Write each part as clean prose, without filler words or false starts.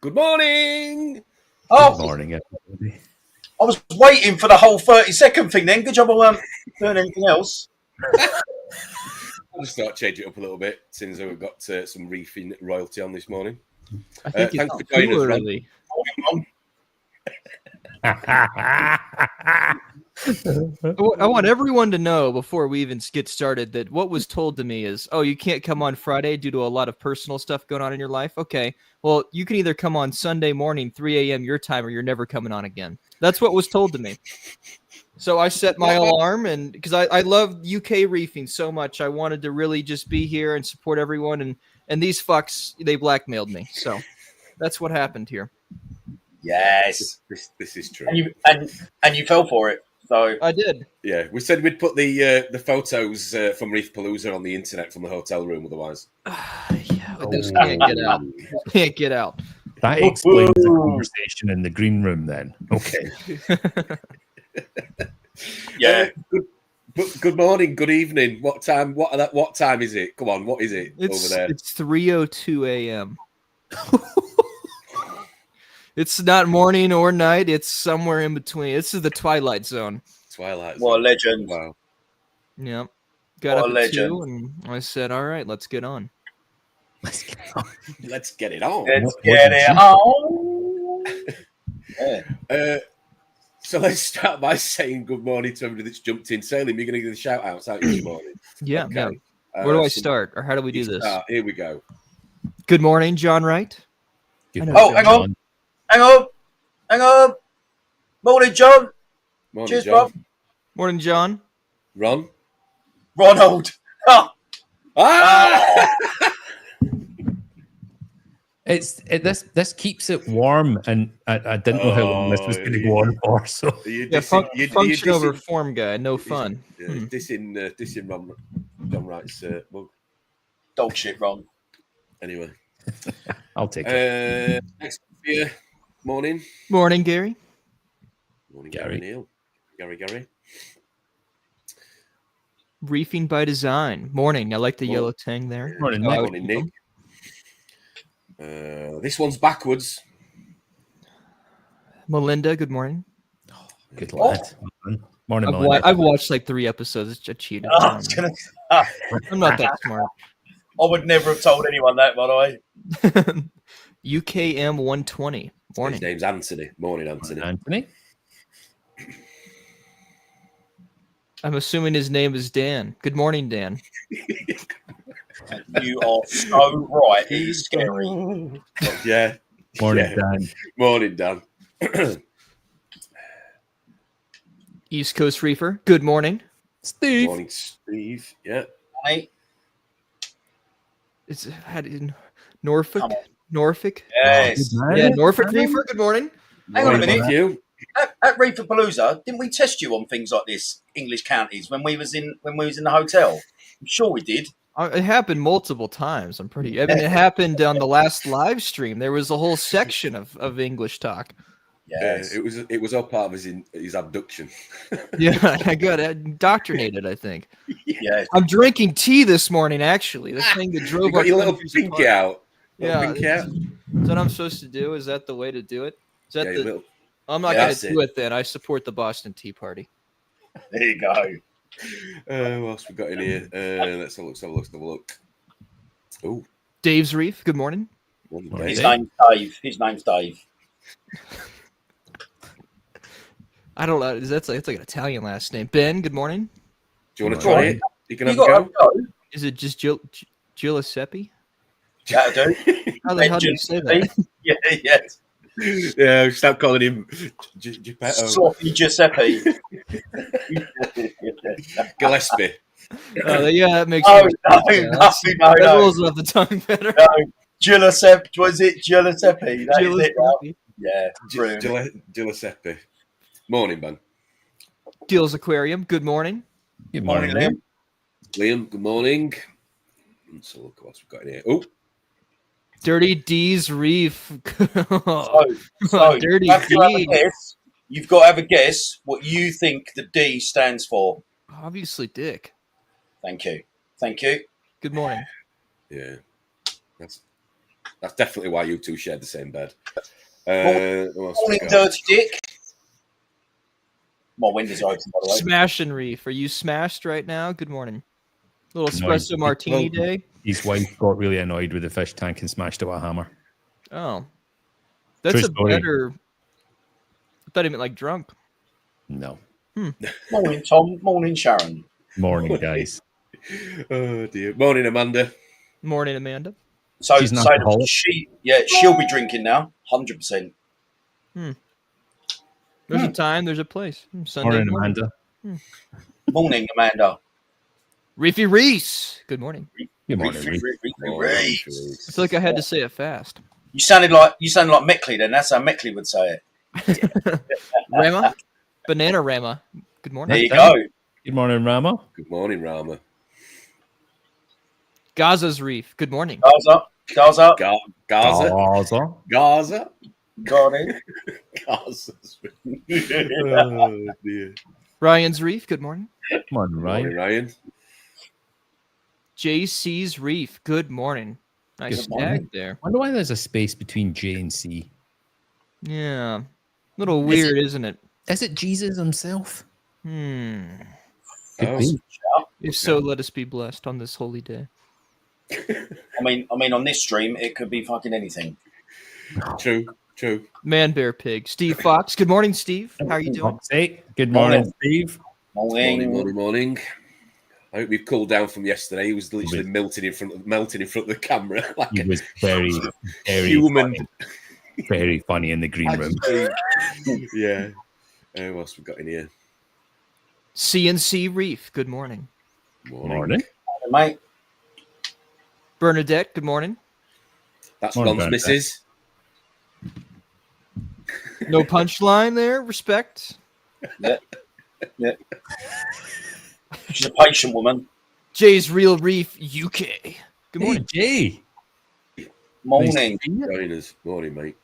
Good morning. Oh, Good morning, everybody. I was waiting for the whole 30-second thing then. Good job I weren't doing anything else. I'll just start changing it up a little bit since we've got some reefing royalty on this morning. I think thanks it's for joining too us, Ron. early. I want everyone to know before we even get started that what was told to me is, oh, you can't come on Friday due to a lot of personal stuff going on in your life. Okay, well, you can either come on Sunday morning, 3 a.m. your time, or you're never coming on again. That's what was told to me. So I set my alarm, and because I love UK reefing so much, I wanted to really just be here and support everyone. And these fucks, they blackmailed me. So that's what happened here. Yes, This is true. And you fell for it. So I did. Yeah, we said we'd put the photos from Reef Palooza on the internet from the hotel room. Otherwise, Yeah, but those can't get out. Can't get out. That explains the conversation in the green room then. Okay. yeah, good morning, good evening. What time? What time is it? Come on, what is it over there? It's 3:02 a.m. It's not morning or night. It's somewhere in between. This is the twilight zone. Twilight. what a legend. Wow. Yeah. Got What up a at legend. 2 and I said, all right, let's get on. Let's get it on. Let's get it on. Yeah. So let's start by saying good morning to everybody that's jumped in. Salem, you're going to give the shout outs out this morning. Yeah. Okay. Yeah. Where do I start? Or how do we do this? Here we go. Good morning, John Wright. Good Oh, hang on. Hang on. Morning, John. Morning, Cheers, John. Rob. Morning, John. Ron. Ronald. Oh. Ah! This keeps it warm, and I didn't know how long this was going to go on for. So Yeah, function over form guy. No fun. Dissing John Wright's mug. Dog shit, Ron. Anyway. I'll take it. Next up here. Morning. Morning, Gary. Morning, Gary. Neil. Gary. Reefing by design. Morning. I like the yellow tang there. Morning, Oh, Nick. Morning, Nick. This one's backwards. Melinda, good morning. Good lad. Morning, I've Melinda. watched like 3 episodes. I cheated. I was gonna say, I'm not that smart. I would never have told anyone that, by the way. UKM 120. Morning. His name's Anthony. Morning, Anthony. Anthony. I'm assuming his name is Dan. Good morning, Dan. You are so right. It is scary. Yeah. Morning, Yeah. Dan. Morning, Dan. East Coast Reefer. Good morning. Steve. Morning, Steve. Yeah. Hey, It's had in Norfolk. Come on. Norfolk. yes. Yeah, Norfolk Reefer. Good morning. Hang on a Morning, minute. thank you. At Reefer Palooza, didn't we test you on things like this, English counties, when we was in the hotel? I'm sure we did. It happened multiple times. I mean, it happened on the last live stream. There was a whole section of English talk. Yes. It was all part of his abduction. Yeah, I got indoctrinated, I think. Yes. I'm drinking tea this morning, actually. The thing that drove You got our your little countries pinky apart. out. Yeah. Little pinky out. Is that what I'm supposed to do? Is that the way to do it? Is that Yeah, the... your little- I'm not Yeah, going that's to do it then. I support the Boston Tea Party. There you go. what else we got in here? Let's have a look. Oh, Dave's Reef. Good morning. morning, Morning, His Dave. name's Dave. His name's Dave. I don't know. It's like an Italian last name. Ben. Good morning. Do you want to Go try on. it? You can You have a got to go. go. Is it just Giuseppe? That'll do. How the hell do you say that? Yeah, yes. Yeah, stop calling him Geppetto. Sloppy Giuseppe. Gillespie. Yeah, that makes Oh, sense. no, Yeah, no, that's- no, that no. rolls off the tongue better. No, Giuseppe, was it Giuseppe? That is it now. Giuseppe. Yeah, brilliant. Giuseppe. Morning, man. Gills Aquarium. Good morning. Good Morning, morning, Liam. Liam, good morning. Let's have a look what we've got in here. Oh, Dirty D's Reef. So Dirty you have to have a D. guess. You've got to have a guess what you think the D stands for. Obviously, Dick. Thank you. Thank you. Good morning. yeah. That's definitely why you two shared the same bed. What else we Morning, got? Dirty Dick. My windows are open, by the way. Smash and Reef. Are you smashed right now? Good morning. Little No, espresso martini well- day. His wife got really annoyed with the fish tank and smashed it with a hammer. Oh, that's True a story. better. I thought he meant like drunk. No. Morning, Tom. Morning, Sharon. Morning, guys. Oh dear. Morning, Amanda. Morning, Amanda. So, She's an so alcoholic. she'll be drinking now, 100%. There's a time. There's a place. Sunday Morning, morning. Amanda. Morning, Amanda. Reefy Reese. Good morning. Good morning, Reef. I feel like I had to say it fast. You sounded like Meckley then. That's how Meckley would say it. Rama, Banana Rama. Good There morning. you go. Good morning, Rama. Good morning, Rama. Gaza's Reef. Good morning. Gaza. Gaza. Gaza. Gaza. Got it. Gaza's. Oh dear. Ryan's Reef. Good morning. Morning, Morning, Ryan. Ryan. JC's Reef. Good morning. Nice Good morning. tag there. Wonder why there's a space between J and C. Yeah. Little weird, isn't it? Is it Jesus himself? Hmm. Could Oh. be. If so, let us be blessed on this holy day. I mean, on this stream, it could be fucking anything. True. Man, bear, pig. Steve Fox. Good morning, Steve. How are you doing? Fuck's sake. Good morning, Morning. Steve. Morning. I hope we've cooled down from yesterday. He was literally melting in front of the camera. Like He was very, very human. funny. Very funny in the green room. Yeah. What else we got in here? CNC Reef. Good morning. Morning. Mate, Bernadette. Good morning. That's Morning, Ron's Bernadette. missus. No punchline there. Respect. yeah. She's a patient woman. Jay's Real Reef UK. Good Hey, morning. Jay. Morning. Join us. Morning, mate.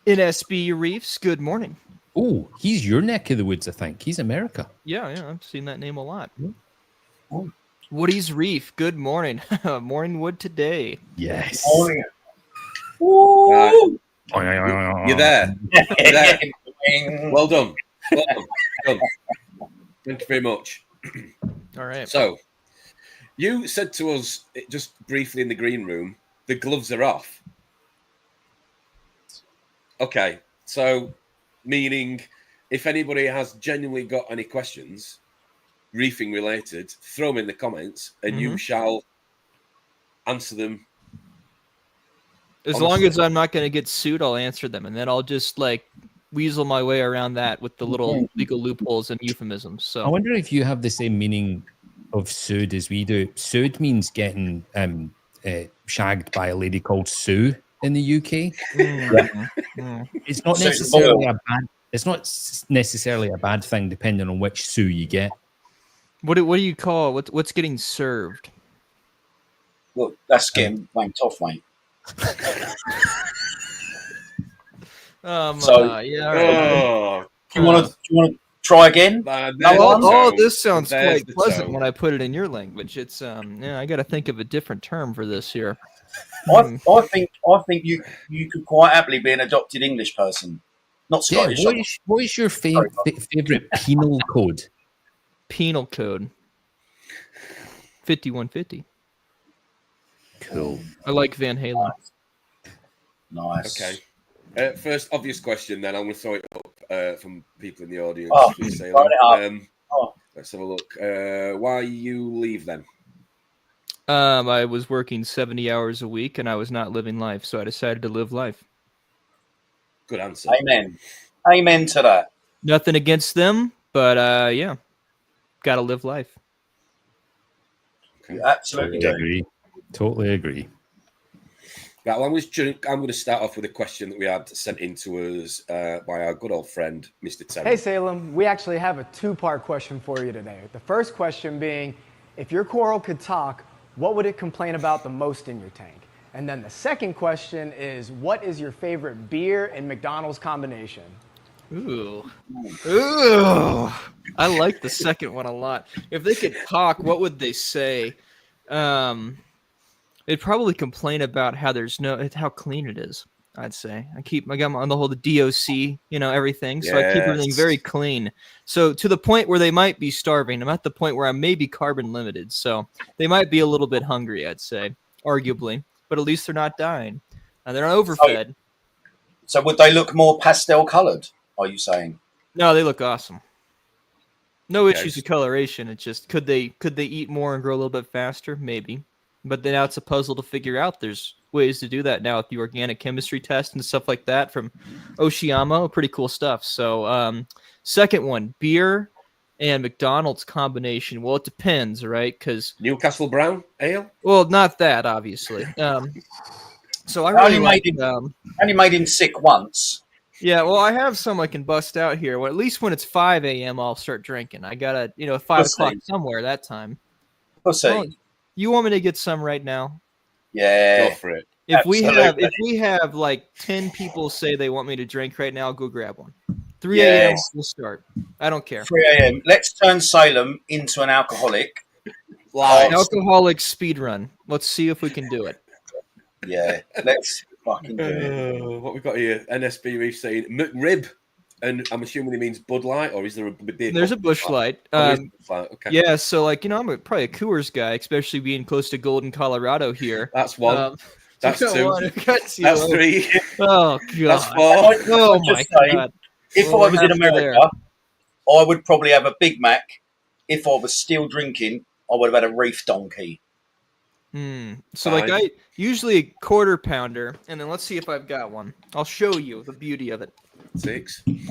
NSB Reefs. Good morning. Oh, he's your neck of the woods, I think. He's America. Yeah, I've seen that name a lot. Oh. Woody's Reef. Good morning. Morning wood today. Yes. Morning. Woo! You're there. You're there. Well done. Well done. Thank you very much. All right. So, you said to us just briefly in the green room, the gloves are off. Okay, so meaning if anybody has genuinely got any questions, reefing related, throw them in the comments and you shall answer them. As honestly. long as I'm not going to get sued, I'll answer them, and then I'll just like weasel my way around that with the little legal loopholes and euphemisms. I So wonder if you have the same meaning of sued as we do. Sued means getting shagged by a lady called Sue in the UK. It's not Sue's necessarily loyal. a bad. It's not necessarily a bad thing, depending on which Sue you get. what do you call what's getting served? Look, that's getting wanked off, mate. So- Yeah. All right. Oh, Do you want to try again? there's All the tone. this sounds There's quite the pleasant tone. when I put it in your language. It's yeah, I got to think of a different term for this here. I think you could quite happily be an adopted English person, not Yeah, Scottish. what is your favorite penal code? Penal code 5150. Cool. I like Van Halen. Nice. Okay. First obvious question, then I'm going to throw it up from people in the audience. Oh, Please say throw it hello. up. Oh. Let's have a look. Why you leave then? I was working 70 hours a week and I was not living life, so I decided to live life. Good answer. Amen. Amen to that. Nothing against them, but yeah, got to live life. Okay. You absolutely Totally do. agree. Totally agree. Right, well, I'm going to start off with a question that we had sent in to us by our good old friend, Mr. Terry. Hey Salem, we actually have a two-part question for you today. The first question being, if your coral could talk, what would it complain about the most in your tank? And then the second question is, what is your favorite beer and McDonald's combination? Ooh. Ooh. I like the second one a lot. If they could talk, what would they say? They'd probably complain about how how clean it is. I'd say I got on the whole the DOC, everything. So I keep everything very clean. So to the point where they might be starving. I'm at the point where I may be carbon limited. So they might be a little bit hungry, I'd say, arguably. But at least they're not dying. And they're not overfed. So would they look more pastel coloured, are you saying? No, they look awesome. No Okay. issues with coloration. It's just could they eat more and grow a little bit faster? Maybe. But then now it's a puzzle to figure out. There's ways to do that now with the organic chemistry test and stuff like that from Oceamo. Pretty cool stuff. So second one, beer and McDonald's combination. Well, it depends, right? Because Newcastle Brown Ale? well, not that obviously. So I Only really only made him sick once. yeah, well, I have some I can bust out here. Well, at least when it's 5 a.m., I'll start drinking. I got a 5 o'clock somewhere that time. Pussy. Well, you want me to get some right now? Yeah. Go for it. If Absolutely. we have like 10 people say they want me to drink right now, I'll go grab one. 3 a.m. Yes. we'll start. I don't care. 3 a.m. Let's turn Salem into an alcoholic. Live. Alcoholic speed run. Let's see if we can do it. Yeah. Let's fucking do it. What we got here? NSB Reef saying McRib, and I'm assuming he means Bud Light, or is there a beer? There's a Busch Light. Okay. Yeah, so like I'm probably a Coors guy, especially being close to Golden, Colorado here. That's one. That's got two. one. That's three. Oh god. That's four. Oh my god. If I was in America, I would probably have a Big Mac. If I was still drinking, I would have had a Reef Donkey. So like I usually a quarter pounder, and then let's see if I've got one. I'll show you the beauty of it. 6. He's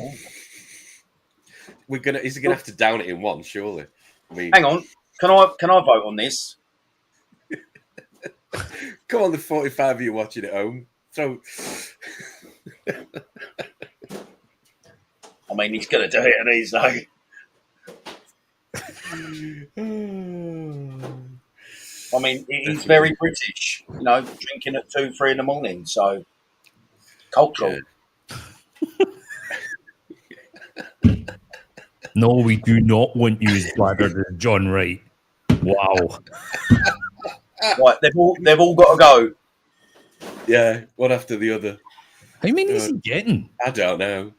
gonna have to down it in one, surely. I mean, Hang on, can I vote on this? come on, the 45 of you watching at home. So I mean, he's gonna do it, and he's like, I mean, he's very British, drinking at 2, 3 in the morning. So cultural. No, we do not want you as bladdered as John Wright. Wow. Right, they've all got to go. yeah, one after the other. How many is he getting? I don't know.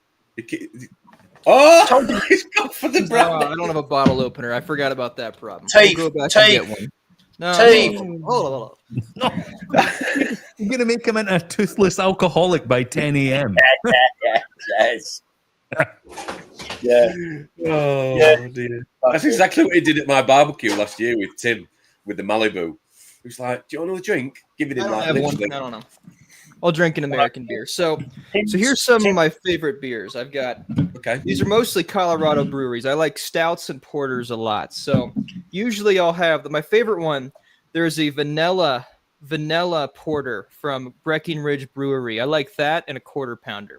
Oh, he's gone for the brandy. I don't have a bottle opener. I forgot about that problem. Teeth, We'll go back teeth, and get one. No, teeth. hold on. No. You're going to make him into a toothless alcoholic by 10 a.m. Yes. Yeah. Oh, Yeah. dear. That's exactly what he did at my barbecue last year with Tim, with the Malibu. He was like, do you want another drink? Give it in like I literally. don't know. I'll drink an American beer. So here's some of my favorite beers. I've got. Okay. These are mostly Colorado breweries. I like stouts and porters a lot. So usually I'll have my favorite one. There's a vanilla porter from Breckenridge Brewery. I like that and a quarter pounder.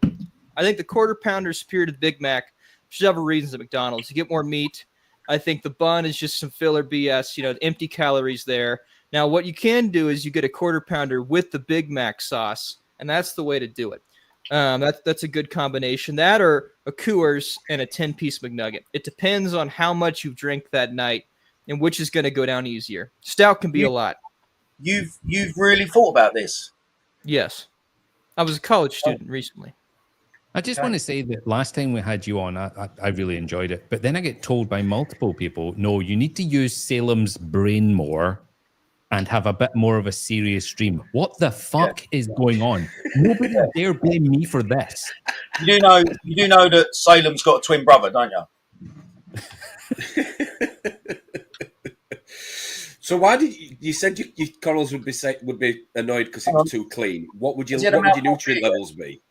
I think the quarter pounder is superior to the Big Mac. Should have a reason at McDonald's. You get more meat. I think the bun is just some filler BS, empty calories there. Now, what you can do is you get a quarter pounder with the Big Mac sauce, and that's the way to do it. That's a good combination. That or a Coors and a 10-piece McNugget. It depends on how much you drink that night and which is going to go down easier. Stout can be a lot. You've really thought about this? Yes. I was a college student recently. I just want to say that last time we had you on, I really enjoyed it. But then I get told by multiple people, no, you need to use Salem's brain more and have a bit more of a serious stream. What the fuck is going on? Nobody dare blame me for this. You do know that Salem's got a twin brother, don't you? So why did you said your corals would be annoyed because it was too clean? What would your nutrient levels be?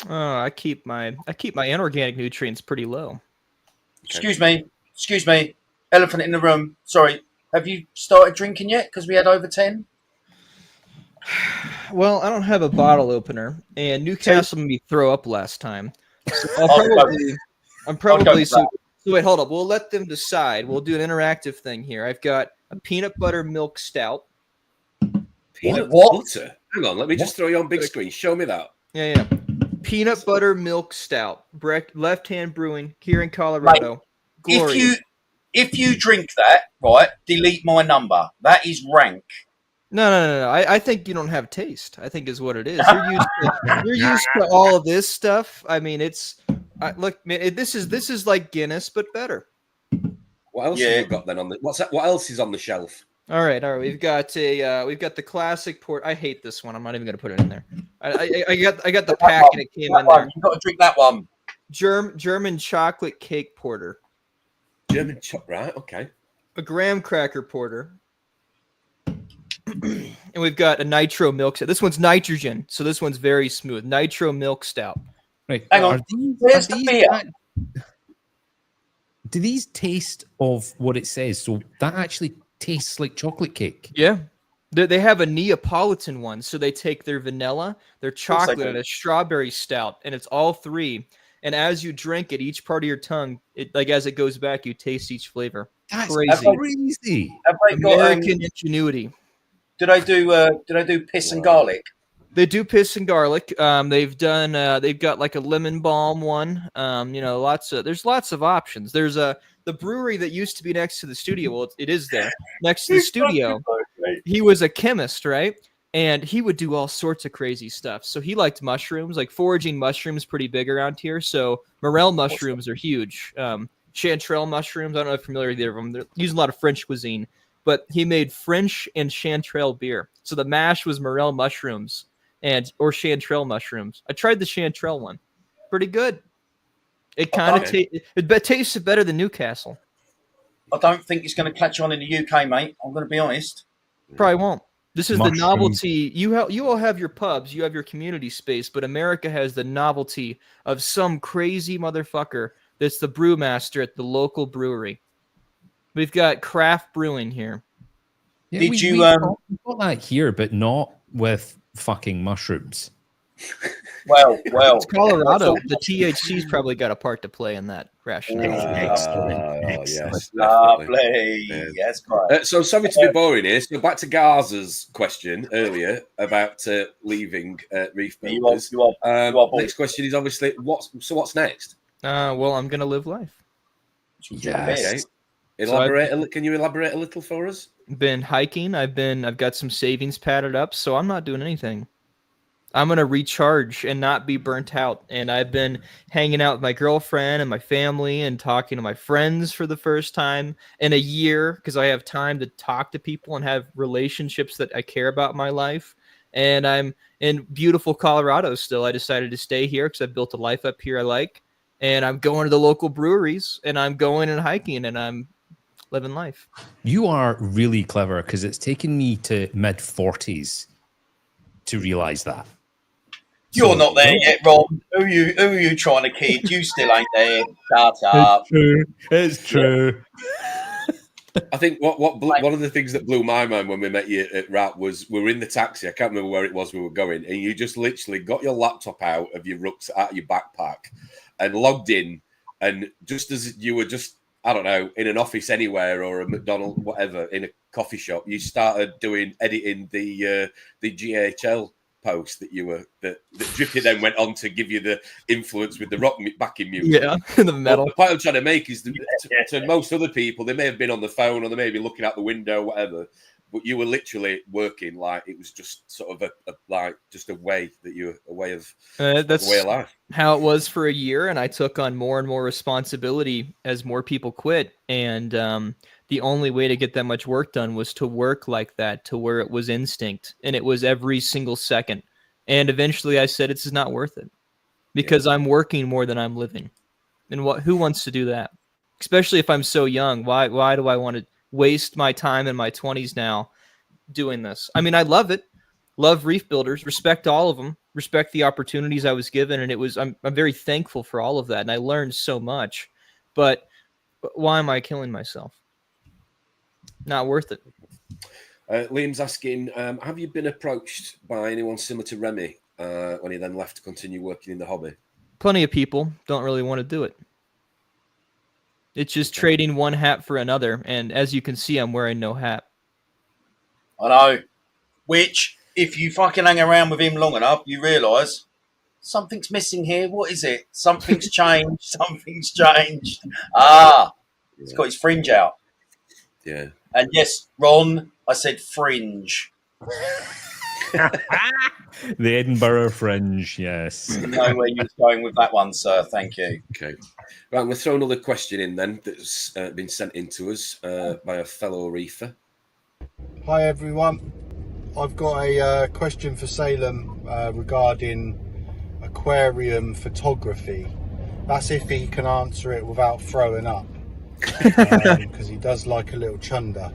I keep my inorganic nutrients pretty low. Excuse me. Elephant in the room. Sorry. Have you started drinking yet? Because we had over 10. Well, I don't have a bottle opener, and Newcastle made me throw up last time. So I'm probably so wait, hold up. We'll let them decide. We'll do an interactive thing here. I've got a peanut butter milk stout. Peanut butter? Hang on, let me just throw you on big screen. Show me that. Yeah. Peanut butter milk stout. Left Hand Brewing here in Colorado. Mate, if you drink that, right, delete my number. That is rank. No. I think you don't have taste. I think is what it is. You're used to all of this stuff. I mean, look, man. This is like Guinness, but better. What else have you got then on the? What's that? What else is on the shelf? All right. We've got the classic port. I hate this one. I'm not even gonna put it in there. I got the pack and it came in there. You got to drink that one. German chocolate cake porter. German chocolate, right? Okay. A graham cracker porter. And we've got a nitro milk stout. This one's nitrogen, so this one's very smooth. Nitro milk stout. Right. Hang on. Where's the beer? Do these taste of what it says? So that actually tastes like chocolate cake. Yeah. They have a Neapolitan one, so they take their vanilla, their chocolate, and a strawberry stout, and it's all three. And as you drink it, each part of your tongue, as it goes back, you taste each flavor. That's crazy. American ingenuity. Did I do piss and garlic? They do piss and garlic. They've got like a lemon balm one. There's lots of options. There's the brewery that used to be next to the studio. Well, it is there next to the studio. He was a chemist, right? And he would do all sorts of crazy stuff. So he liked mushrooms, like foraging mushrooms, pretty big around here. So morel mushrooms are huge. Chanterelle mushrooms, I don't know if you're familiar with either of them. They're using a lot of French cuisine. But he made French and chanterelle beer. So the mash was morel mushrooms or chanterelle mushrooms. I tried the chanterelle one. Pretty good. It kind of tastes better than Newcastle. I don't think it's going to catch on in the UK, mate. I'm going to be honest. Probably won't. This is the novelty. You all have your pubs, you have your community space, but America has the novelty of some crazy motherfucker that's the brewmaster at the local brewery. We've got craft brewing here. Yeah, we got that here, but not with fucking mushrooms. Well, it's Colorado. The THC's probably got a part to play in that rationale. Excellent. Yes, lovely. Yes, so sorry to be boring here. So back to Garza's question earlier about leaving Reef Builders. Next question is obviously what's next? Well, I'm gonna live life. Yes. Okay. Can you elaborate a little for us? Been hiking. I've got some savings padded up, so I'm not doing anything. I'm going to recharge and not be burnt out. And I've been hanging out with my girlfriend and my family and talking to my friends for the first time in a year because I have time to talk to people and have relationships that I care about in my life. And I'm in beautiful Colorado still. I decided to stay here because I've built a life up here I like. And I'm going to the local breweries and I'm going and hiking and I'm living life. You are really clever because it's taken me to mid-40s to realize that. You're not there yet, Rob. Who are you trying to kid? You still ain't there. Shut up. It's true. I think one of the things that blew my mind when we met you at RAP was we were in the taxi. I can't remember where it was we were going, and you just literally got your laptop out of your out of your backpack and logged in, and just as you were just, I don't know, in an office anywhere or a McDonald's, whatever, in a coffee shop, you started editing the GHL post that Drippy then went on to give you the influence with the rock backing music. Yeah, the metal. The point I'm trying to make is to most other people, they may have been on the phone or they may be looking out the window, whatever. But you were literally working like it was just sort of a way of life. How it was for a year, and I took on more and more responsibility as more people quit. And the only way to get that much work done was to work like that, to where it was instinct, and it was every single second. And eventually, I said, "It's not worth it," because I'm working more than I'm living. And who wants to do that? Especially if I'm so young. Why do I want to waste my time in my 20s now doing this? I mean, I love it. Love reef builders. Respect all of them. respect the opportunities I was given, and I'm very thankful for all of that, and I learned so much. But why am I killing myself? Not worth it. Liam's asking, have you been approached by anyone similar to Remy when he then left to continue working in the hobby? Plenty of people don't really want to do it. It's just trading one hat for another, and as you can see, I'm wearing no hat. I know. Which, if you fucking hang around with him long enough, you realise something's missing here. What is it? Something's changed. Something's changed. He's got his fringe out. Yeah. And yes, Ron, I said fringe. The Edinburgh Fringe, yes. I know where you was going with that one, sir. Thank you. Okay. Right, we'll throw another question in then that's been sent in to us by a fellow reefer. Hi, everyone. I've got a question for Salem regarding aquarium photography. That's if he can answer it without throwing up. Because he does like a little chunder.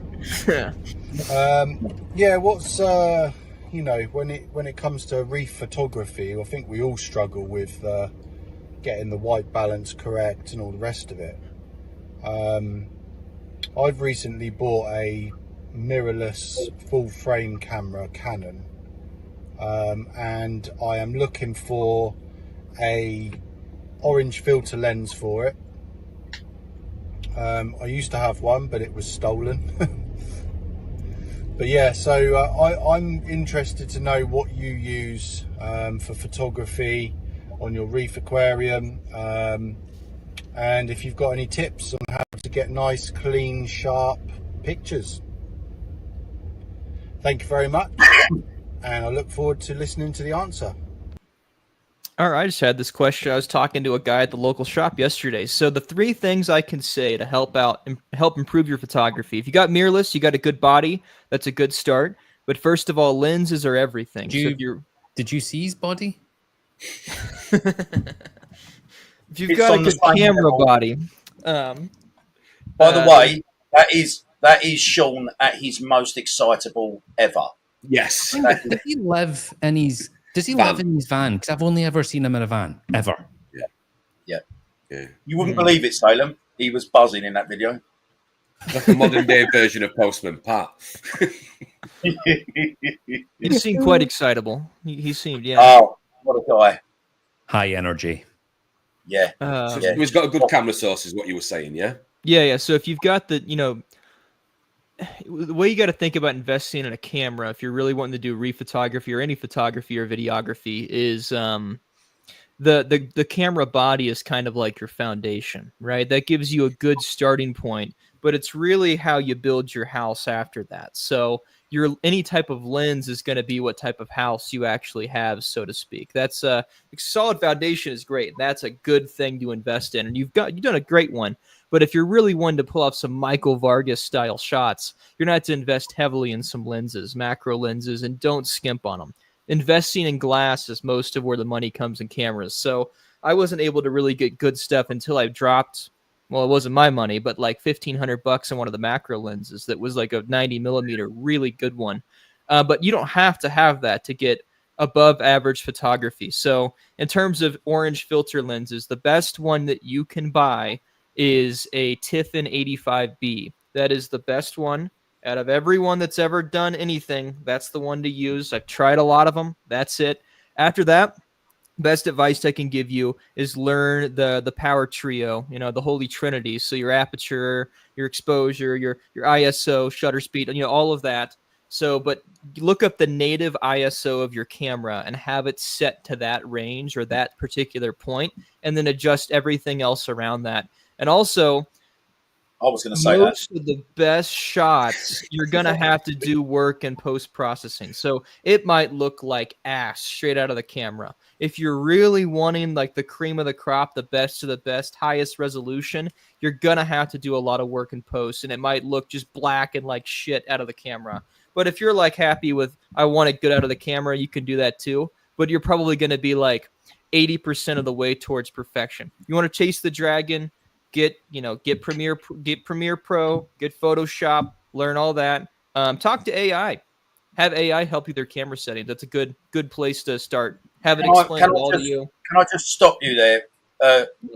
What's when it comes to reef photography, I think we all struggle with getting the white balance correct and all the rest of it. I've recently bought a mirrorless full frame camera, Canon, and I am looking for a orange filter lens for it. I used to have one, but it was stolen. But yeah, so I'm interested to know what you use for photography on your reef aquarium, and if you've got any tips on how to get nice, clean, sharp pictures. Thank you very much, and I look forward to listening to the answer. All right, I just had this question. I was talking to a guy at the local shop yesterday. So the 3 things I can say to help improve your photography. If you got mirrorless, you got a good body. That's a good start. But first of all, lenses are everything. Did you see his body? If you've got a good camera body. By the way, that is Sean at his most excitable ever. Yes. Does he live in his van? Because I've only ever seen him in a van, ever. Yeah. You wouldn't believe it, Salem. He was buzzing in that video. Like a modern day version of Postman Pat. He seemed quite excitable. He seemed, Oh, what a guy. High energy. Yeah. So he's got a good camera source, is what you were saying, yeah? Yeah. So if you've got the way you got to think about investing in a camera, if you're really wanting to do reef photography or any photography or videography, is the camera body is kind of like your foundation, right? That gives you a good starting point, but it's really how you build your house after that. So any type of lens is going to be what type of house you actually have, so to speak. That's a solid foundation is great. That's a good thing to invest in, and you've done a great one. But if you're really wanting to pull off some Michael Vargas style shots, you're going to have to invest heavily in some lenses, macro lenses, and don't skimp on them. Investing in glass is most of where the money comes in cameras. So I wasn't able to really get good stuff until I dropped, well, it wasn't my money, but like $1,500 on one of the macro lenses that was like a 90 millimeter, really good one. But you don't have to have that to get above average photography. So in terms of orange filter lenses, the best one that you can buy is a Tiffin 85B. That is the best one out of everyone that's ever done anything. That's the one to use. I've tried a lot of them. That's it. After that, best advice I can give you is learn the power trio, the holy trinity. So your aperture, your exposure, your ISO, shutter speed, all of that. So, but look up the native ISO of your camera and have it set to that range or that particular point, and then adjust everything else around that. And also, I was going to say most of the best shots, you're going to have to do work in post-processing. So it might look like ass straight out of the camera. If you're really wanting like the cream of the crop, the best of the best, highest resolution, you're going to have to do a lot of work in post, and it might look just black and like shit out of the camera. But if you're like happy with, I want it good out of the camera, you can do that too. But you're probably going to be like 80% of the way towards perfection. You want to chase the dragon, get Premiere Pro, get Photoshop, learn all that. Talk to AI. Have AI help you their camera settings. That's a good place to start have it Can I- explained can I all to just- you. Can I just stop you there?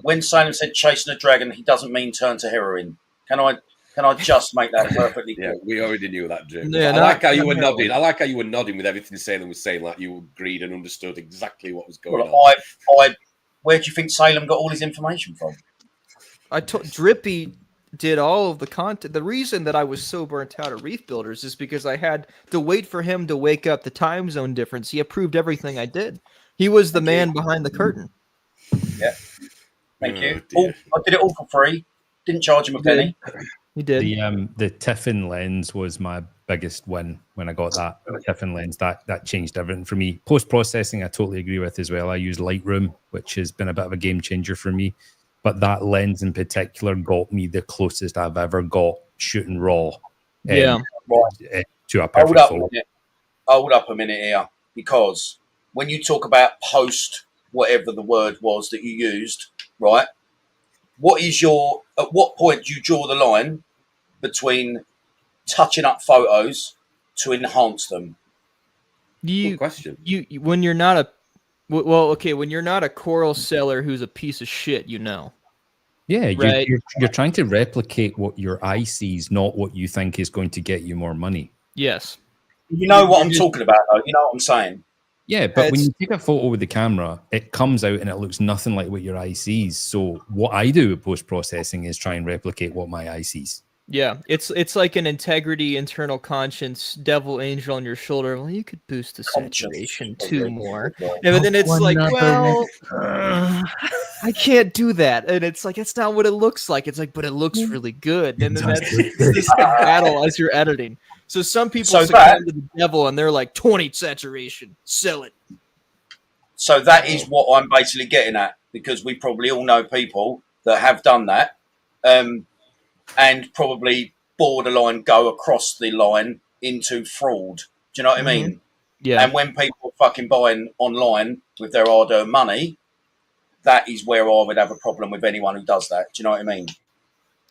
When Salem said chasing a dragon, he doesn't mean turn to heroin. Can I just make that perfectly Yeah, clear? we already knew that, Jim. Yeah, I like how you not were heroin. nodding. I like how you were nodding with everything Salem was saying, like you agreed and understood exactly what was going on. Well, where do you think Salem got all his information from? I told Drippy did all of the content. The reason that I was so burnt out at Reef Builders is because I had to wait for him to wake up the time zone difference. He approved everything I did. He was the man behind the curtain. Yeah. Thank you. Dear. I did it all for free. Didn't charge him a penny. He did. The Tiffin lens was my biggest win when I got that Tiffin lens. That changed everything for me. Post processing, I totally agree with as well. I use Lightroom, which has been a bit of a game changer for me. But that lens in particular got me the closest I've ever got shooting raw. Yeah. To a perfect photo. Hold up a minute here, because when you talk about post, whatever the word was that you used, right? At what point do you draw the line between touching up photos to enhance them? Good question. You when you're not a when you're not a coral seller who's a piece of shit, you know. Yeah, Right. you're trying to replicate what your eye sees, not what you think is going to get you more money. Yes. You know what I'm talking about, though. You know what I'm saying? Yeah, but when you take a photo with the camera, it comes out and it looks nothing like what your eye sees. So what I do with post-processing is try and replicate what my eye sees. Yeah, it's like an integrity, internal conscience, devil angel on your shoulder. Well, you could boost the saturation too more, and then it's like, well, I can't do that, and it's like that's not what it looks like. It's like, but it looks really good, and then that's this battle as you're editing. So some people succumb to the devil, and they're like 20 saturation, sell it. So that is what I'm basically getting at, because we probably all know people that have done that. And probably borderline go across the line into fraud. Do you know what I mean? Yeah. And when people are fucking buying online with their hard-earned money, that is where I would have a problem with anyone who does that. Do you know what I mean?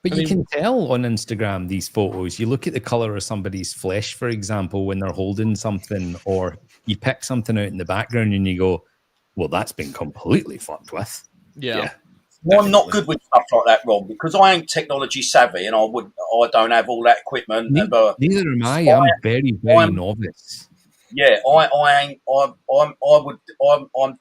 But you can tell on Instagram, these photos, you look at the color of somebody's flesh, for example, when they're holding something, or you pick something out in the background and you go, well, that's been completely fucked with. Yeah. Well, I'm not good with stuff like that, Rob, because I ain't technology savvy, and I don't have all that equipment. Neither am I. I'm very novice. Yeah, I'm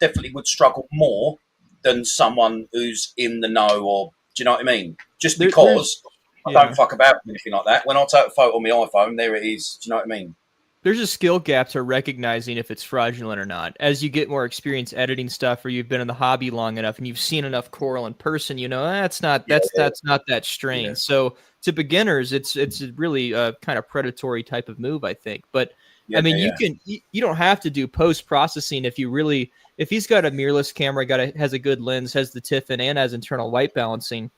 definitely would struggle more than someone who's in the know, or do you know what I mean? Just because I don't fuck about with anything like that. When I take a photo on my iPhone, there it is. Do you know what I mean? There's a skill gap to recognizing if it's fraudulent or not. As you get more experience editing stuff, or you've been in the hobby long enough and you've seen enough coral in person, you know that's not that strain. Yeah. So to beginners, it's really a kind of predatory type of move, I think. But I mean, you don't have to do post processing if he's got a mirrorless camera, has a good lens, has the Tiffin, and has internal white balancing.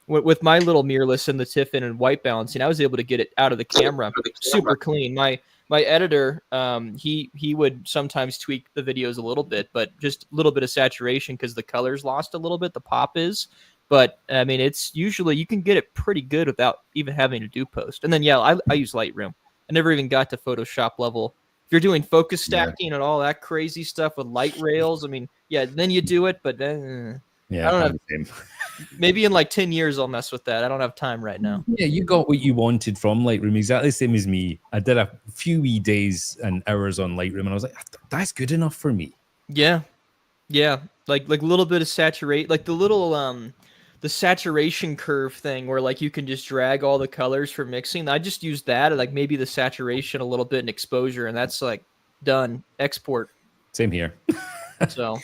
With my little mirrorless and the Tiffin and white balancing, I was able to get it out of the camera super clean. My editor, he would sometimes tweak the videos a little bit, but just a little bit of saturation because the color's lost a little bit, the pop is. But, I mean, it's usually, you can get it pretty good without even having to do post. And then, I use Lightroom. I never even got to Photoshop level. If you're doing focus stacking and all that crazy stuff with light rails, I mean, then you do it, but I don't know. Maybe in like 10 years I'll mess with that. I don't have time right now. Yeah, you got what you wanted from Lightroom, exactly the same as me. I did a few wee days and hours on Lightroom, and I was like, that's good enough for me. Yeah. Like a little bit of saturate, like the little the saturation curve thing where like you can just drag all the colors for mixing. I just used that, like maybe the saturation a little bit and exposure, and that's like done. Export. Same here. So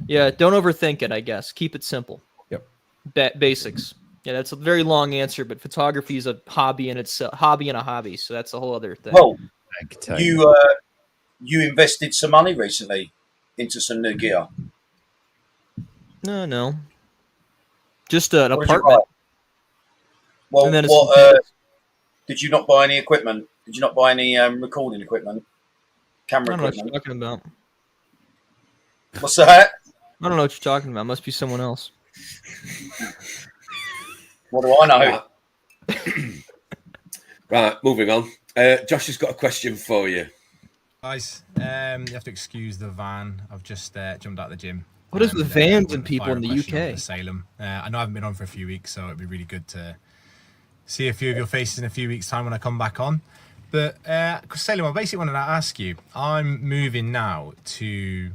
yeah, don't overthink it, I guess. Keep it simple. Basics. Yeah, that's a very long answer, but photography is a hobby in itself, so that's a whole other thing. Well, you invested some money recently into some new gear. No, just an apartment. Well, did you not buy any equipment? Did you not buy any recording equipment, camera equipment? I don't know what you're talking about. What's that? I don't know what you're talking about. Must be someone else. What do I know? Right, moving on. Josh has got a question for you. Guys, you have to excuse the van. I've just jumped out of the gym. What is with vans and people in the UK? Salem. I know I haven't been on for a few weeks, so it'd be really good to see a few of your faces in a few weeks' time when I come back on. But Salem, I basically wanted to ask you, I'm moving now to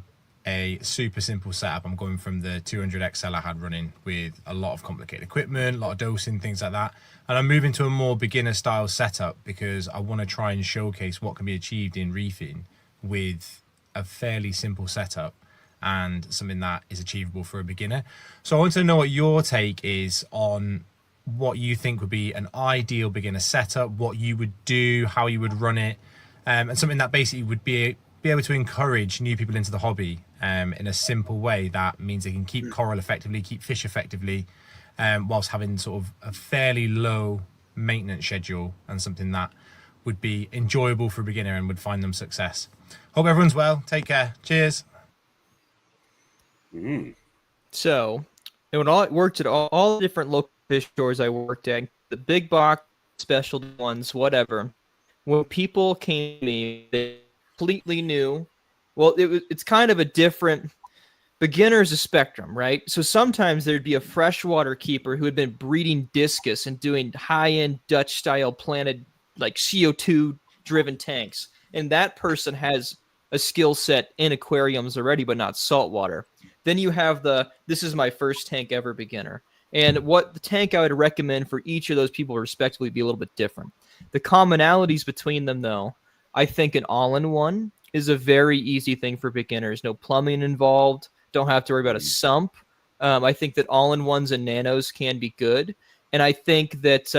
a super simple setup. I'm going from the 200 XL I had running with a lot of complicated equipment, a lot of dosing, things like that. And I'm moving to a more beginner style setup because I want to try and showcase what can be achieved in reefing with a fairly simple setup and something that is achievable for a beginner. So I want to know what your take is on what you think would be an ideal beginner setup, what you would do, how you would run it, and something that basically would be able to encourage new people into the hobby in a simple way that means they can keep coral effectively, keep fish effectively, whilst having sort of a fairly low maintenance schedule and something that would be enjoyable for a beginner and would find them success. Hope everyone's well. Take care. Cheers. So, when I worked at all the different local fish stores I worked at, the big box, specialty ones, whatever, when people came to me, they completely new. Well, it's kind of a different beginner's a spectrum, right? So sometimes there'd be a freshwater keeper who had been breeding discus and doing high-end Dutch style planted like CO2 driven tanks. And that person has a skill set in aquariums already, but not saltwater. Then you have this is my first tank ever beginner. And what the tank I would recommend for each of those people respectively be a little bit different. The commonalities between them, though, I think an all-in-one is a very easy thing for beginners. No plumbing involved. Don't have to worry about a sump. I think that all-in-ones and nanos can be good. And I think that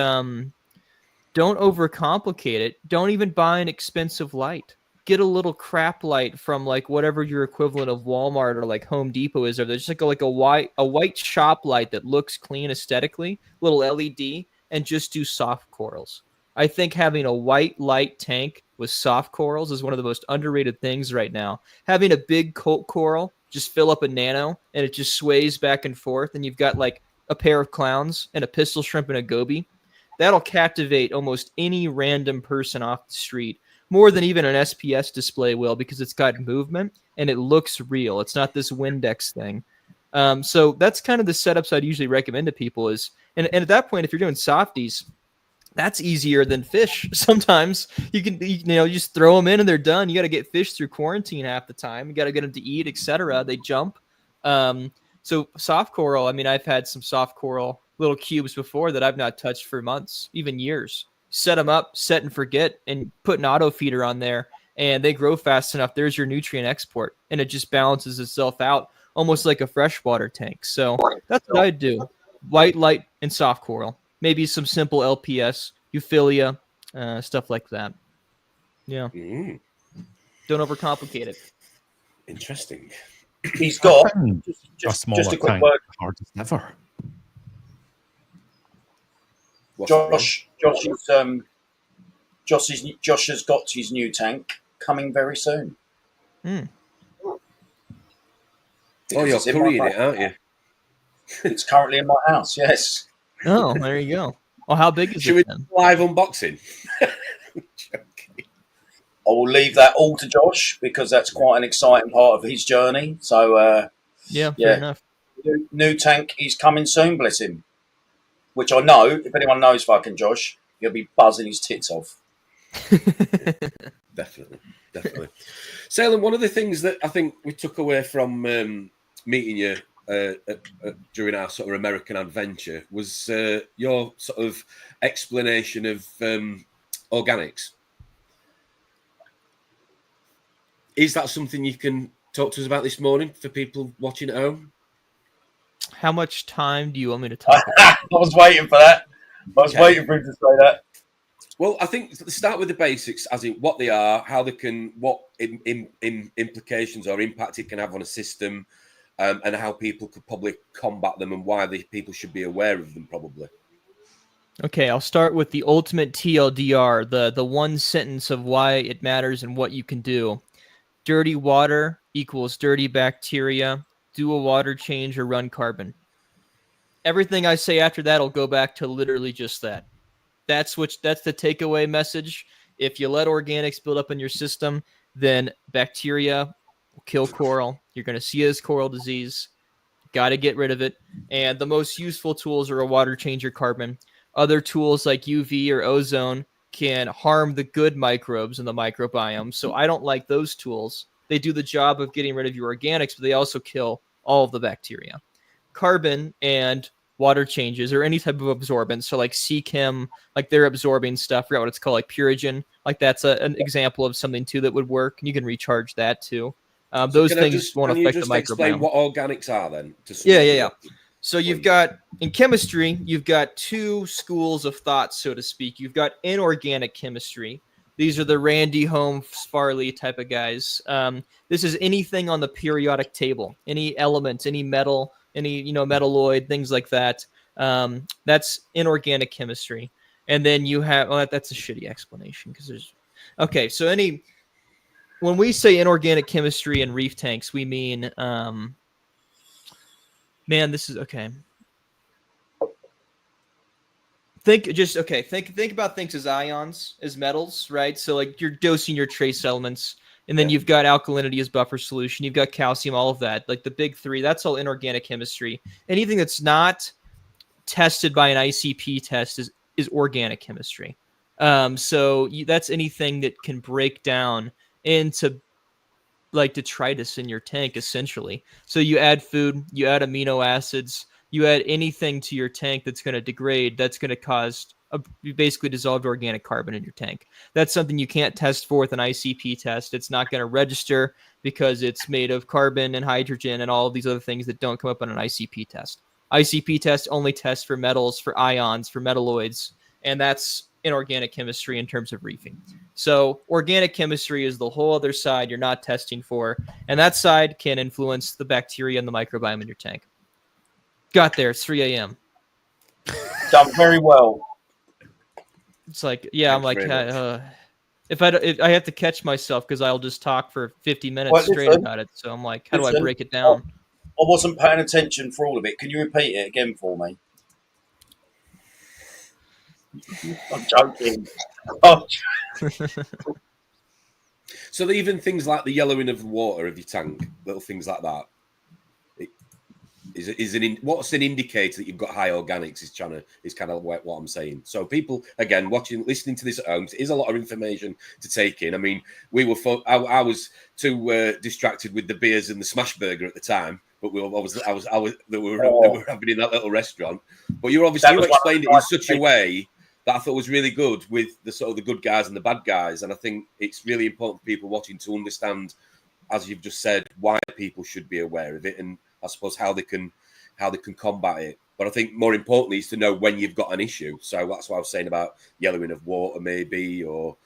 don't overcomplicate it. Don't even buy an expensive light. Get a little crap light from like whatever your equivalent of Walmart or like Home Depot is. Or there's just like a white shop light that looks clean aesthetically, little LED, and just do soft corals. I think having a white light tank with soft corals is one of the most underrated things right now. Having a big coat coral, just fill up a nano and it just sways back and forth, and you've got like a pair of clowns and a pistol shrimp and a goby. That'll captivate almost any random person off the street, more than even an SPS display will, because it's got movement and it looks real. It's not this Windex thing. So that's kind of the setups I'd usually recommend to people is, and at that point, if you're doing softies, that's easier than fish. Sometimes you just throw them in and they're done. You got to get fish through quarantine half the time. You got to get them to eat, etc. They jump. So soft coral, I mean, I've had some soft coral little cubes before that I've not touched for months, even years. Set them up, set and forget, and put an auto feeder on there, and they grow fast enough. There's your nutrient export, and it just balances itself out almost like a freshwater tank. So that's what I'd do. White light and soft coral. Maybe some simple LPS, euphilia, stuff like that. Yeah. Don't overcomplicate it. Interesting. He's got just a quick word. Hardest ever. Josh has got his new tank coming very soon. Oh, you're couriering it, aren't you? It's currently in my house. Yes. Oh, there you go. Well, how big is Should it we then? live unboxing? I will leave that all to Josh because that's quite an exciting part of his journey. So, yeah, fair enough. New tank, he's coming soon, bless him. Which I know, if anyone knows fucking Josh, he'll be buzzing his tits off. Definitely. Salem, one of the things that I think we took away from meeting you during our sort of American adventure was your sort of explanation of organics. Is that something you can talk to us about this morning for people watching at home? How much time do you want me to talk about? I was waiting for that. I was waiting for him to say that. Well, I think start with the basics, as in what they are, how they can, what implications or impact it can have on a system, and how people could probably combat them and why people should be aware of them, probably. Okay, I'll start with the ultimate TLDR, the one sentence of why it matters and what you can do. Dirty water equals dirty bacteria. Do a water change or run carbon. Everything I say after that will go back to literally just that. That's the takeaway message. If you let organics build up in your system, then bacteria will kill coral. You're going to see it as coral disease. Got to get rid of it. And the most useful tools are a water changer carbon. Other tools like UV or ozone can harm the good microbes in the microbiome. So I don't like those tools. They do the job of getting rid of your organics, but they also kill all of the bacteria. Carbon and water changes or any type of absorbent. So like C-Chem, like they're absorbing stuff. I forgot what it's called, like Purigen. Like that's an example of something too that would work. And you can recharge that too. Those things won't affect the microbiome. Explain what organics are then? Yeah. So you've got, in chemistry, you've got two schools of thought, so to speak. You've got inorganic chemistry. These are the Randy Holmes, Farley type of guys. This is anything on the periodic table, any element, any metal, any metalloid, things like that. That's inorganic chemistry. And then you have, well, that's a shitty explanation because there's, okay, so when we say inorganic chemistry and reef tanks, we mean, man, this is okay. Think about things as ions, as metals, right? So like you're dosing your trace elements, and then you've got alkalinity as buffer solution. You've got calcium, all of that. Like the big three, that's all inorganic chemistry. Anything that's not tested by an ICP test is organic chemistry. So that's anything that can break down into like detritus in your tank, essentially. So you add food, you add amino acids, you add anything to your tank that's going to degrade, that's going to cause basically dissolved organic carbon in your tank. That's something you can't test for with an ICP test. It's not going to register because it's made of carbon and hydrogen and all of these other things that don't come up on an ICP test. ICP test only tests for metals, for ions, for metalloids, and that's inorganic chemistry in terms of reefing. So organic chemistry is the whole other side you're not testing for, and that side can influence the bacteria and the microbiome in your tank. Got there. It's 3 a.m. Done very well. It's like, yeah, I'm like, if I have to catch myself because I'll just talk for 50 minutes straight about it. So I'm like, how do I break it down? I wasn't paying attention for all of it. Can you repeat it again for me? I'm joking. Oh. So even things like the yellowing of the water of your tank, little things like that, what's an indicator that you've got high organics is kind of what I'm saying. So people, again, listening to this at home, is a lot of information to take in. I mean, I was too distracted with the beers and the smash burger at the time, but we were having in that little restaurant. But you explained it in such a way that I thought was really good with the sort of the good guys and the bad guys. And I think it's really important for people watching to understand, as you've just said, why people should be aware of it, and I suppose how they can combat it. But I think more importantly is to know when you've got an issue. So that's what I was saying about yellowing of water, maybe, or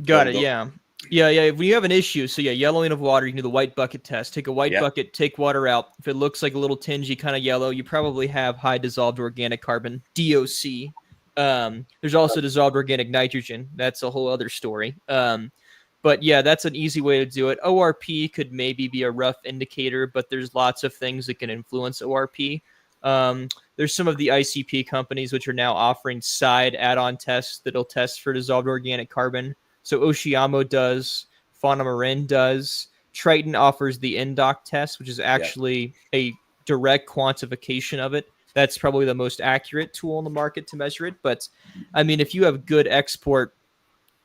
got it. Yeah. When you have an issue, so yellowing of water, you can do the white bucket test. Take a white bucket, take water out. If it looks like a little tingy kind of yellow, you probably have high dissolved organic carbon, DOC. There's also dissolved organic nitrogen. That's a whole other story. But yeah, that's an easy way to do it. ORP could maybe be a rough indicator, but there's lots of things that can influence ORP. There's some of the ICP companies which are now offering side add-on tests that'll test for dissolved organic carbon. So Oceamo does, Fauna Marin does. Triton offers the NDOC test, which is actually a direct quantification of it. That's probably the most accurate tool in the market to measure it. But I mean, if you have good export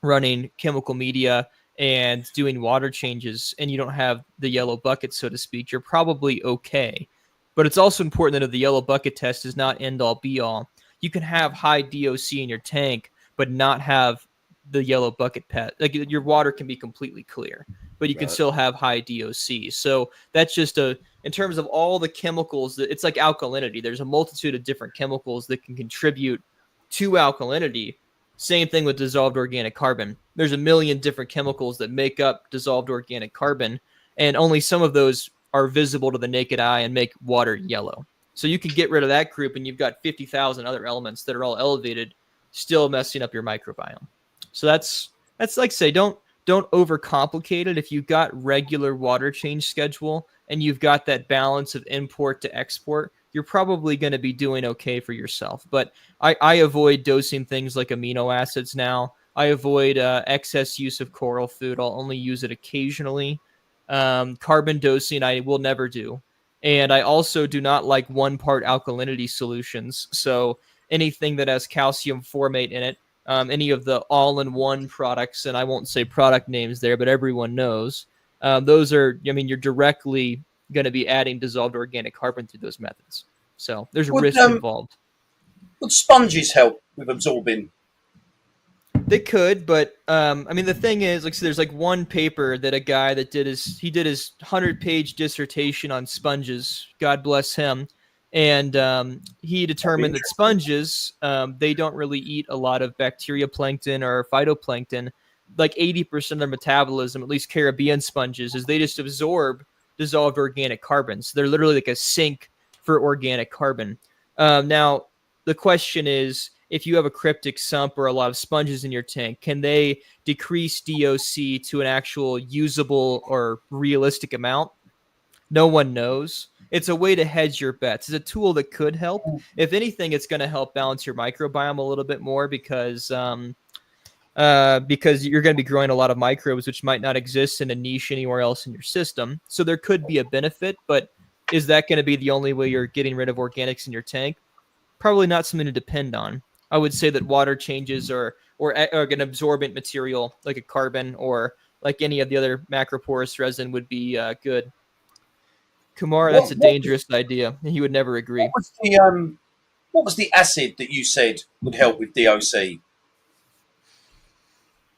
running chemical media and doing water changes and you don't have the yellow bucket, so to speak, you're probably okay. But it's also important that the yellow bucket test is not end all be all. You can have high DOC in your tank, but not have the yellow bucket pet. Like your water can be completely clear, but you can still have high DOC. So that's just in terms of all the chemicals, it's like alkalinity. There's a multitude of different chemicals that can contribute to alkalinity. Same thing with dissolved organic carbon. There's a million different chemicals that make up dissolved organic carbon, and only some of those are visible to the naked eye and make water yellow. So you can get rid of that group and you've got 50,000 other elements that are all elevated, still messing up your microbiome. So that's like, say, don't overcomplicate it. If you've got regular water change schedule and you've got that balance of import to export, you're probably going to be doing okay for yourself. But I avoid dosing things like amino acids now. I avoid excess use of coral food. I'll only use it occasionally. Carbon dosing I will never do. And I also do not like 1-part alkalinity solutions. So anything that has calcium formate in it, any of the all-in-one products, and I won't say product names there, but everyone knows, those are, I mean, you're directly going to be adding dissolved organic carbon through those methods. So there's a risk involved. Would sponges help with absorbing? They could, but I mean, the thing is, like, so there's like one paper that a guy that did his 100-page dissertation on sponges. God bless him, and he determined that sponges they don't really eat a lot of bacteria plankton or phytoplankton. Like 80% of their metabolism, at least Caribbean sponges, is they just absorb dissolved organic carbon. So they're literally like a sink for organic carbon. Now, the question is, if you have a cryptic sump or a lot of sponges in your tank, can they decrease DOC to an actual usable or realistic amount? No one knows. It's a way to hedge your bets. It's a tool that could help. If anything, it's going to help balance your microbiome a little bit more because you're going to be growing a lot of microbes which might not exist in a niche anywhere else in your system. So there could be a benefit, but is that going to be the only way you're getting rid of organics in your tank? Probably not something to depend on. I would say that water changes or an absorbent material like a carbon or like any of the other macroporous resin would be good. Kumar, that's a dangerous idea. He would never agree. What was the acid that you said would help with DOC?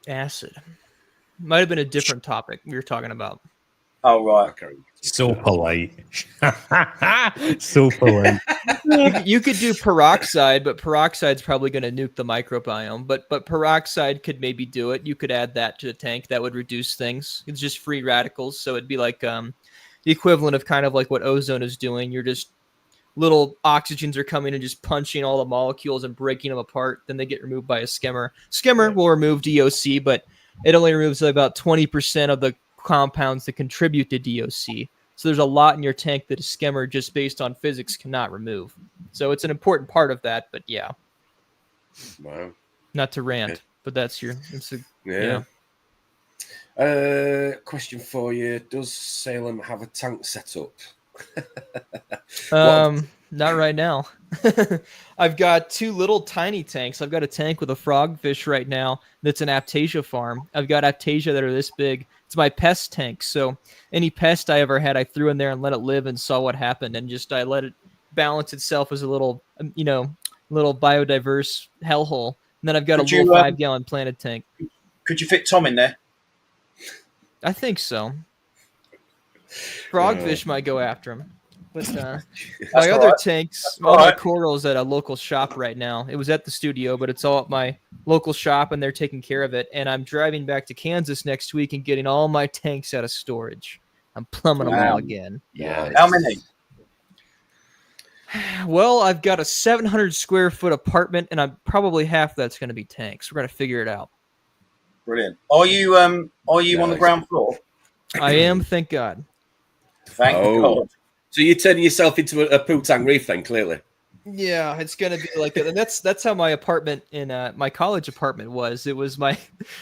Acid. Might have been a different topic we were talking about. Oh, right. So polite. So polite. You could do peroxide, but peroxide's probably going to nuke the microbiome. But peroxide could maybe do it. You could add that to the tank. That would reduce things. It's just free radicals. So it'd be like the equivalent of kind of like what ozone is doing. You're just little oxygens are coming and just punching all the molecules and breaking them apart. Then they get removed by a skimmer. Skimmer will remove DOC, but it only removes about 20% of the compounds that contribute to DOC. So there's a lot in your tank that a skimmer just based on physics cannot remove. So it's an important part of that, but yeah. Wow. Not to rant, Okay. but that's yeah. Question for you. Does Salem have a tank set up? Not right now. I've got 2 little tiny tanks. I've got a tank with a frogfish right now that's an Aptasia farm. I've got Aptasia that are this big. It's my pest tank. So any pest I ever had, I threw in there and let it live and saw what happened. And just I let it balance itself as a little, little biodiverse hellhole. And then I've got a little 5-gallon planted tank. Could you fit Tom in there? I think so. Frogfish might go after him. But my other tanks, all my coral's at a local shop right now. It was at the studio, but it's all at my local shop, and they're taking care of it. And I'm driving back to Kansas next week and getting all my tanks out of storage. I'm plumbing them all again. Yeah. How many? Well, I've got a 700 square foot apartment, and I'm probably half that's going to be tanks. We're going to figure it out. Brilliant. Are you on the ground floor? I am, thank God. Thank God. So you're turning yourself into a poo tank reef then, clearly. Yeah, it's gonna be like that. And that's how my apartment in my college apartment was. It was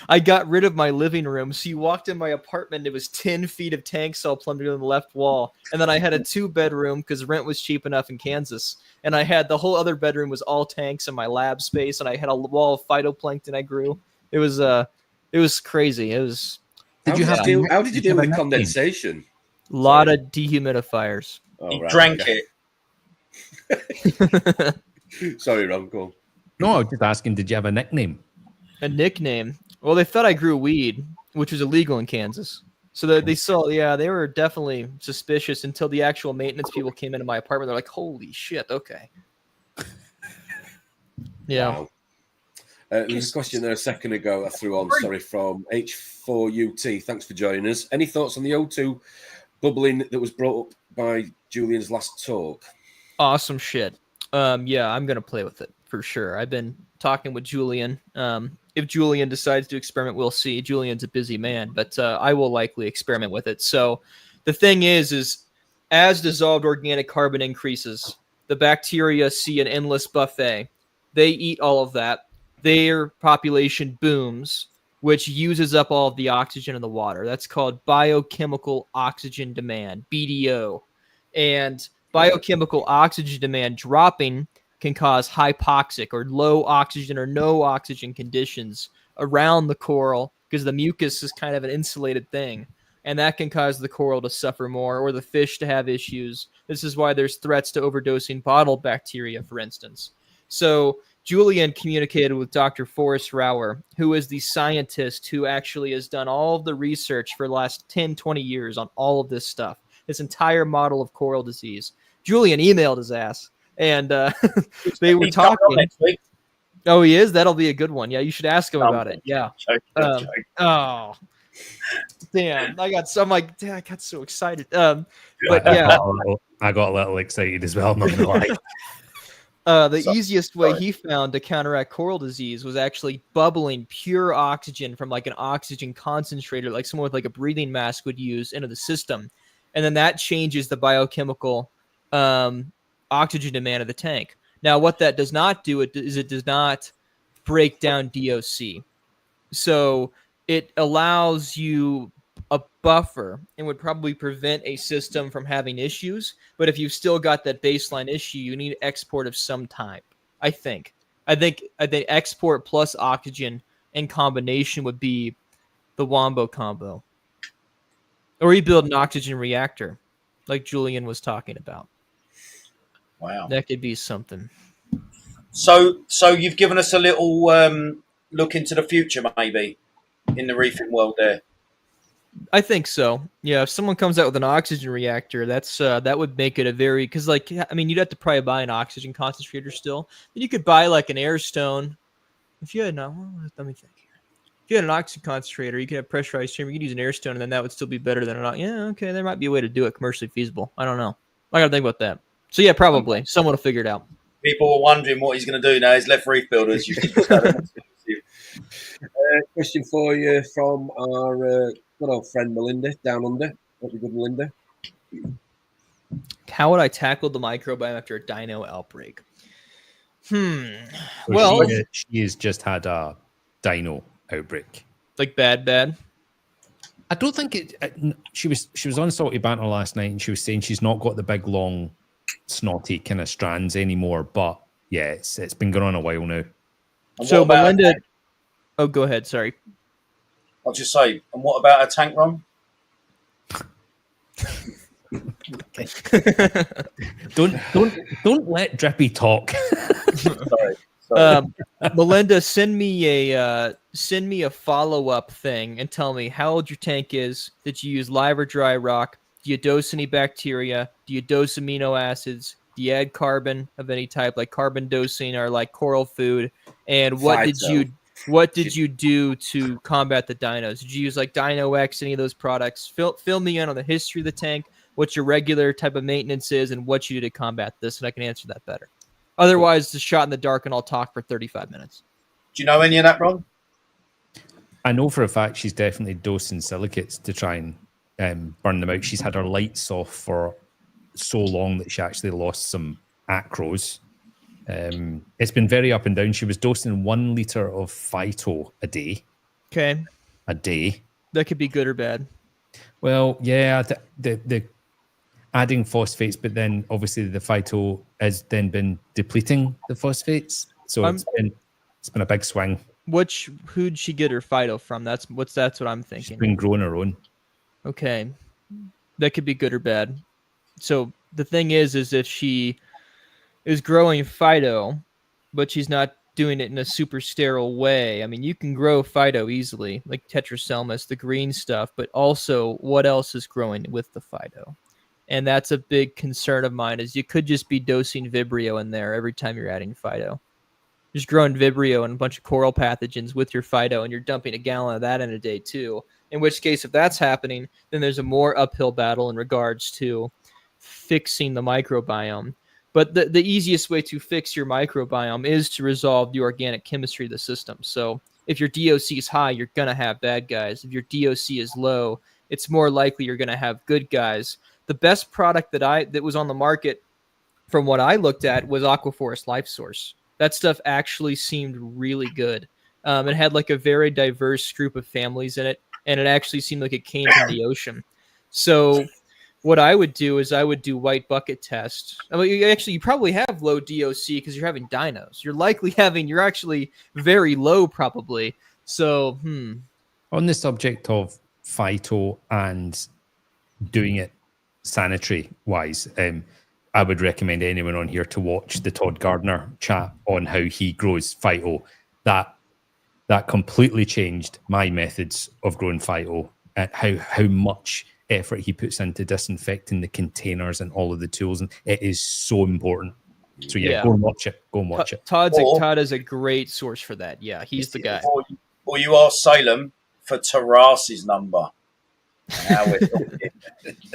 I got rid of my living room. So you walked in my apartment, it was 10 feet of tanks all plumbed on the left wall. And then I had a 2-bedroom because rent was cheap enough in Kansas. And I had the whole other bedroom was all tanks in my lab space, and I had a wall of phytoplankton I grew. It was crazy. It was How did you deal with condensation? a lot of dehumidifiers. He drank it. Sorry, Ron, go on. No, I was just asking, did you have a nickname? A nickname? Well, they thought I grew weed, which was illegal in Kansas. So they were definitely suspicious until the actual maintenance people came into my apartment. They're like, holy shit, okay. Yeah. Wow. There's a question there a second ago I threw on, sorry, from H4UT. Thanks for joining us. Any thoughts on the O2 bubbling that was brought up by Julian's last talk? Awesome shit. Yeah, I'm going to play with it for sure. I've been talking with Julian. If Julian decides to experiment, we'll see. Julian's a busy man, but I will likely experiment with it. So the thing is as dissolved organic carbon increases, the bacteria see an endless buffet. They eat all of that. their population booms, which uses up all of the oxygen in the water. That's called biochemical oxygen demand, BDO. And biochemical oxygen demand dropping can cause hypoxic or low oxygen or no oxygen conditions around the coral because the mucus is kind of an insulated thing. And that can cause the coral to suffer more or the fish to have issues. This is why there's threats to overdosing bottled bacteria, for instance. So Julian communicated with Dr. Forrest Rauer, who is the scientist who actually has done all of the research for the last 10, 20 years on all of this stuff, this entire model of coral disease. Julian emailed his ass, and they were talking. Next week. Oh, he is? That'll be a good one. Yeah, you should ask him about it. Yeah. Oh, damn. I got so excited. But yeah. I got a little excited as well, I'm not going to lie. The easiest way he found to counteract coral disease was actually bubbling pure oxygen from like an oxygen concentrator, like someone with like a breathing mask would use, into the system. And then that changes the biochemical oxygen demand of the tank. Now, what that does not do is it does not break down DOC. So it allows you a buffer and would probably prevent a system from having issues. But if you've still got that baseline issue, you need export of some type. I think export plus oxygen in combination would be the Wombo combo. Or you build an oxygen reactor like Julian was talking about. Wow. That could be something. So you've given us a little look into the future, maybe, in the reefing world there. I think so. Yeah, if someone comes out with an oxygen reactor, that would make it a very, because like, I mean, you'd have to probably buy an oxygen concentrator still. But you could buy like an Airstone. If you had let me think here. If you had an oxygen concentrator, you could have pressurized chamber. You could use an Airstone, and then that would still be better than an. Yeah, okay, there might be a way to do it commercially feasible. I don't know. I gotta think about that. So yeah, probably someone will figure it out. People were wondering what he's going to do now. He's left Reef Builders. Question for you from our good old friend Melinda down under. That'd be good, Melinda. How would I tackle the microbiome after a dino outbreak? Well, she has just had a dino outbreak. Like bad. I don't think it. She was on Salty Banter last night, and she was saying she's not got the big long, snotty kind of strands anymore. But yeah, it's been going on a while now. So Melinda, oh, go ahead. Sorry. I'll just say, and what about a tank run? Don't let Drippy talk. Sorry. Melinda, send me a follow-up thing and tell me how old your tank is. Did you use live or dry rock? Do you dose any bacteria? Do you dose amino acids? Do you add carbon of any type, like carbon dosing or like coral food? And what did you do to combat the dinos? Did you use like Dino X, any of those products? Fill me in on the history of the tank, what your regular type of maintenance is, and what you do to combat this, and I can answer that better. Otherwise, it's a shot in the dark, and I'll talk for 35 minutes. Do you know any of that, Ron? I know for a fact she's definitely dosing silicates to try and burn them out. She's had her lights off for so long that she actually lost some acros. It's been very up and down. She was dosing 1 liter of phyto a day. Okay. A day. That could be good or bad. Well, yeah, the adding phosphates, but then obviously the phyto has then been depleting the phosphates. So it's been a big swing. Who'd she get her phyto from? That's what I'm thinking. She's been growing her own. Okay. That could be good or bad. So the thing is if she is growing phyto, but she's not doing it in a super sterile way. I mean, you can grow phyto easily, like Tetraselmis, the green stuff, but also what else is growing with the phyto? And that's a big concern of mine, is you could just be dosing Vibrio in there every time you're adding phyto. Just growing Vibrio and a bunch of coral pathogens with your phyto, and you're dumping a gallon of that in a day too. In which case, if that's happening, then there's a more uphill battle in regards to fixing the microbiome. But the easiest way to fix your microbiome is to resolve the organic chemistry of the system. So if your DOC is high, you're going to have bad guys. If your DOC is low, it's more likely you're going to have good guys. The best product that was on the market from what I looked at was Aquaforest Life Source. That stuff actually seemed really good. It had like a very diverse group of families in it, and it actually seemed like it came from the ocean. So what I would do is I would do white bucket tests. I mean, you probably have low DOC because you're having dinos. You're actually very low probably. So, On the subject of phyto and doing it sanitary wise, I would recommend anyone on here to watch the Todd Gardner chat on how he grows phyto. That completely changed my methods of growing phyto. How much effort he puts into disinfecting the containers and all of the tools, and it is so important. So yeah. Go and watch it. Todd is a great source for that. Yeah, he's the guy. Or you ask Salem for Terrace's number.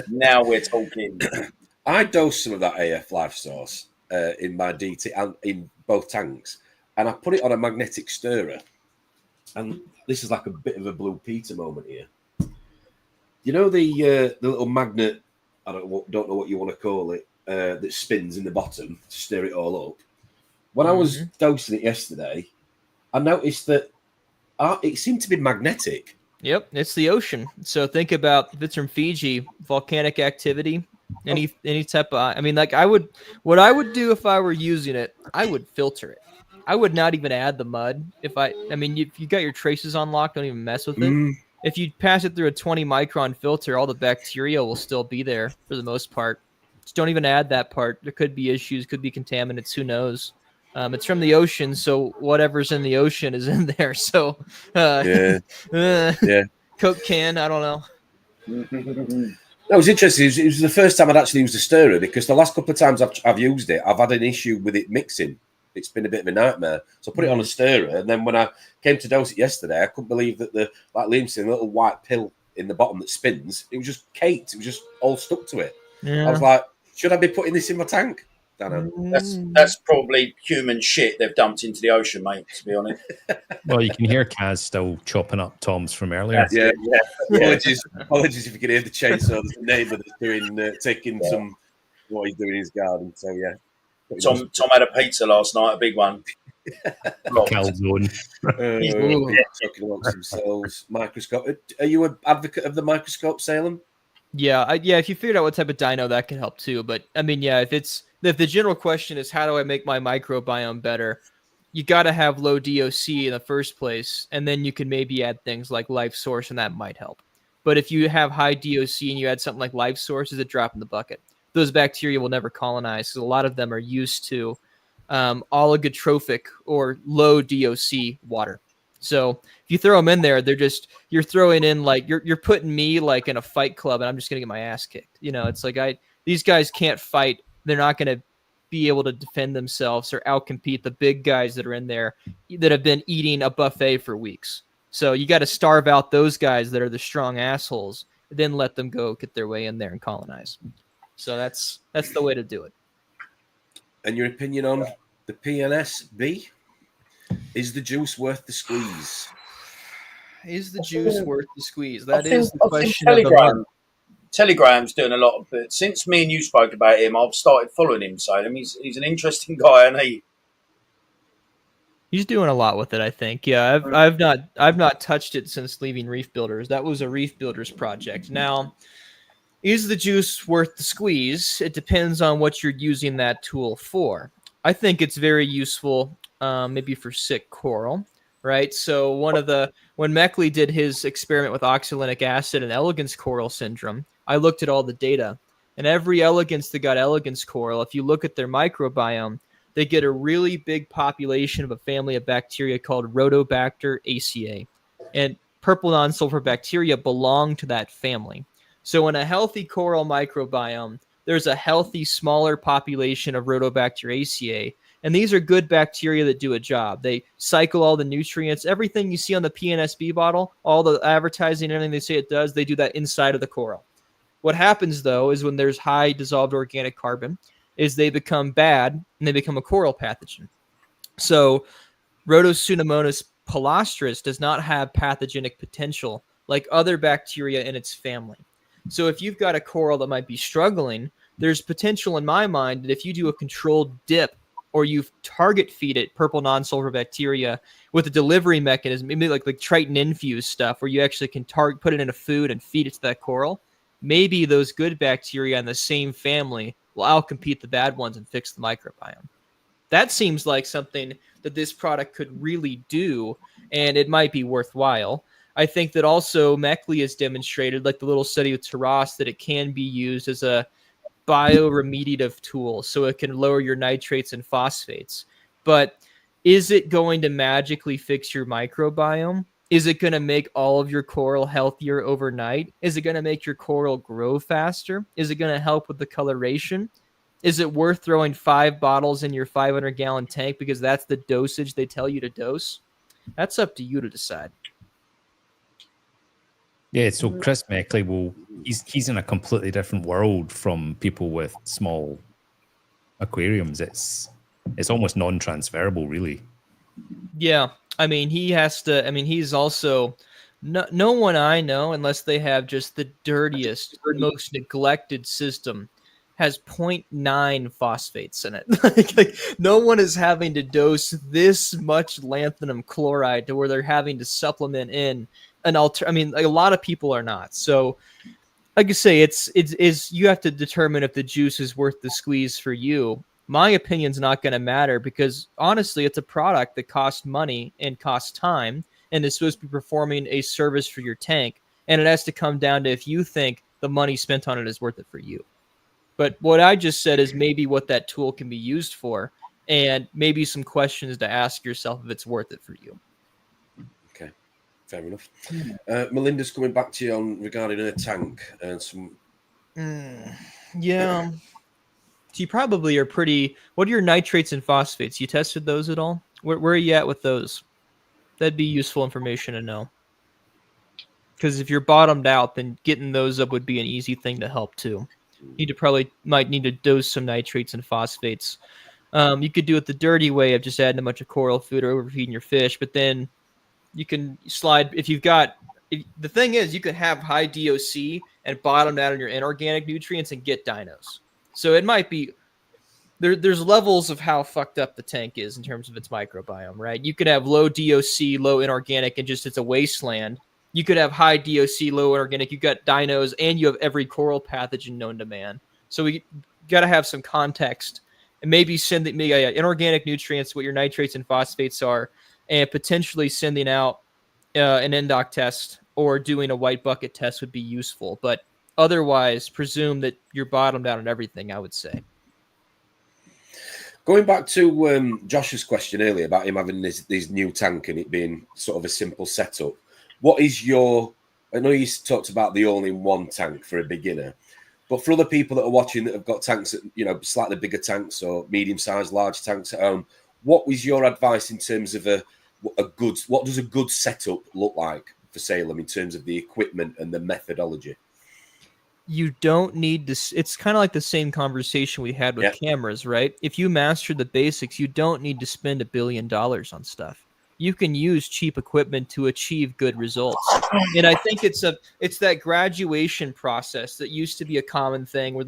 Now we're talking. I dosed some of that AF Life Source in my DT and in both tanks, and I put it on a magnetic stirrer. And this is like a bit of a Blue Peter moment here. You know the little magnet, I don't know what you want to call it, that spins in the bottom to stir it all up. When I was dosing it yesterday, I noticed that it seemed to be magnetic. Yep, it's the ocean. So think about if it's from Fiji, volcanic activity, any type of. I mean, like what I would do if I were using it, I would filter it. I would not even add the mud. If you got your traces on lock, don't even mess with it. If you pass it through a 20 micron filter, all the bacteria will still be there for the most part. Just don't even add that part. There could be issues, could be contaminants, who knows? It's from the ocean, so whatever's in the ocean is in there. So, Coke can, I don't know. That was interesting. It was the first time I'd actually used a stirrer, because the last couple of times I've used it, I've had an issue with it mixing. It's been a bit of a nightmare. So I put it on a stirrer, and then when I came to dose it yesterday, I couldn't believe that like Liam said, the little white pill in the bottom that spins, it was just caked. It was just all stuck to it. Yeah. I was like, should I be putting this in my tank? Don't know. That's probably human shit they've dumped into the ocean, mate, to be honest. Well, you can hear Kaz still chopping up toms from earlier. Yeah. Apologies if you can hear the chainsaw. There's a neighbour that's doing taking some what he's doing in his garden. So yeah. Tom had a pizza last night, a big one. Calzone. Talking amongst themselves. Microscope. Are you an advocate of the microscope, Salem? Yeah. If you figured out what type of dino, that can help too. But I mean, yeah, if the general question is how do I make my microbiome better, you got to have low DOC in the first place, and then you can maybe add things like Life Source, and that might help. But if you have high DOC and you add something like Life Source, it's a drop in the bucket. Those bacteria will never colonize because a lot of them are used to oligotrophic or low DOC water. So if you throw them in there, you're throwing in like you're putting me like in a fight club, and I'm just gonna get my ass kicked. You know, it's like these guys can't fight. They're not gonna be able to defend themselves or outcompete the big guys that are in there that have been eating a buffet for weeks. So you got to starve out those guys that are the strong assholes, then let them go get their way in there and colonize. So that's the way to do it. And your opinion on the PNSB? Is the juice worth the squeeze? Is the juice worth the squeeze? That is the question of the month. Telegram's doing a lot of it. Since me and you spoke about him, I've started following him. So he's an interesting guy, and he's doing a lot with it, I think. Yeah, I've not touched it since leaving Reef Builders. That was a Reef Builders project. Now, is the juice worth the squeeze? It depends on what you're using that tool for. I think it's very useful, maybe for sick coral, right? So when Meckley did his experiment with oxalinic acid and elegance coral syndrome, I looked at all the data, and every elegance that got elegance coral, if you look at their microbiome, they get a really big population of a family of bacteria called Rhodobacter acaea, and purple non-sulfur bacteria belong to that family. So in a healthy coral microbiome, there's a healthy, smaller population of Rhodobacter acaea, and these are good bacteria that do a job. They cycle all the nutrients. Everything you see on the PNSB bottle, all the advertising, everything they say it does, they do that inside of the coral. What happens, though, is when there's high dissolved organic carbon, is they become bad, and they become a coral pathogen. So Rhodopseudomonas palustris does not have pathogenic potential like other bacteria in its family. So if you've got a coral that might be struggling, there's potential in my mind that if you do a controlled dip or you target feed it purple non-sulfur bacteria with a delivery mechanism, maybe like Triton infused stuff, where you actually can put it in a food and feed it to that coral, maybe those good bacteria in the same family will outcompete the bad ones and fix the microbiome. That seems like something that this product could really do, and it might be worthwhile. I think that also Meckley has demonstrated, like the little study with Taras, that it can be used as a bioremediative tool, so it can lower your nitrates and phosphates. But is it going to magically fix your microbiome? Is it going to make all of your coral healthier overnight? Is it going to make your coral grow faster? Is it going to help with the coloration? Is it worth throwing 5 bottles in your 500-gallon tank because that's the dosage they tell you to dose? That's up to you to decide. Yeah, so Chris Meckley he's in a completely different world from people with small aquariums. It's almost non-transferable, really. Yeah, I mean, he has to. I mean, he's also no one I know, unless they have just the dirtiest, most neglected system, has 0.9 phosphates in it. like no one is having to dose this much lanthanum chloride to where they're having to supplement in an I mean, like, a lot of people are not. So, like I say, it's you have to determine if the juice is worth the squeeze for you. My opinion's not going to matter because honestly, it's a product that costs money and costs time and is supposed to be performing a service for your tank. And it has to come down to if you think the money spent on it is worth it for you. But what I just said is maybe what that tool can be used for, and maybe some questions to ask yourself if it's worth it for you. Okay, fair enough. Melinda's coming back to you on regarding her tank and some. Yeah. So you probably are pretty. What are your nitrates and phosphates? You tested those at all? Where are you at with those? That'd be useful information to know. Because if you're bottomed out, then getting those up would be an easy thing to help too. Might need to dose some nitrates and phosphates. You could do it the dirty way of just adding a bunch of coral food or overfeeding your fish, but then you can slide if you've got. The thing is, you can have high DOC and bottom out on your inorganic nutrients and get dinos. So it might be there's levels of how fucked up the tank is in terms of its microbiome, right? You could have low DOC, low inorganic, and just it's a wasteland. You could have high DOC, low inorganic. You got dinos, and you have every coral pathogen known to man. So we got to have some context, and maybe send inorganic nutrients, what your nitrates and phosphates are, and potentially sending out an endoc test or doing a white bucket test would be useful. But otherwise, presume that you're bottomed out on everything, I would say. Going back to Josh's question earlier about him having this new tank and it being sort of a simple setup, what is your... I know you talked about the all-in-one tank for a beginner, but for other people that are watching that have got tanks, that, slightly bigger tanks or medium-sized, large tanks at home, what was your advice in terms of what does a good setup look like for Salem in terms of the equipment and the methodology? You don't need to. It's kind of like the same conversation we had with cameras, right? If you master the basics, you don't need to spend $1 billion on stuff. You can use cheap equipment to achieve good results. And I think it's that graduation process that used to be a common thing where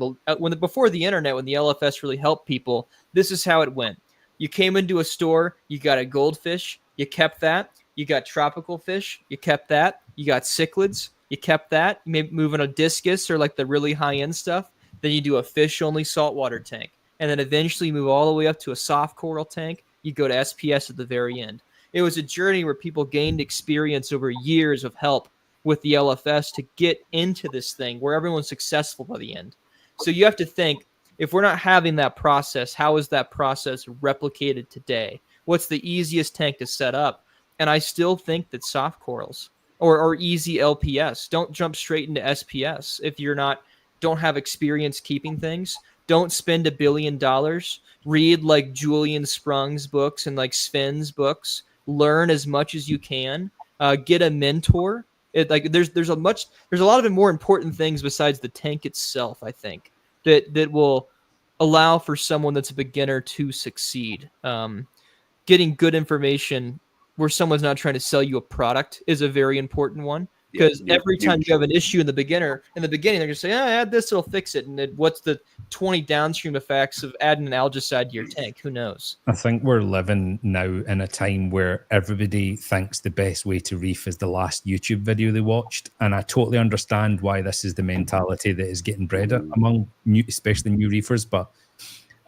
before the internet, when the LFS really helped people, this is how it went. You came into a store, you got a goldfish, you kept that. You got tropical fish, you kept that. You got cichlids, you kept that. You may move on a discus or like the really high-end stuff. Then you do a fish-only saltwater tank. And then eventually move all the way up to a soft coral tank. You go to SPS at the very end. It was a journey where people gained experience over years of help with the LFS to get into this thing where everyone's successful by the end. So you have to think, if we're not having that process, how is that process replicated today? What's the easiest tank to set up? And I still think that soft corals or easy LPS, don't jump straight into SPS if don't have experience keeping things. Don't spend $1 billion. Read like Julian Sprung's books and like Sven's books. Learn as much as you can. Get a mentor. There's a lot of more important things besides the tank itself, I think, that will allow for someone that's a beginner to succeed. Getting good information where someone's not trying to sell you a product is a very important one. Because every time you have an issue in the beginning, they're going to say, add this, it'll fix it. And what's the 20 downstream effects of adding an algicide to your tank? Who knows? I think we're living now in a time where everybody thinks the best way to reef is the last YouTube video they watched. And I totally understand why this is the mentality that is getting bred among especially new reefers. But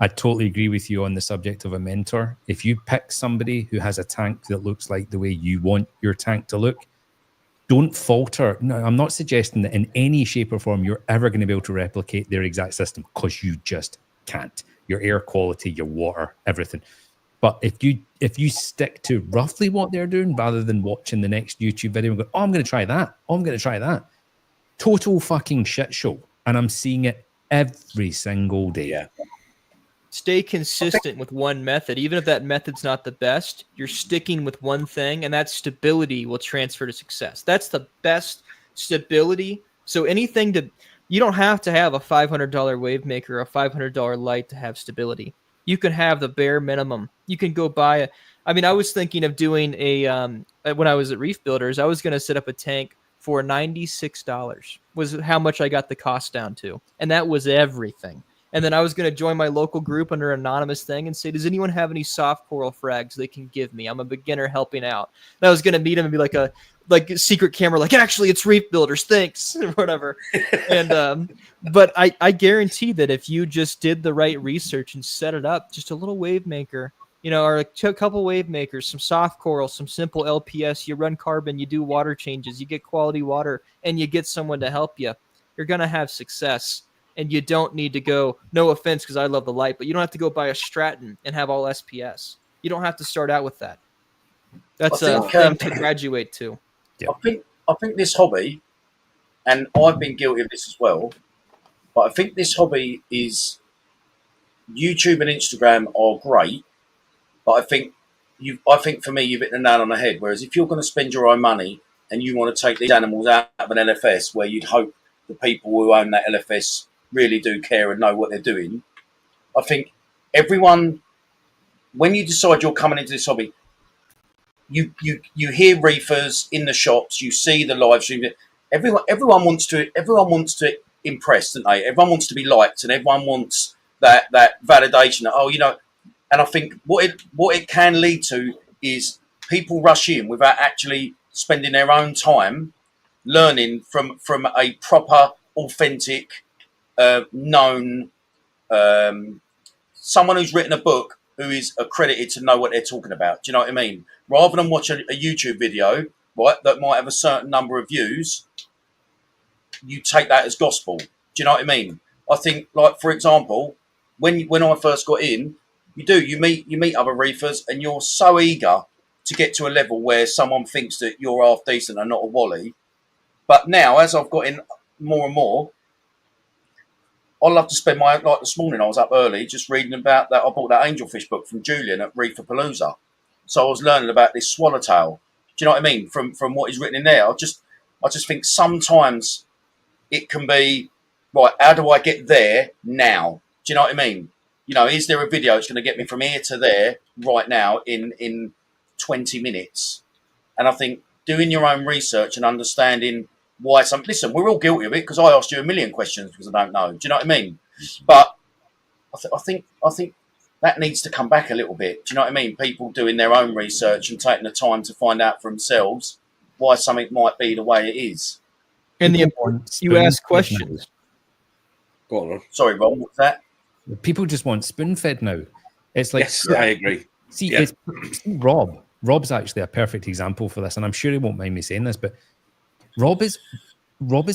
I totally agree with you on the subject of a mentor. If you pick somebody who has a tank that looks like the way you want your tank to look, don't falter. No, I'm not suggesting that in any shape or form you're ever going to be able to replicate their exact system, because you just can't. Your air quality, your water, everything. But if you stick to roughly what they're doing rather than watching the next YouTube video and go, oh, I'm going to try that. Oh, I'm going to try that. Total fucking shit show. And I'm seeing it every single day. Yeah. Stay consistent with one method. Even if that method's not the best, you're sticking with one thing, and that stability will transfer to success. That's the best stability. So you don't have to have a $500 wave maker or a $500 light to have stability. You can have the bare minimum. You can go buy I was thinking of doing when I was at Reef Builders, I was going to set up a tank for $96 was how much I got the cost down to. And that was everything. And then I was going to join my local group under an anonymous thing and say, does anyone have any soft coral frags they can give me? I'm a beginner helping out. And I was going to meet them and be like a secret camera, like, actually, it's Reef Builders, thanks, or whatever. And but I guarantee that if you just did the right research and set it up, just a little wave maker, or a couple wave makers, some soft coral, some simple LPS, you run carbon, you do water changes, you get quality water, and you get someone to help you, you're going to have success. And you don't need to go, no offense, because I love the light, but you don't have to go buy a Stratton and have all SPS. You don't have to start out with that. That's a thing to graduate to. Yeah. I think this hobby, and I've been guilty of this as well, but I think this hobby is, YouTube and Instagram are great, but I think for me you've hit the nail on the head. Whereas if you're going to spend your own money and you want to take these animals out of an LFS, where you'd hope the people who own that LFS really do care and know what they're doing, I think everyone, when you decide you're coming into this hobby, you hear reefers in the shops, you see the live stream. Everyone wants to impress, don't they? Everyone wants to be liked, and everyone wants that validation. That, and I think what it can lead to is people rush in without actually spending their own time learning from a proper, authentic, known someone who's written a book, who is accredited to know what they're talking about. Do you know what I mean? Rather than watch a YouTube video, right, that might have a certain number of views, you take that as gospel. Do you know what I mean? I think, like, for example, when I first got in, you meet other reefers, and you're so eager to get to a level where someone thinks that you're half decent and not a wally. But now, as I've got in more and more, I love to spend like this morning, I was up early just reading about that. I bought that angelfish book from Julian at Reefer Palooza. So I was learning about this swallowtail. Do you know what I mean? From what he's written in there. I just think sometimes it can be, right, how do I get there now? Do you know what I mean? Is there a video that's going to get me from here to there right now in 20 minutes? And I think doing your own research and understanding why listen, we're all guilty of it, because I asked you a million questions because I don't know. Do you know what I mean? But I think that needs to come back a little bit. Do you know what I mean? People doing their own research and taking the time to find out for themselves why something might be the way it is. And the importance, you ask questions. Go on, Ron. Sorry, Ron, what's that? People just want spoon-fed now. It's like, yes, I agree. See, it's Rob. Rob's actually a perfect example for this, and I'm sure he won't mind me saying this, but Rob has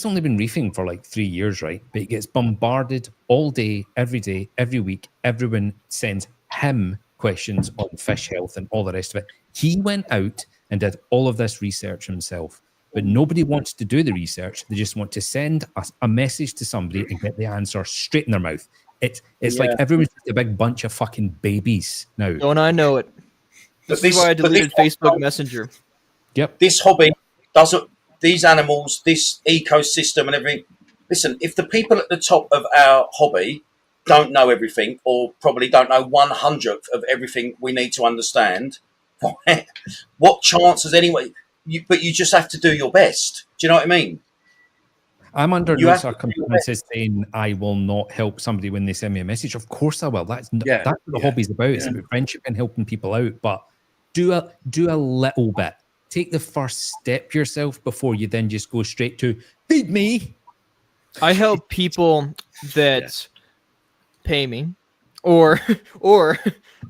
only been reefing for like 3 years, right? But he gets bombarded all day, every week. Everyone sends him questions on fish health and all the rest of it. He went out and did all of this research himself, but nobody wants to do the research. They just want to send a message to somebody and get the answer straight in their mouth. It's like everyone's just a big bunch of fucking babies now. Don't I know it? This is why I deleted Facebook Messenger. Yep. This hobby doesn't. These animals, this ecosystem and everything. Listen, if the people at the top of our hobby don't know everything, or probably don't know 1/100th of everything we need to understand, what chance has anyone? but you just have to do your best. Do you know what I mean? I'm under You no have to do your best. circumstances saying I will not help somebody when they send me a message. Of course I will. That's Yeah, what the hobby's about. It's about friendship and helping people out. But do a little bit. Take the first step yourself before you then just go straight to feed me. I help people that pay me, or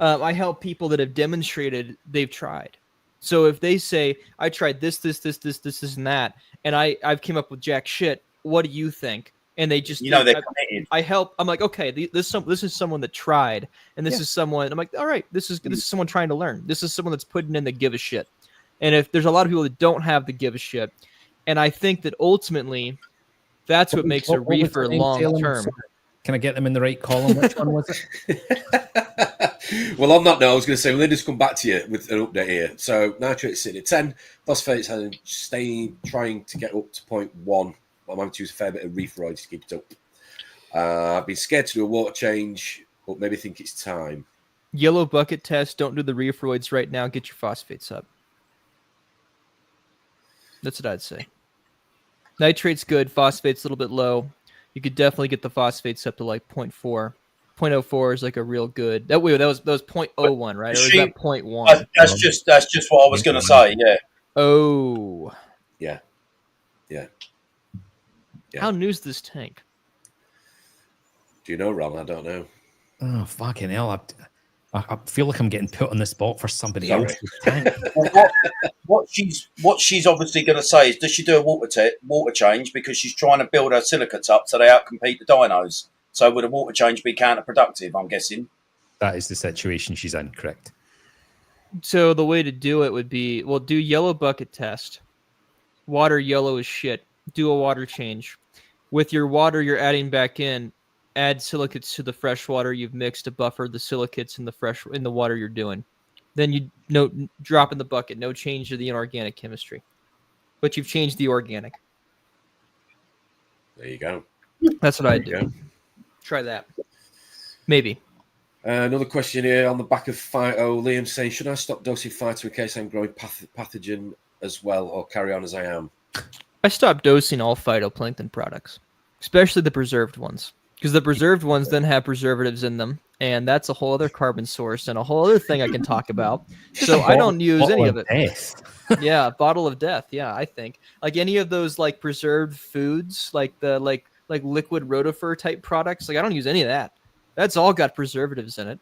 I help people that have demonstrated they've tried. So if they say I tried this, and that, and I've came up with jack shit, what do you think? And they just, They're committed. I help. I'm like, okay, this is someone that tried, and this is someone. I'm like, all right, this is someone trying to learn. This is someone that's putting in the give a shit. And if there's a lot of people that don't have the give a shit, and I think that ultimately, that's what makes a reefer long term. Can I get them in the right column? Which one was it? Well, on that note, I was going to say, we'll just come back to you with an update here. So, nitrates sitting at 10, phosphates trying to get up to 0.1. I'm having to use a fair bit of reeferoids to keep it up. I've been scared to do a water change, but maybe think it's time. Yellow bucket test. Don't do the reeferoids right now. Get your phosphates up. That's what I'd say. Nitrate's good. Phosphate's a little bit low. You could definitely get the phosphates up to like 0.4. 0.04 is like a real good. That was 0.01, right? Or is that 0.1? That's just what I was going to say. Yeah. Oh. Yeah. How new's this tank? Do you know, Ron? I don't know. Oh, fucking hell. I feel like I'm getting put on the spot for somebody else's tank. Well, what she's obviously going to say is, does she do a water change because she's trying to build her silicates up so they outcompete the dinos? So would a water change be counterproductive, I'm guessing? That is the situation she's in, correct. So the way to do it would be, well, do yellow bucket test. Water yellow is shit. Do a water change. With your water you're adding back in, add silicates to the fresh water you've mixed to buffer the silicates in the water you're doing. Then you drop in the bucket. No change to the inorganic chemistry. But you've changed the organic. There you go. That's what I do. Try that. Maybe. Another question here on the back of Phyto. Liam saying, should I stop dosing Phyto in case I'm growing pathogen as well, or carry on as I am? I stopped dosing all phytoplankton products, especially the preserved ones, because the preserved ones then have preservatives in them, and that's a whole other carbon source and a whole other thing I can talk about. So I don't use any of it. Yeah, bottle of death. Yeah, I think like any of those like preserved foods, like the like liquid rotifer type products. Like I don't use any of that. That's all got preservatives in it.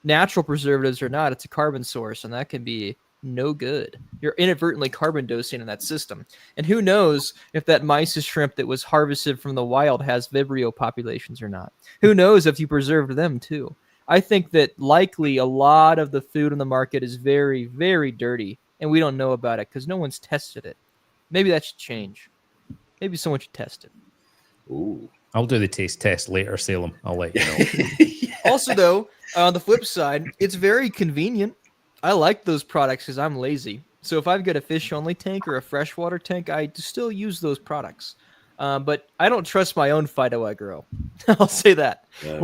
Natural preservatives or not, it's a carbon source, and that can be no good. You're inadvertently carbon dosing in that system. And who knows if that mysis shrimp that was harvested from the wild has Vibrio populations or not. Who knows if you preserved them too. I think that likely a lot of the food on the market is very, very dirty, and we don't know about it because no one's tested it. Maybe that should change. Maybe someone should test it. Ooh. I'll do the taste test later, Salem. I'll let you know. Also, though, on the flip side, it's very convenient. I like those products because I'm lazy. So if I've got a fish-only tank or a freshwater tank, I still use those products. But I don't trust my own phyto I grow. I'll say that. If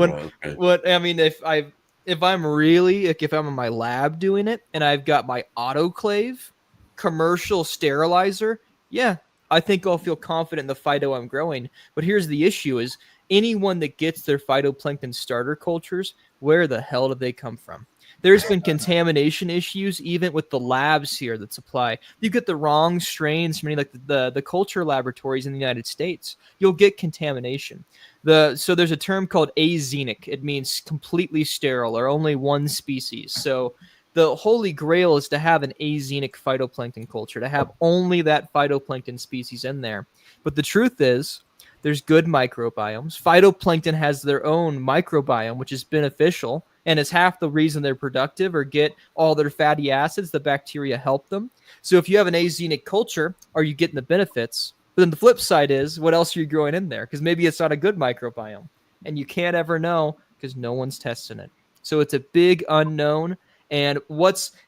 I'm in my lab doing it and I've got my autoclave, commercial sterilizer, yeah, I think I'll feel confident in the phyto I'm growing. But here's the issue is anyone that gets their phytoplankton starter cultures, where the hell do they come from? There's been contamination issues even with the labs here that supply. You get the wrong strains from any like the culture laboratories in the United States, you'll get contamination. So there's a term called azenic. It means completely sterile or only one species. So the holy grail is to have an azenic phytoplankton culture, to have only that phytoplankton species in there. But the truth is, there's good microbiomes. Phytoplankton has their own microbiome, which is beneficial, and is half the reason they're productive or get all their fatty acids. The bacteria help them. So if you have an azenic culture, are you getting the benefits? But then the flip side is, what else are you growing in there? Because maybe it's not a good microbiome, and you can't ever know because no one's testing it. So it's a big unknown. And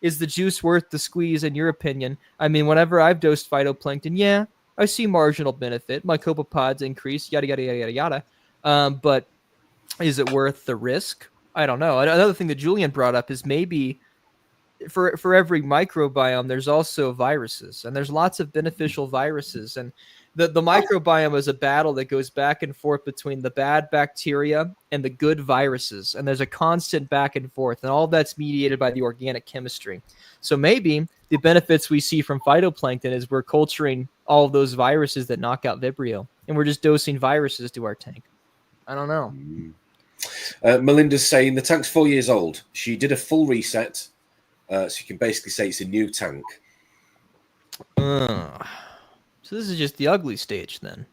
is the juice worth the squeeze, in your opinion? I mean, whenever I've dosed phytoplankton, yeah, I see marginal benefit. My copepods increase, yada, yada, yada, yada, yada. But is it worth the risk? I don't know. Another thing that Julian brought up is maybe for every microbiome, there's also viruses, and there's lots of beneficial viruses. And the microbiome is a battle that goes back and forth between the bad bacteria and the good viruses. And there's a constant back and forth, and all that's mediated by the organic chemistry. So maybe the benefits we see from phytoplankton is we're culturing all of those viruses that knock out Vibrio, and we're just dosing viruses to our tank. I don't know. Melinda's saying the tank's 4 years old. She did a full reset, so you can basically say it's a new tank. So this is just the ugly stage then.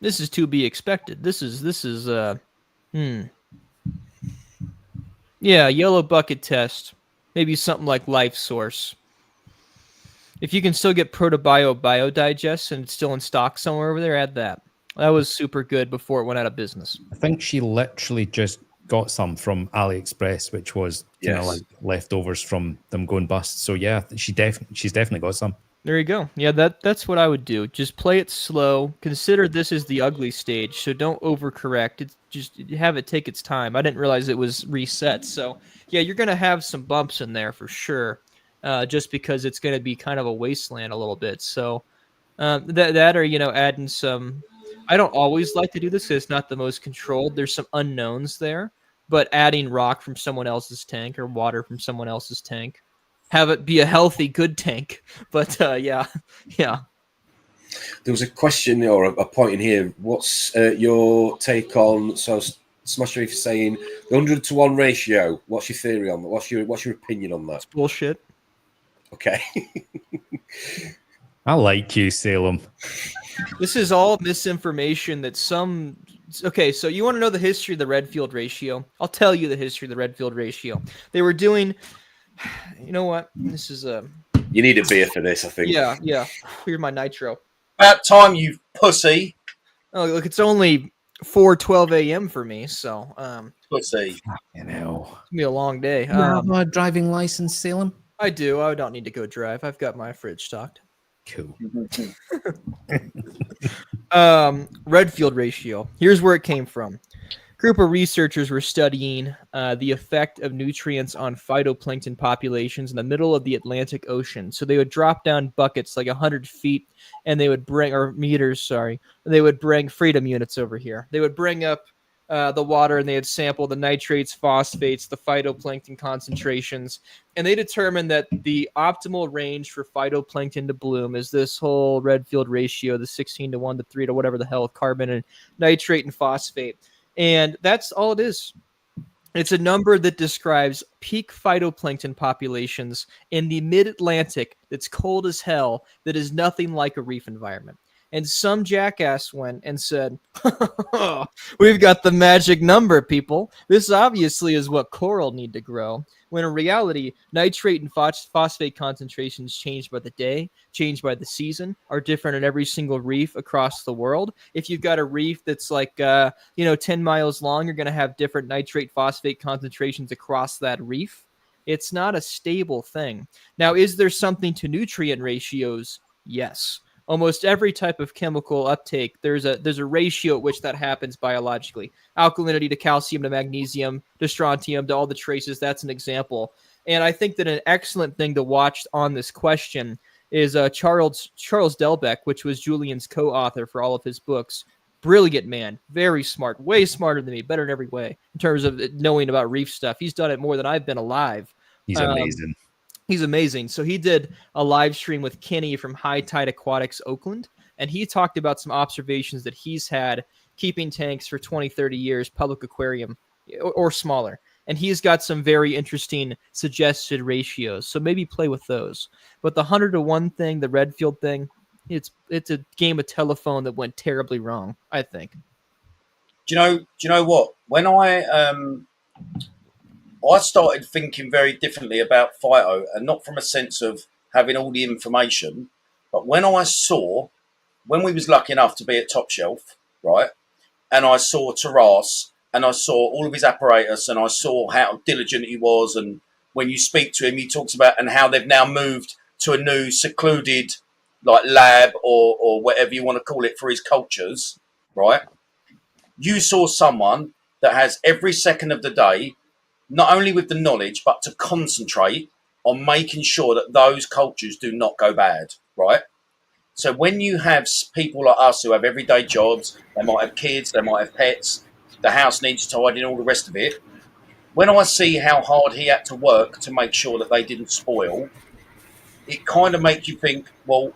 This is to be expected. This is yeah, yellow bucket test. Maybe something like Life Source. If you can still get Protobio Biodigest and it's still in stock somewhere over there, add that. That was super good before it went out of business. I think she literally just got some from AliExpress, which was kind of like leftovers from them going bust. So yeah, she's definitely got some. There you go. Yeah, that's what I would do. Just play it slow. Consider this is the ugly stage, so don't overcorrect. It's just have it take its time. I didn't realize it was reset. So yeah, you're gonna have some bumps in there for sure, just because it's gonna be kind of a wasteland a little bit. So that or adding some. I don't always like to do this because it's not the most controlled. There's some unknowns there, but adding rock from someone else's tank or water from someone else's tank. Have it be a healthy, good tank. But yeah. There was a question or a point in here. What's your take on? So Smash Reef saying the 100-to-1 ratio. What's your theory on that? What's your opinion on that? It's bullshit. Okay. I like you, Salem. This is all misinformation that some. Okay, so you want to know the history of the Redfield ratio? I'll tell you the history of the Redfield ratio. They were doing. You know what? This is a. You need a beer for this, I think. Yeah. Here's my nitro. About time, you pussy. Oh, look, it's only 4:12 a.m. for me, so Pussy. You know, it's gonna be a long day. You have a driving license, Salem? I do. I don't need to go drive. I've got my fridge stocked. Cool. Redfield ratio. Here's where it came from. Group of researchers were studying the effect of nutrients on phytoplankton populations in the middle of the Atlantic Ocean. So they would drop down buckets like 100 feet, and they would bring, or meters, sorry, they would bring freedom units over here. They would bring up the water, and they would sample the nitrates, phosphates, the phytoplankton concentrations, and they determined that the optimal range for phytoplankton to bloom is this whole Redfield ratio, the 16:1 to 3 to whatever the hell, carbon and nitrate and phosphate. And that's all it is. It's a number that describes peak phytoplankton populations in the mid-Atlantic that's cold as hell, that is nothing like a reef environment. And some jackass went and said, we've got the magic number, people. This obviously is what coral need to grow. When in reality, nitrate and phosphate concentrations change by the day, change by the season, are different in every single reef across the world. If you've got a reef that's like, 10 miles long, you're going to have different nitrate phosphate concentrations across that reef. It's not a stable thing. Now, is there something to nutrient ratios? Yes. Almost every type of chemical uptake, there's a ratio at which that happens biologically. Alkalinity to calcium to magnesium to strontium to all the traces, that's an example. And I think that an excellent thing to watch on this question is Charles Delbecq, which was Julian's co-author for all of his books. Brilliant man, very smart, way smarter than me, better in every way in terms of knowing about reef stuff. He's done it more than I've been alive. He's amazing. He's amazing. So he did a live stream with Kenny from High Tide Aquatics, Oakland, and he talked about some observations that he's had keeping tanks for 20, 30 years, public aquarium or smaller. And he's got some very interesting suggested ratios. So maybe play with those. But the 100-to-1 thing, the Redfield thing, it's a game of telephone that went terribly wrong, I think. Do you know what? When I started thinking very differently about phyto, and not from a sense of having all the information, but when we was lucky enough to be at Top Shelf, right, and I saw Taras, and I saw all of his apparatus, and I saw how diligent he was, and when you speak to him, he talks about and how they've now moved to a new secluded like lab or whatever you want to call it for his cultures, right? You saw someone that has every second of the day not only with the knowledge, but to concentrate on making sure that those cultures do not go bad, right? So when you have people like us who have everyday jobs, they might have kids, they might have pets, the house needs tidying, all the rest of it. When I see how hard he had to work to make sure that they didn't spoil, it kind of makes you think, well,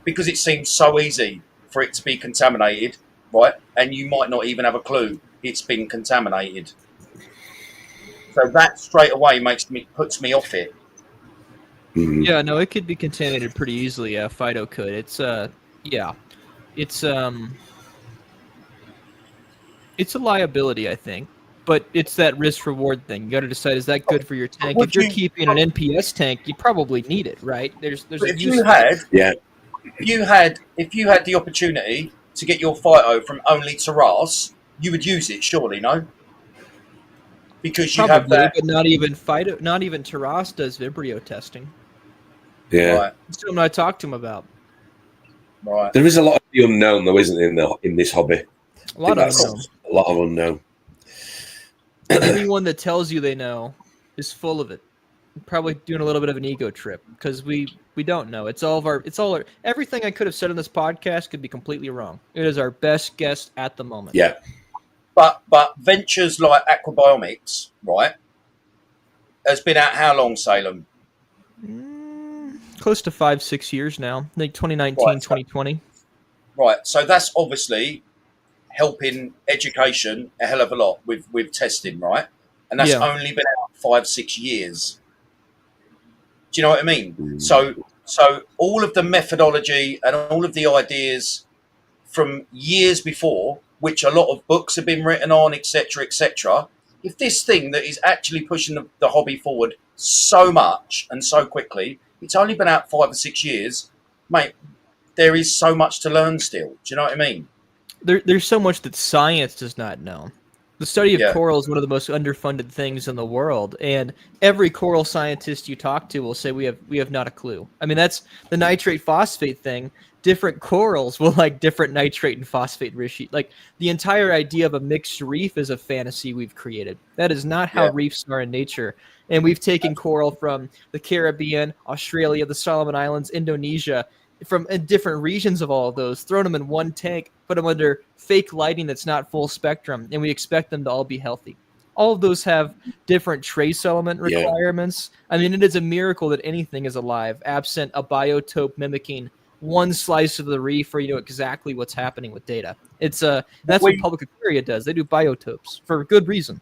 because it seems so easy for it to be contaminated, right? And you might not even have a clue it's been contaminated. So that straight away puts me off it. Yeah, no, it could be contaminated pretty easily. Phyto could. It's it's a liability, I think, but it's that risk reward thing. You got to decide, is that good for your tank? If you're keeping an NPS tank, you probably need it, right? There's if you had the opportunity to get your phyto from only terrace, you would use it, surely, no? Because you have that. But not even phyto, not even terrace does Vibrio testing. Yeah, Right. That's something I talked to him about. Right. there is a lot of the unknown, though, isn't there, in this hobby? A lot of unknown. A lot of unknown. And anyone that tells you they know is full of it. Probably doing a little bit of an ego trip because we don't know. Everything I could have said on this podcast could be completely wrong. It is our best guess at the moment. Yeah. But ventures like Aquabiomics, right, has been out how long, Salem? Close to 5-6 years now. Like 2019, Right, 2020. Right. So that's obviously helping education a hell of a lot with testing, right? And that's only been out 5-6 years. Do you know what I mean? So all of the methodology and all of the ideas from years before, which a lot of books have been written on, etc., etc. If this thing that is actually pushing the hobby forward so much and so quickly, it's only been out 5 or 6 years, mate, there is so much to learn still. Do you know what I mean? There's so much that science does not know. The study of coral is one of the most underfunded things in the world, and every coral scientist you talk to will say we have not a clue. I mean, that's the nitrate phosphate thing. Different corals will like different nitrate and phosphate ratio. Like the entire idea of a mixed reef is a fantasy we've created. That is not how reefs are in nature. And we've taken coral from the Caribbean, Australia, the Solomon Islands, Indonesia, from different regions of all of those, thrown them in one tank, put them under fake lighting that's not full spectrum, and we expect them to all be healthy. All of those have different trace element requirements. I mean, it is a miracle that anything is alive, absent a biotope mimicking one slice of the reef where you know exactly what's happening with data. It's that's what Public Aquaria does. They do biotopes for good reason.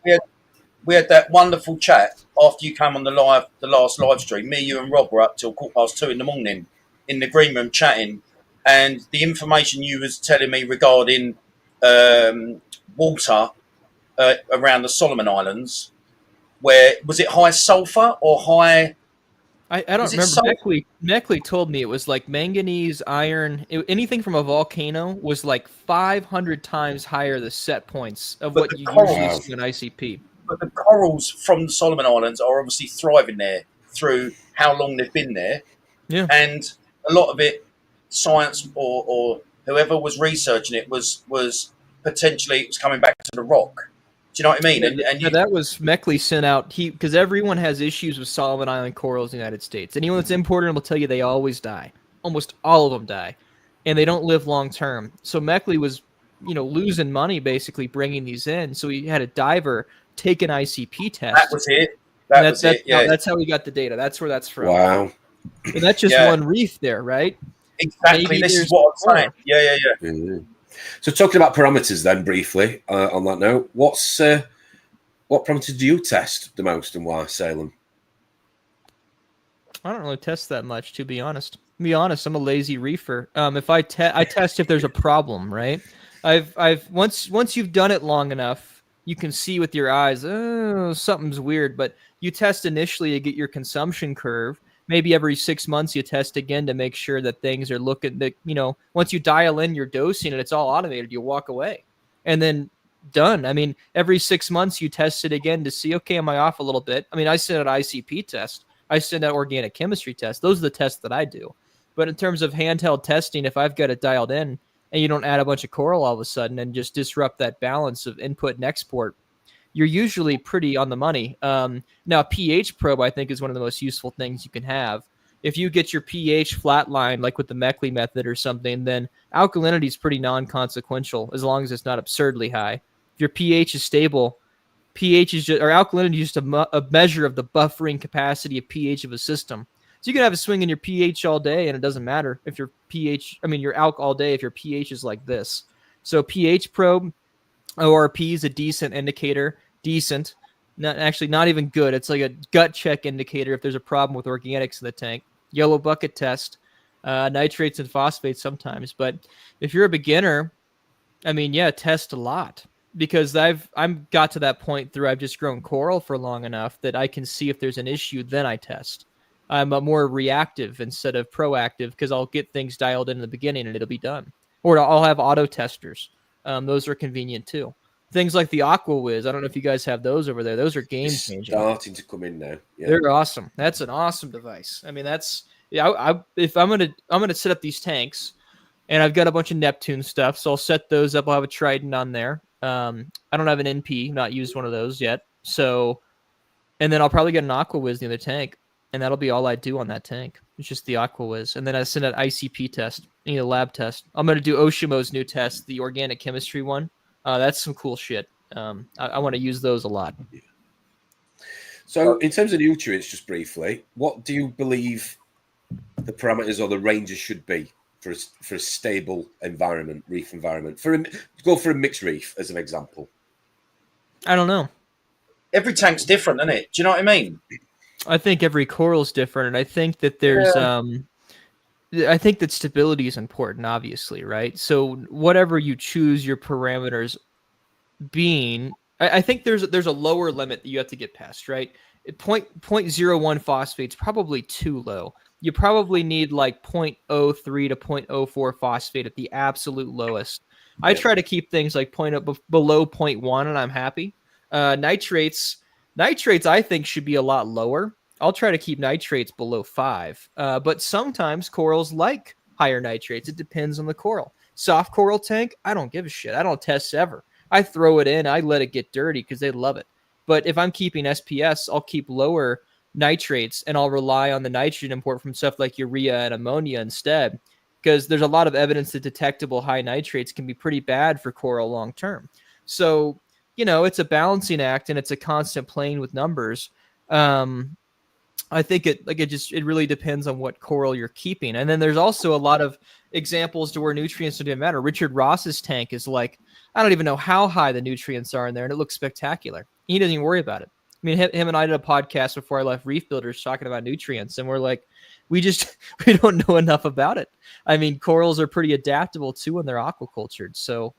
We had that wonderful chat after you came on the last live stream. Me, you, and Rob were up till 2:15 in the morning in the green room chatting, and the information you was telling me regarding water around the Solomon Islands, where was it high sulfur or high? I don't remember. Meckley told me it was like manganese, iron, anything from a volcano was like 500 times higher the set points of what you usually see in ICP. But the corals from the Solomon Islands are obviously thriving there through how long they've been there. Yeah. And a lot of it, science or whoever was researching it was potentially it was coming back to the rock. Do you know what I mean? And that was Meckley sent out. Because everyone has issues with Solomon Island corals in the United States. Anyone that's imported them will tell you they always die. Almost all of them die, and they don't live long term. So Meckley was, losing money basically bringing these in. So he had a diver take an ICP test. That was it. That's how we got the data. That's where that's from. Wow. And that's just one reef there, right? Exactly. Maybe this is what I'm saying. Yeah. Mm-hmm. So talking about parameters then briefly, on that note, what parameters do you test the most and why, Salem? I don't really test that much, to be honest. To be honest, I'm a lazy reefer. If I test if there's a problem, right? I've once you've done it long enough, you can see with your eyes, oh, something's weird. But you test initially to get your consumption curve. Maybe every 6 months you test again to make sure that things are looking that, once you dial in your dosing and it's all automated, you walk away and then done. I mean, every 6 months you test it again to see, okay, am I off a little bit? I mean, I send out ICP test. I send out organic chemistry test. Those are the tests that I do. But in terms of handheld testing, if I've got it dialed in and you don't add a bunch of coral all of a sudden and just disrupt that balance of input and export, you're usually pretty on the money. Now, a pH probe, I think, is one of the most useful things you can have. If you get your pH flatlined, like with the Meckley method or something, then alkalinity is pretty non-consequential as long as it's not absurdly high. If your pH is stable, pH is just, or alkalinity is just a measure of the buffering capacity of pH of a system. So you can have a swing in your pH all day, and it doesn't matter if your pH, your alk all day if your pH is like this. So pH probe, ORP is a decent indicator. Decent, not even good. It's like a gut check indicator if there's a problem with organics in the tank. Yellow bucket test, nitrates and phosphates sometimes. But if you're a beginner, test a lot, because I'm got to that point through I've just grown coral for long enough that I can see if there's an issue, then I test. I'm more reactive instead of proactive, because I'll get things dialed in the beginning and it'll be done. Or I'll have auto testers. Those are convenient too. Things like the AquaWiz. I don't know if you guys have those over there. Those are game changing. Starting to come in now. Yeah. They're awesome. That's an awesome device. If I'm gonna set up these tanks, and I've got a bunch of Neptune stuff, so I'll set those up. I'll have a Trident on there. I don't have an NP, not used one of those yet. So, and then I'll probably get an AquaWiz in the other tank, and that'll be all I do on that tank. It's just the AquaWiz, and then I send an ICP test, a lab test. I'm gonna do Oshimo's new test, the organic chemistry one. That's some cool shit. I want to use those a lot. So in terms of nutrients, just briefly, what do you believe the parameters or the ranges should be for a stable environment, reef environment? Go for a mixed reef as an example. I don't know. Every tank's different, isn't it? Do you know what I mean? I think every coral's different, and I think that there's I think that stability is important, obviously, right? So whatever you choose your parameters being, I think there's a lower limit that you have to get past, right? 0.01 phosphate's probably too low. You probably need like 0.03 to 0.04 phosphate at the absolute lowest. I try to keep things like below 0.1, and I'm happy. Nitrates, I think, should be a lot lower. I'll try to keep nitrates below 5. But sometimes corals like higher nitrates. It depends on the coral. Soft coral tank, I don't give a shit. I don't test ever. I throw it in. I let it get dirty because they love it. But if I'm keeping SPS, I'll keep lower nitrates, and I'll rely on the nitrogen import from stuff like urea and ammonia instead, because there's a lot of evidence that detectable high nitrates can be pretty bad for coral long term. So, it's a balancing act, and it's a constant playing with numbers. I think it really depends on what coral you're keeping. And then there's also a lot of examples to where nutrients don't even matter. Richard Ross's tank is like, I don't even know how high the nutrients are in there, and it looks spectacular. He doesn't even worry about it. I mean, him and I did a podcast before I left Reef Builders talking about nutrients, and we're like, we don't know enough about it. I mean, corals are pretty adaptable too when they're aquacultured. So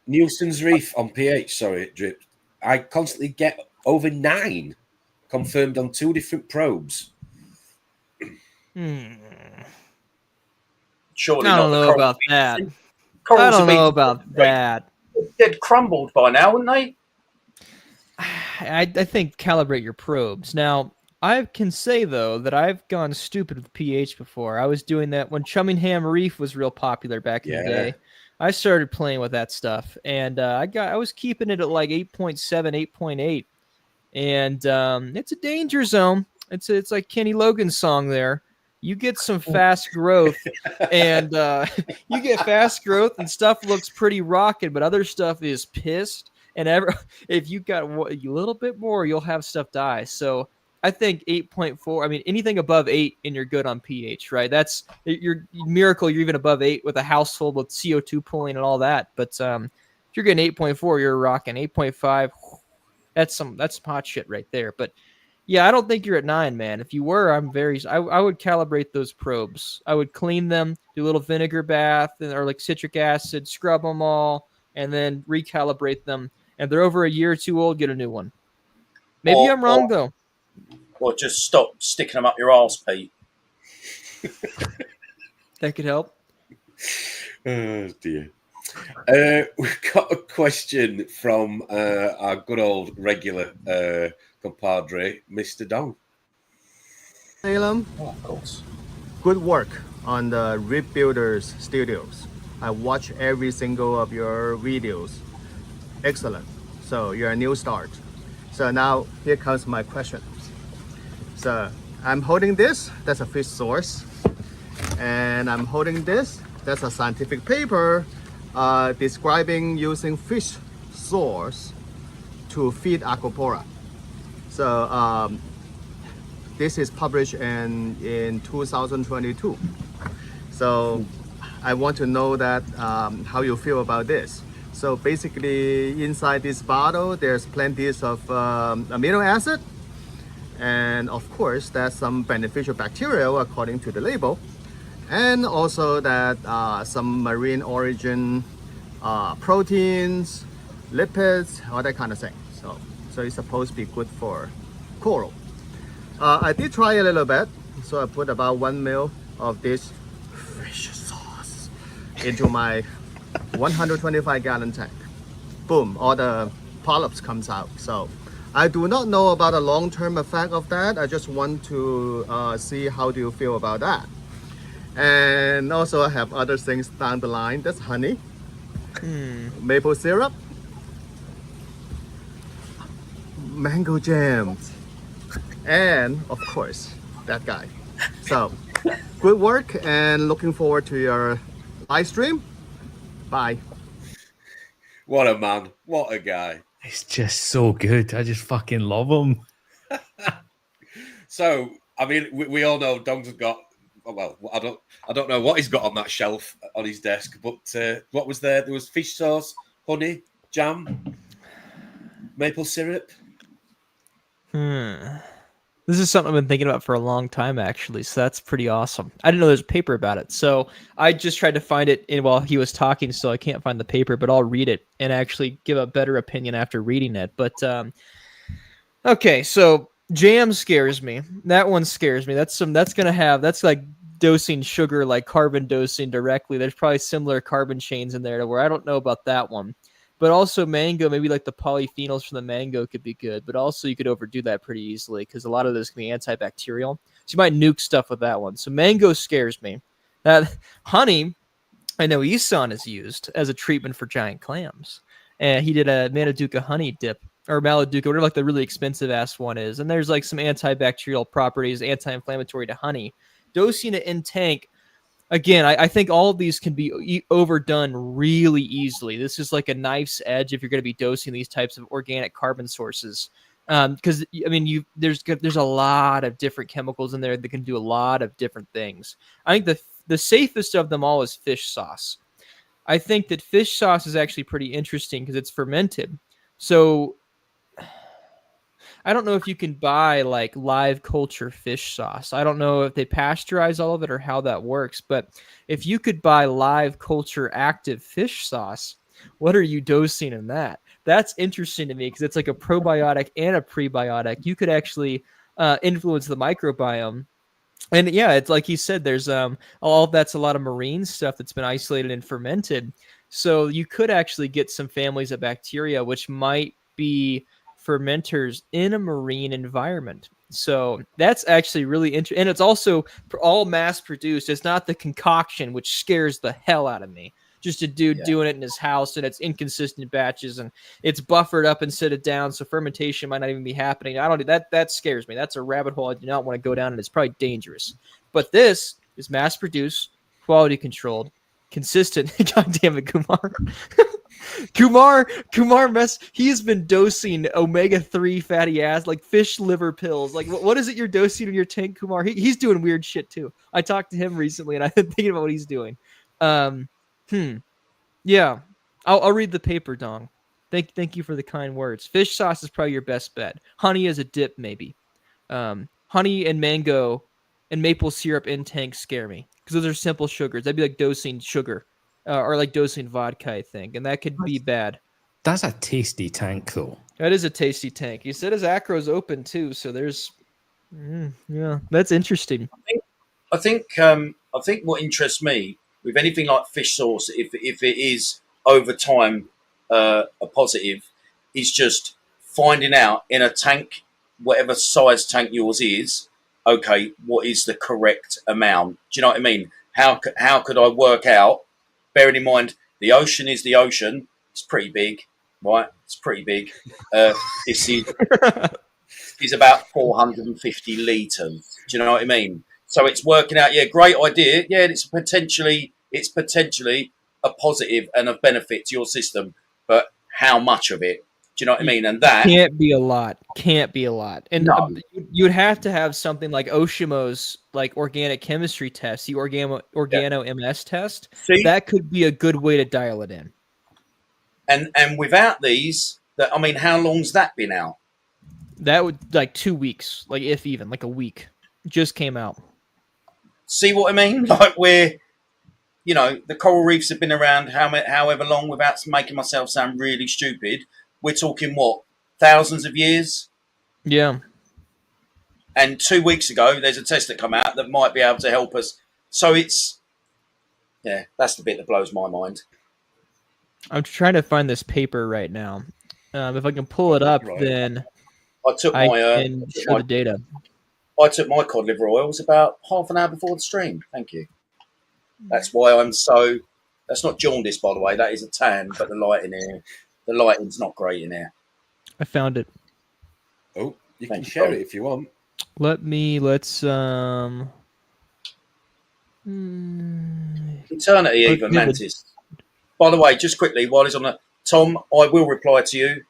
Nielsen's Reef on pH, sorry, Drip. I constantly get over 9 confirmed on 2 different probes. Surely I don't know about that. I don't know about that. They'd crumbled by now, wouldn't they? I think calibrate your probes. Now, I can say, though, that I've gone stupid with pH before. I was doing that when Chummingham Reef was real popular back in the day. I started playing with that stuff, and I was keeping it at like 8.7, 8.8. And it's a danger zone. It's like Kenny Logan's song there. You get some fast growth, and you get fast growth, and stuff looks pretty rocking, but other stuff is pissed. And if you got a little bit more, you'll have stuff die. So I think 8.4. I mean, anything above 8, and you're good on pH, right? That's your miracle. You're even above 8 with a house full with CO2 pooling and all that. But if you're getting 8.4, you're rocking. 8.5. That's some hot shit right there. But yeah, I don't think you're at 9, man. If you were, I would calibrate those probes. I would clean them, do a little vinegar bath, or like citric acid, scrub them all, and then recalibrate them. And if they're over a year or 2 old, get a new one. Maybe I'm wrong, though. Or just stop sticking them up your arse, Pete. That could help. Oh, dear. We've got a question from our good old regular compadre, Mr. Dong. Salem, Oh, of course. good work on the Reef Builders Studios. I watch every single of your videos. Excellent. So you're a new start. So now here comes my question. So I'm holding this, that's a fish source. And I'm holding this, that's a scientific paper describing using fish source to feed aquapora. So this is published in 2022. So I want to know that how you feel about this. So basically inside this bottle, there's plenty of amino acid. And of course, there's some beneficial bacteria according to the label. And also that some marine origin proteins, lipids, all that kind of thing. So it's supposed to be good for coral. I did try a little bit. So I put about 1 ml of this fish sauce into my 125-gallon tank. Boom, all the polyps comes out. So I do not know about the long-term effect of that. I just want to see how do you feel about that. And also I have other things down the line. That's honey, maple syrup, mango jam, and of course that guy. So good work and looking forward to your live stream. Bye. What a man. What a guy. It's just so good. I just fucking love him. So, I mean, we all know Dong's got, well, I don't know what he's got on that shelf on his desk, but what was there? There was fish sauce, honey, jam, maple syrup. This is something I've been thinking about for a long time, actually. So that's pretty awesome. I didn't know there's a paper about it. So I just tried to find it while he was talking, so I can't find the paper, but I'll read it and actually give a better opinion after reading it. But okay, so jam scares me. That one scares me. That's like dosing sugar, like carbon dosing directly. There's probably similar carbon chains in there to where I don't know about that one. But also mango, maybe like the polyphenols from the mango could be good. But also you could overdo that pretty easily because a lot of those can be antibacterial. So you might nuke stuff with that one. So mango scares me. Honey, I know Isan is used as a treatment for giant clams. And he did a Manaduka honey dip, or Maladuka, whatever like the really expensive ass one is. And there's like some antibacterial properties, anti-inflammatory to honey. Dosing it in tank, again, I think all of these can be overdone really easily. This is like a knife's edge if you're going to be dosing these types of organic carbon sources. Because I mean, there's a lot of different chemicals in there that can do a lot of different things. I think the safest of them all is fish sauce. I think that fish sauce is actually pretty interesting because it's fermented. So I don't know if you can buy like live culture fish sauce. I don't know if they pasteurize all of it or how that works. But if you could buy live culture active fish sauce, what are you dosing in that? That's interesting to me because it's like a probiotic and a prebiotic. You could actually influence the microbiome. And yeah, it's like he said, there's all of that's a lot of marine stuff that's been isolated and fermented. So you could actually get some families of bacteria, which might be fermenters in a marine environment. So that's actually really interesting. And it's also all mass produced. It's not the concoction, which scares the hell out of me. Just a dude doing it in his house, and it's inconsistent batches, and it's buffered up instead of down, so fermentation might not even be happening. I don't that scares me. That's a rabbit hole I do not want to go down, and it's probably dangerous. But this is mass produced, quality controlled, consistent. God damn it, Kumar. Kumar he's been dosing omega-3 fatty acids, like fish liver pills. Like what is it you're dosing in your tank, Kumar? He's doing weird shit too. I talked to him recently, and I've been thinking about what he's doing. Yeah, I'll read the paper, Dong. Thank you for the kind words. Fish sauce is probably your best bet. Honey as a dip, maybe. Honey and mango and maple syrup in tank scare me because those are simple sugars. That'd be like dosing sugar or like dosing vodka, I think, and that could be bad. That's a tasty tank, though. That is a tasty tank. You said his acro's open too, so there's, yeah, that's interesting. I think what interests me with anything like fish sauce, if it is over time a positive, is just finding out in a tank, whatever size tank yours is, okay, what is the correct amount? Do you know what I mean? How could I work out, bearing in mind the ocean is the ocean, it's pretty big, right? It's pretty big. This is about 450 litres. Do you know what I mean? So it's working out. Yeah, great idea. Yeah, it's potentially a positive and of benefit to your system, but how much of it? Do you know what I mean? And that can't be a lot. Can't be a lot. And No. you'd have to have something like Oshimo's like organic chemistry test, the organo MS test. See? That could be a good way to dial it in. And without these, that I mean, how long's that been out? That would like 2 weeks, like if even like a week. Just came out. See what I mean? Like the coral reefs have been around however long without making myself sound really stupid. We're talking what, thousands of years? Yeah. And 2 weeks ago, there's a test that come out that might be able to help us. So that's the bit that blows my mind. I'm trying to find this paper right now. If I can pull it up, then I can show the data. I took my cod liver oils about half an hour before the stream. Thank you. That's why I'm so. That's not jaundice, by the way. That is a tan, but the lighting's not great in here. I found it. Oh, you can share it if you want. Let's Eternity, even Mantis. By the way, just quickly while he's on the Tom, I will reply to you.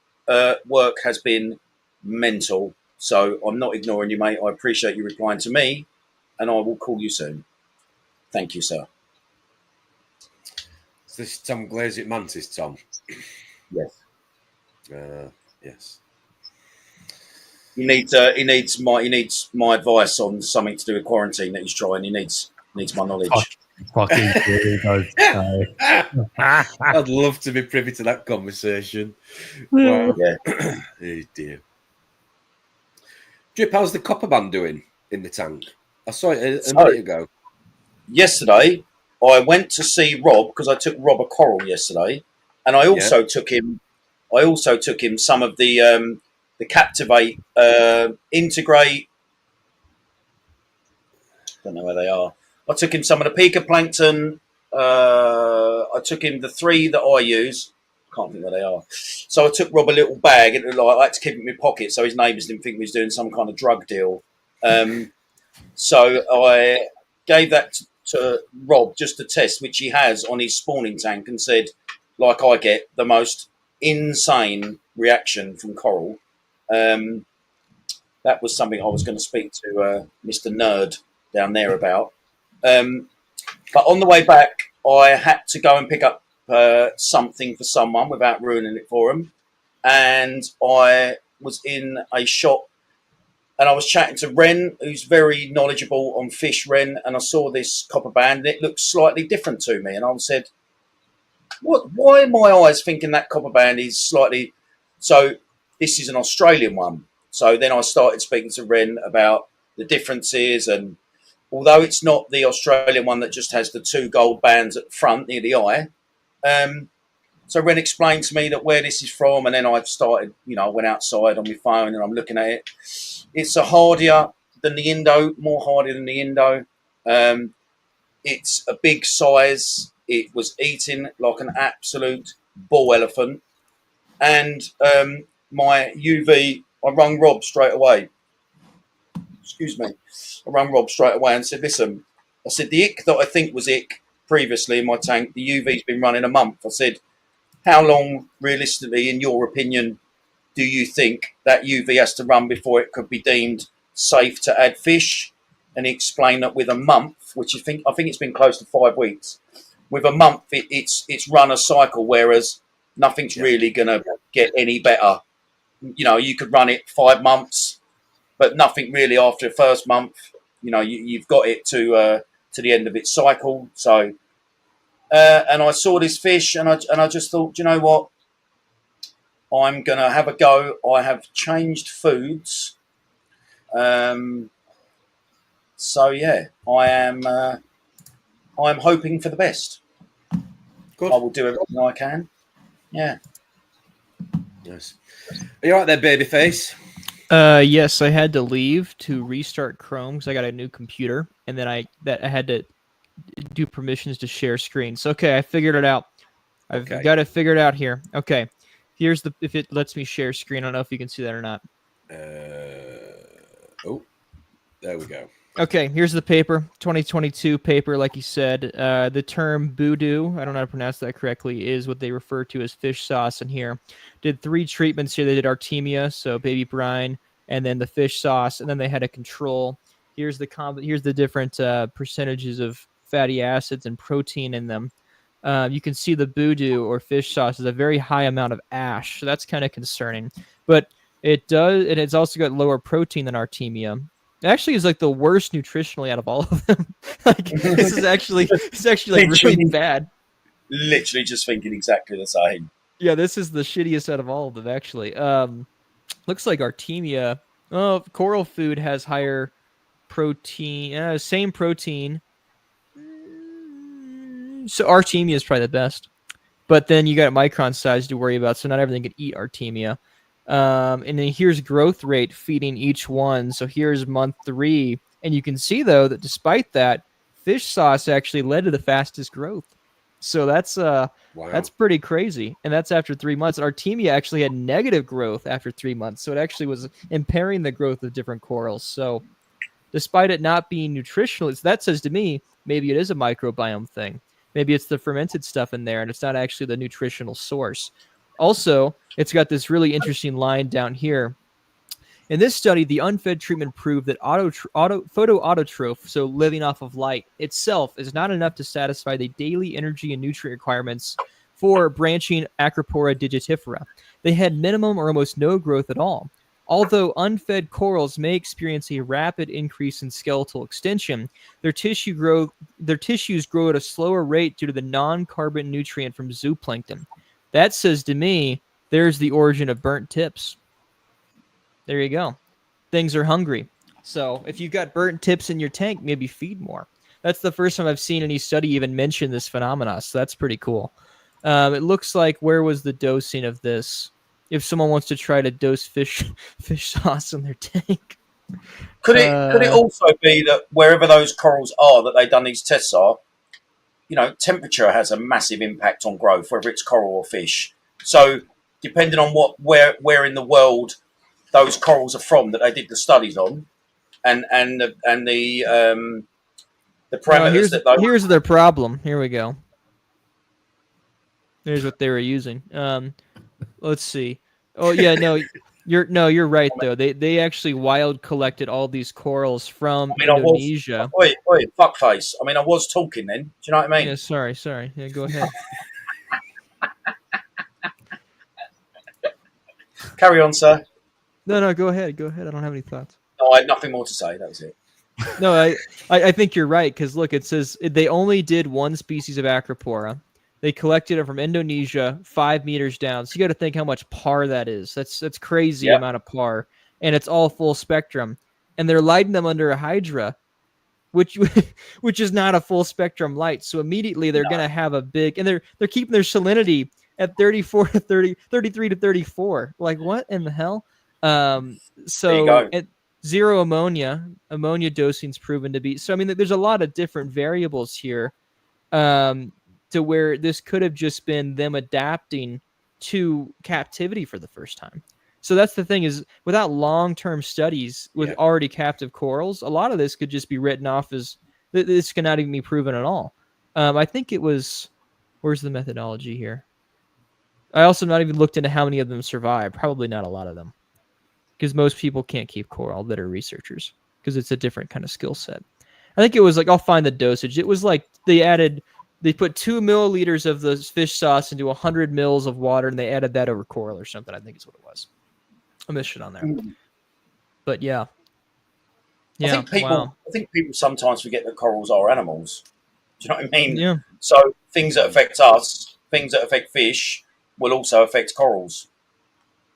Work has been mental, so I'm not ignoring you, mate. I appreciate you replying to me, and I will call you soon. Thank you, sir. Is this Tom Glazier Mantis, Tom? Yes. Yes. He needs my advice on something to do with quarantine that he's trying. He needs my knowledge. Fucking really does. I'd love to be privy to that conversation. Wow. Yeah. Oh dear. Drip, how's the copper band doing in the tank? I saw it a minute ago. Yesterday, I went to see Rob because I took Rob a coral yesterday, and I also took him. Some of the Captivate, Integrate. Don't know where they are. I took him some of the Pica Plankton. I took him the 3 that I use. Can't think where they are. So I took Rob a little bag. I had to keep it in my pocket so his neighbours didn't think we was doing some kind of drug deal. So I gave that to Rob just to test, which he has on his spawning tank, and said, like I get, the most insane reaction from coral. That was something I was going to speak to Mr. Nerd down there about. But on the way back, I had to go and pick up something for someone without ruining it for them. And I was in a shop and I was chatting to Ren, who's very knowledgeable on fish, Ren, and I saw this copper band and it looked slightly different to me. And I said, why are my eyes thinking that copper band is slightly... So this is an Australian one. So then I started speaking to Ren about the differences, and although it's not the Australian one that just has the 2 gold bands at the front near the eye, so Ren explained to me that where this is from, and then I started, I went outside on my phone and I'm looking at it. It's hardier than the Indo, more hardier than the Indo. It's a big size. It was eating like an absolute bull elephant. And my UV, I rung Rob straight away. Excuse me. I rang Rob straight away and said, listen, I said, the ick that I think was ick previously in my tank, the UV's been running a month. I said, how long, realistically, in your opinion, do you think that UV has to run before it could be deemed safe to add fish? And he explained that with a month, which I think it's been close to 5 weeks, with a month, it's run a cycle, whereas nothing's really going to get any better. You could run it 5 months, but nothing really after the first month. You've got it to the end of its cycle. So, and I saw this fish, and I just thought, you know what? I'm gonna have a go. I have changed foods. So yeah, I'm hoping for the best. Good. I will do everything I can. Yeah. Nice. Are you all right there, babyface? Yes, I had to leave to restart Chrome because I got a new computer, and then I had to do permissions to share screens. Okay, I figured it out. I've got it figured out here. Okay, Here's the, if it lets me share screen. I don't know if you can see that or not. Oh, there we go. Okay, here's the paper, 2022 paper, like you said. The term voodoo, I don't know how to pronounce that correctly, is what they refer to as fish sauce in here. Did 3 treatments here. They did Artemia, so baby brine, and then the fish sauce, and then they had a control. Here's the different percentages of fatty acids and protein in them. You can see the voodoo or fish sauce is a very high amount of ash, so that's kind of concerning. But it does, and it's also got lower protein than Artemia. It actually is like the worst nutritionally out of all of them. Like this is actually like really bad. Literally just thinking exactly the same. Yeah, this is the shittiest out of all of them actually. Looks like Artemia. Oh, coral food has higher protein, same protein. So Artemia is probably the best. But then you got micron size to worry about, so not everything can eat Artemia. And then here's growth rate feeding each one. So here's month 3. And you can see, though, that despite that, fish sauce actually led to the fastest growth. So that's that's pretty crazy. And that's after 3 months. Artemia actually had negative growth after 3 months. So it actually was impairing the growth of different corals. So despite it not being nutritional, that says to me, maybe it is a microbiome thing. Maybe it's the fermented stuff in there, and it's not actually the nutritional source. Also, it's got this really interesting line down here. In this study, the unfed treatment proved that photoautotroph, so living off of light, itself is not enough to satisfy the daily energy and nutrient requirements for branching Acropora digitifera. They had minimum or almost no growth at all. Although unfed corals may experience a rapid increase in skeletal extension, their tissues grow at a slower rate due to the non-carbon nutrient from zooplankton. That says to me, there's the origin of burnt tips. There you go. Things are hungry. So if you've got burnt tips in your tank, maybe feed more. That's the first time I've seen any study even mention this phenomena, so that's pretty cool. It looks like, where was the dosing of this? If someone wants to try to dose fish sauce in their tank. Could it also be that wherever those corals are that they've done these tests are, temperature has a massive impact on growth, whether it's coral or fish. So depending on where in the world those corals are from that they did the studies on, and the parameters here's their problem. Here we go. Here's what they were using. Let's see. Oh yeah, you're right though. They actually wild collected all these corals from Indonesia. Wait, fuckface. I mean, I was talking then. Do you know what I mean? Yeah, sorry. Yeah, go ahead. Carry on, sir. No, go ahead. I don't have any thoughts. No, I had nothing more to say. That was it. No, I think you're right, because look, it says they only did one species of Acropora. They collected it from Indonesia, 5 meters down. So you got to think how much par that is. That's crazy amount of par, and it's all full spectrum. And they're lighting them under a hydra, which is not a full spectrum light. So immediately they're going to have a big, and they're keeping their salinity at 34 to 30, 33 to 34. Like what in the hell? So at zero ammonia dosing's proven to be. So I mean, there's a lot of different variables here. To where this could have just been them adapting to captivity for the first time. So that's the thing, is without long-term studies with already captive corals, a lot of this could just be written off as this cannot even be proven at all. I think it was, where's the methodology here? I also not even looked into how many of them survived. Probably not a lot of them, because most people can't keep coral that are researchers, because it's a different kind of skill set. I think it was like, I'll find the dosage. It was like they put 2 milliliters of the fish sauce into 100 mils of water, and they added that over coral or something. I think is what it was. I missed it on there. But yeah. I think people sometimes forget that corals are animals. Do you know what I mean? Yeah. So things that affect us, things that affect fish, will also affect corals.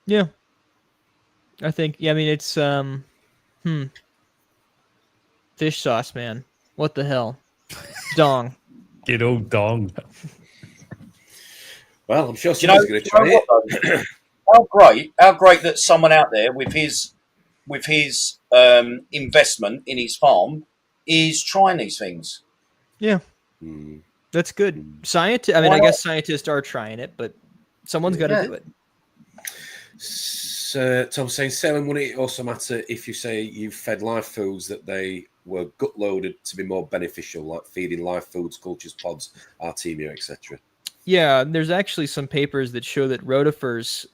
Yeah. I think, I mean, it's, fish sauce, man. What the hell? Dong. Good old dong. Well, I'm sure someone's going to try it. How great that someone out there with his investment in his farm is trying these things. Yeah. That's good. I guess scientists are trying it, but someone's got to do it. So Tom's saying, Salem, would it also matter if you say you fed live foods that they were gut loaded to be more beneficial, like feeding live foods, cultures, pods, artemia, etc.? Yeah, there's actually some papers that show that rotifers,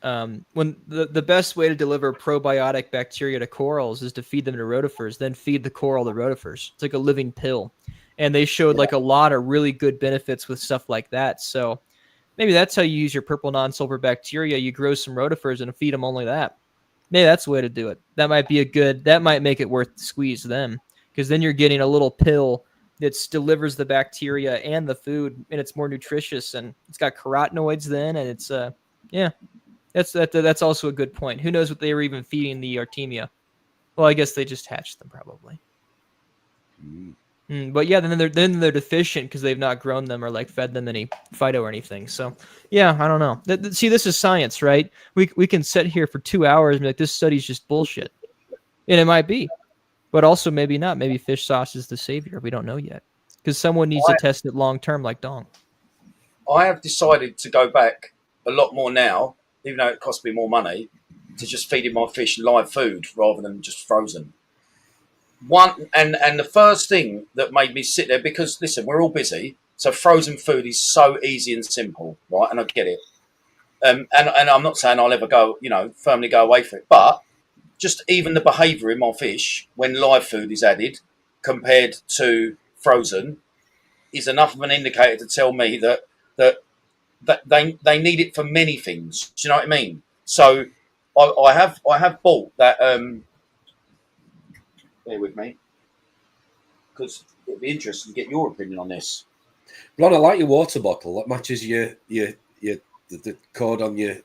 when the best way to deliver probiotic bacteria to corals is to feed them to rotifers, then feed the coral to rotifers. It's like a living pill. And they showed like a lot of really good benefits with stuff like that. So maybe that's how you use your purple non-sulfur bacteria. You grow some rotifers and feed them only that. Maybe that's the way to do it. That might be that might make it worth the squeeze to them, because then you're getting a little pill that delivers the bacteria and the food, and it's more nutritious, and it's got carotenoids then, and it's yeah, that's also a good point. Who knows what they were even feeding the artemia? Well, I guess they just hatched them probably. But yeah, then they're deficient because they've not grown them or like fed them any phyto or anything. So yeah, I don't know. See, this is science, right? We can sit here for 2 hours and be like, this study's just bullshit, and it might be. But also maybe not. Maybe fish sauce is the savior. We don't know yet, because someone needs to test it long term, like Dong. I have decided to go back a lot more now, even though it costs me more money, to just feeding my fish live food rather than just frozen. And the first thing that made me sit there, because listen, we're all busy, so frozen food is so easy and simple, right? And I get it. And I'm not saying I'll ever go, firmly go away from it, but just even the behaviour in my fish when live food is added compared to frozen is enough of an indicator to tell me that they need it for many things. Do you know what I mean? So I have bought that. Bear with me, because it'd be interesting to get your opinion on this. Ron, I like your water bottle. That matches the code on you,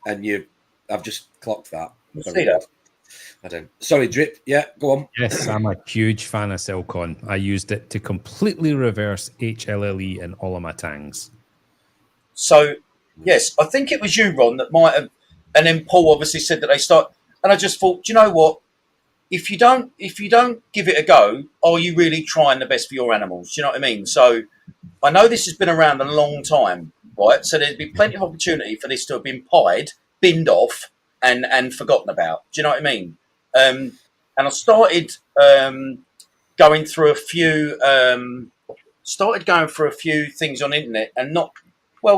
and I've just clocked that. You see that? I don't. Sorry, Drip. Yeah, go on. Yes, I'm a huge fan of Selcon. I used it to completely reverse HLLE in all of my tanks. So, yes, I think it was you, Ron, that might have, and then Paul obviously said that they start, and I just thought, do you know what? If you don't give it a go, are you really trying the best for your animals? Do you know what I mean? So, I know this has been around a long time, right? So there'd be plenty of opportunity for this to have been pied, binned off, and forgotten about. Do you know what I mean? And I started going through a few things on the internet, and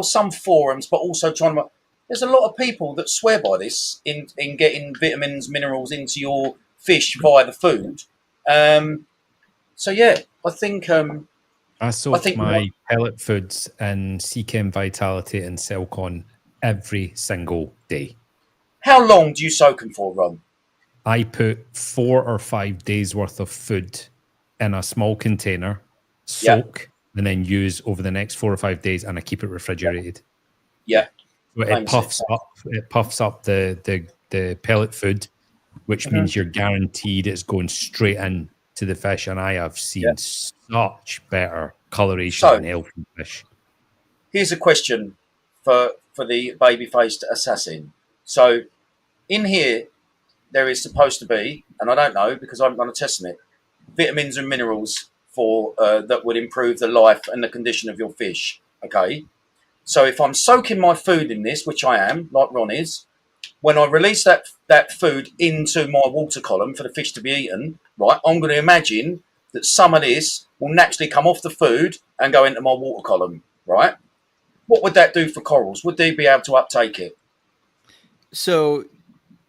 some forums, but also trying to. There's a lot of people that swear by this in getting vitamins, minerals into your fish via the food. So yeah, I think I soak my pellet foods in Seachem Vitality and Selcon every single day. How long do you soak them for, Ron? I put 4 or 5 days worth of food in a small container, soak, and then use over the next 4 or 5 days, and I keep it refrigerated. Yeah. So it puffs up the pellet food, which means you're guaranteed it's going straight into the fish. And I have seen such better coloration and health in fish. Here's a question for the baby-faced assassin. So in here, there is supposed to be, and I don't know because I'm going to test it, vitamins and minerals for that would improve the life and the condition of your fish. Okay. So if I'm soaking my food in this, which I am, like Ron is, when I release that food into my water column for the fish to be eaten, right, I'm going to imagine that some of this will naturally come off the food and go into my water column, right? What would that do for corals? Would they be able to uptake it? So,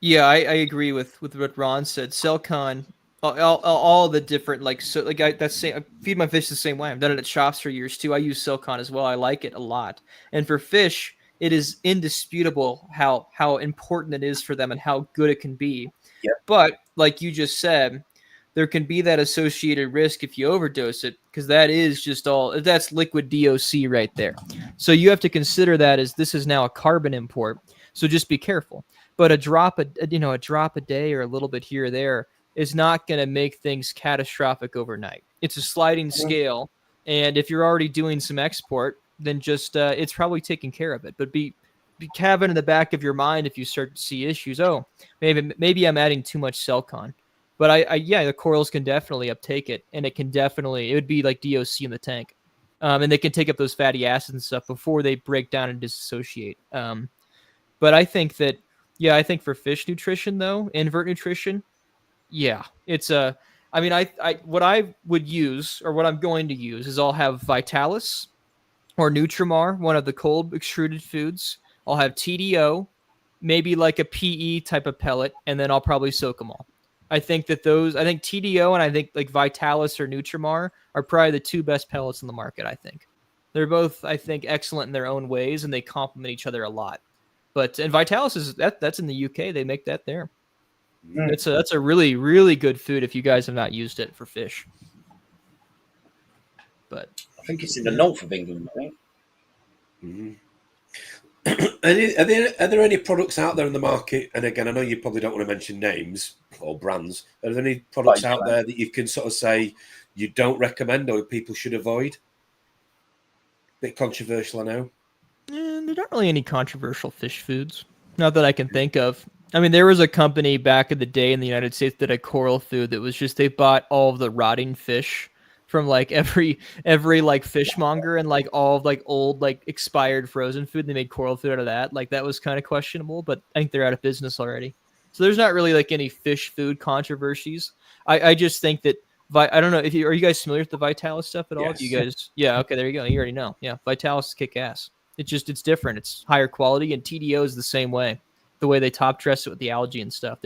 yeah, I agree with what Ron said. Selcon, all the different I feed my fish the same way. I've done it at shops for years too. I use Selcon as well. I like it a lot. And for fish, it is indisputable how important it is for them and how good it can be. Yeah. But like you just said, there can be that associated risk if you overdose it, because that's liquid DOC right there. So you have to consider that as this is now a carbon import. So just be careful. But a drop a day or a little bit here or there is not going to make things catastrophic overnight. It's a sliding scale, and if you're already doing some export, then just it's probably taking care of it. But be having in the back of your mind if you start to see issues. Oh, maybe I'm adding too much Selcon. But the corals can definitely uptake it, and it would be like DOC in the tank, and they can take up those fatty acids and stuff before they break down and dissociate. But I think that Yeah, I think for fish nutrition though, invert nutrition, yeah, it's a. I mean, what I would use or what I'm going to use is I'll have Vitalis or Nutrimar, one of the cold extruded foods. I'll have TDO, maybe like a PE type of pellet, and then I'll probably soak them all. I think TDO and I think like Vitalis or Nutrimar are probably the two best pellets in the market. I think they're both, I think, excellent in their own ways, and they complement each other a lot. And Vitalis that's in the UK. They make that there. That's a really, really good food if you guys have not used it for fish. But I think it's in the north of England, I think. Mm-hmm. Are there any products out there in the market? And again, I know you probably don't want to mention names or brands. Are there any products out there that you can sort of say you don't recommend or people should avoid? Bit controversial, I know. There's not really any controversial fish foods. Not that I can think of. I mean, there was a company back in the day in the United States that had coral food that was just they bought all of the rotting fish from like every like fishmonger and like all of like old like expired frozen food. They made coral food out of that. Like that was kind of questionable, but I think they're out of business already. So there's not really like any fish food controversies. I just think that I don't know if are you guys familiar with the Vitalis stuff at all? Yes. You guys, yeah, okay, there you go. You already know. Yeah, Vitalis is kick ass. It's different. It's higher quality, and TDO is the same way. The way they top dress it with the algae and stuff.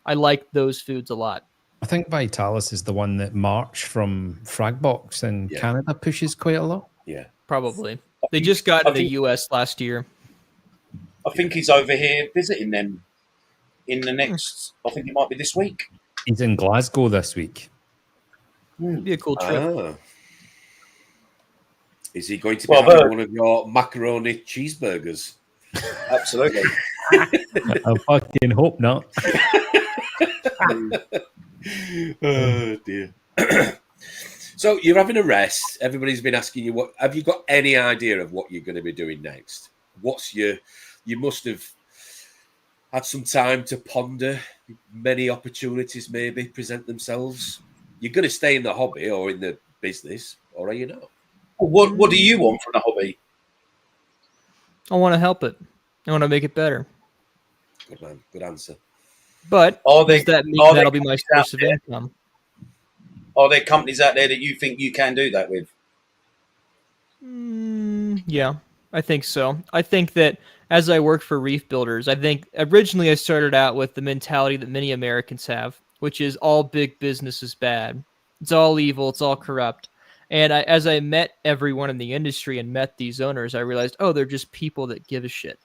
I like those foods a lot. I think Vitalis is the one that March from Fragbox in Canada pushes quite a lot. Yeah, probably. They just got in the US last year. I think he's over here visiting them in the next, I think it might be this week. He's in Glasgow this week. It'd be a cool trip. Ah. Is he going to be having one of your macaroni cheeseburgers? Absolutely. I fucking hope not. Oh dear. So you're having a rest. Everybody's been asking you what. Have you got any idea of what you're going to be doing next? You must have had some time to ponder. Many opportunities maybe present themselves. You're going to stay in the hobby or in the business, or are you not? What do you want from the hobby? I want to help it. I want to make it better. Good man. Good answer. But does that mean that'll be my source of income? Are there companies out there that you think you can do that with? Yeah, I think so. I think that as I work for Reef Builders, I think originally I started out with the mentality that many Americans have, which is all big business is bad. It's all evil. It's all corrupt. And as I met everyone in the industry and met these owners, I realized, oh, they're just people that give a shit.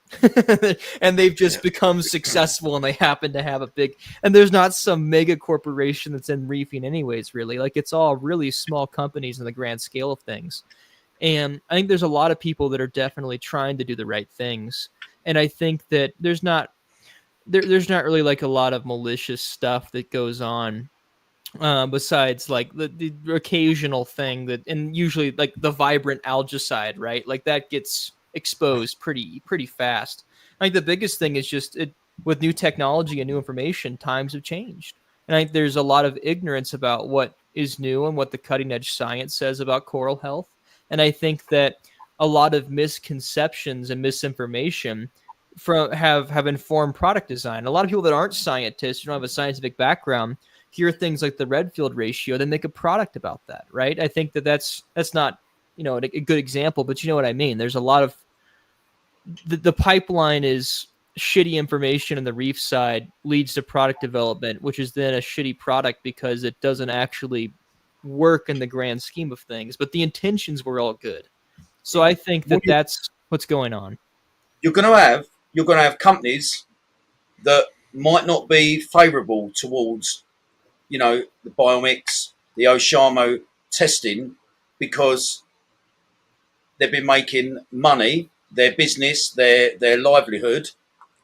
And they've just become successful and they happen to have and there's not some mega corporation that's in reefing anyways, really. Like it's all really small companies in the grand scale of things. And I think there's a lot of people that are definitely trying to do the right things. And I think that there's not really like a lot of malicious stuff that goes on. Besides like the occasional thing and usually like the vibrant algicide, right? Like that gets exposed pretty fast. I think the biggest thing is just with new technology and new information, times have changed. And I think there's a lot of ignorance about what is new and what the cutting edge science says about coral health. And I think that a lot of misconceptions and misinformation have informed product design. A lot of people that aren't scientists, who don't have a scientific background, hear things like the Redfield ratio, then make a product about that, right? I think that's not, a good example, but you know what I mean. There's a lot of the pipeline is shitty information, and the reef side leads to product development, which is then a shitty product because it doesn't actually work in the grand scheme of things. But the intentions were all good, so I think that's what's going on. You're going to have companies that might not be favourable towards the Biomix, the Oshamo testing, because they've been making money, their business, their livelihood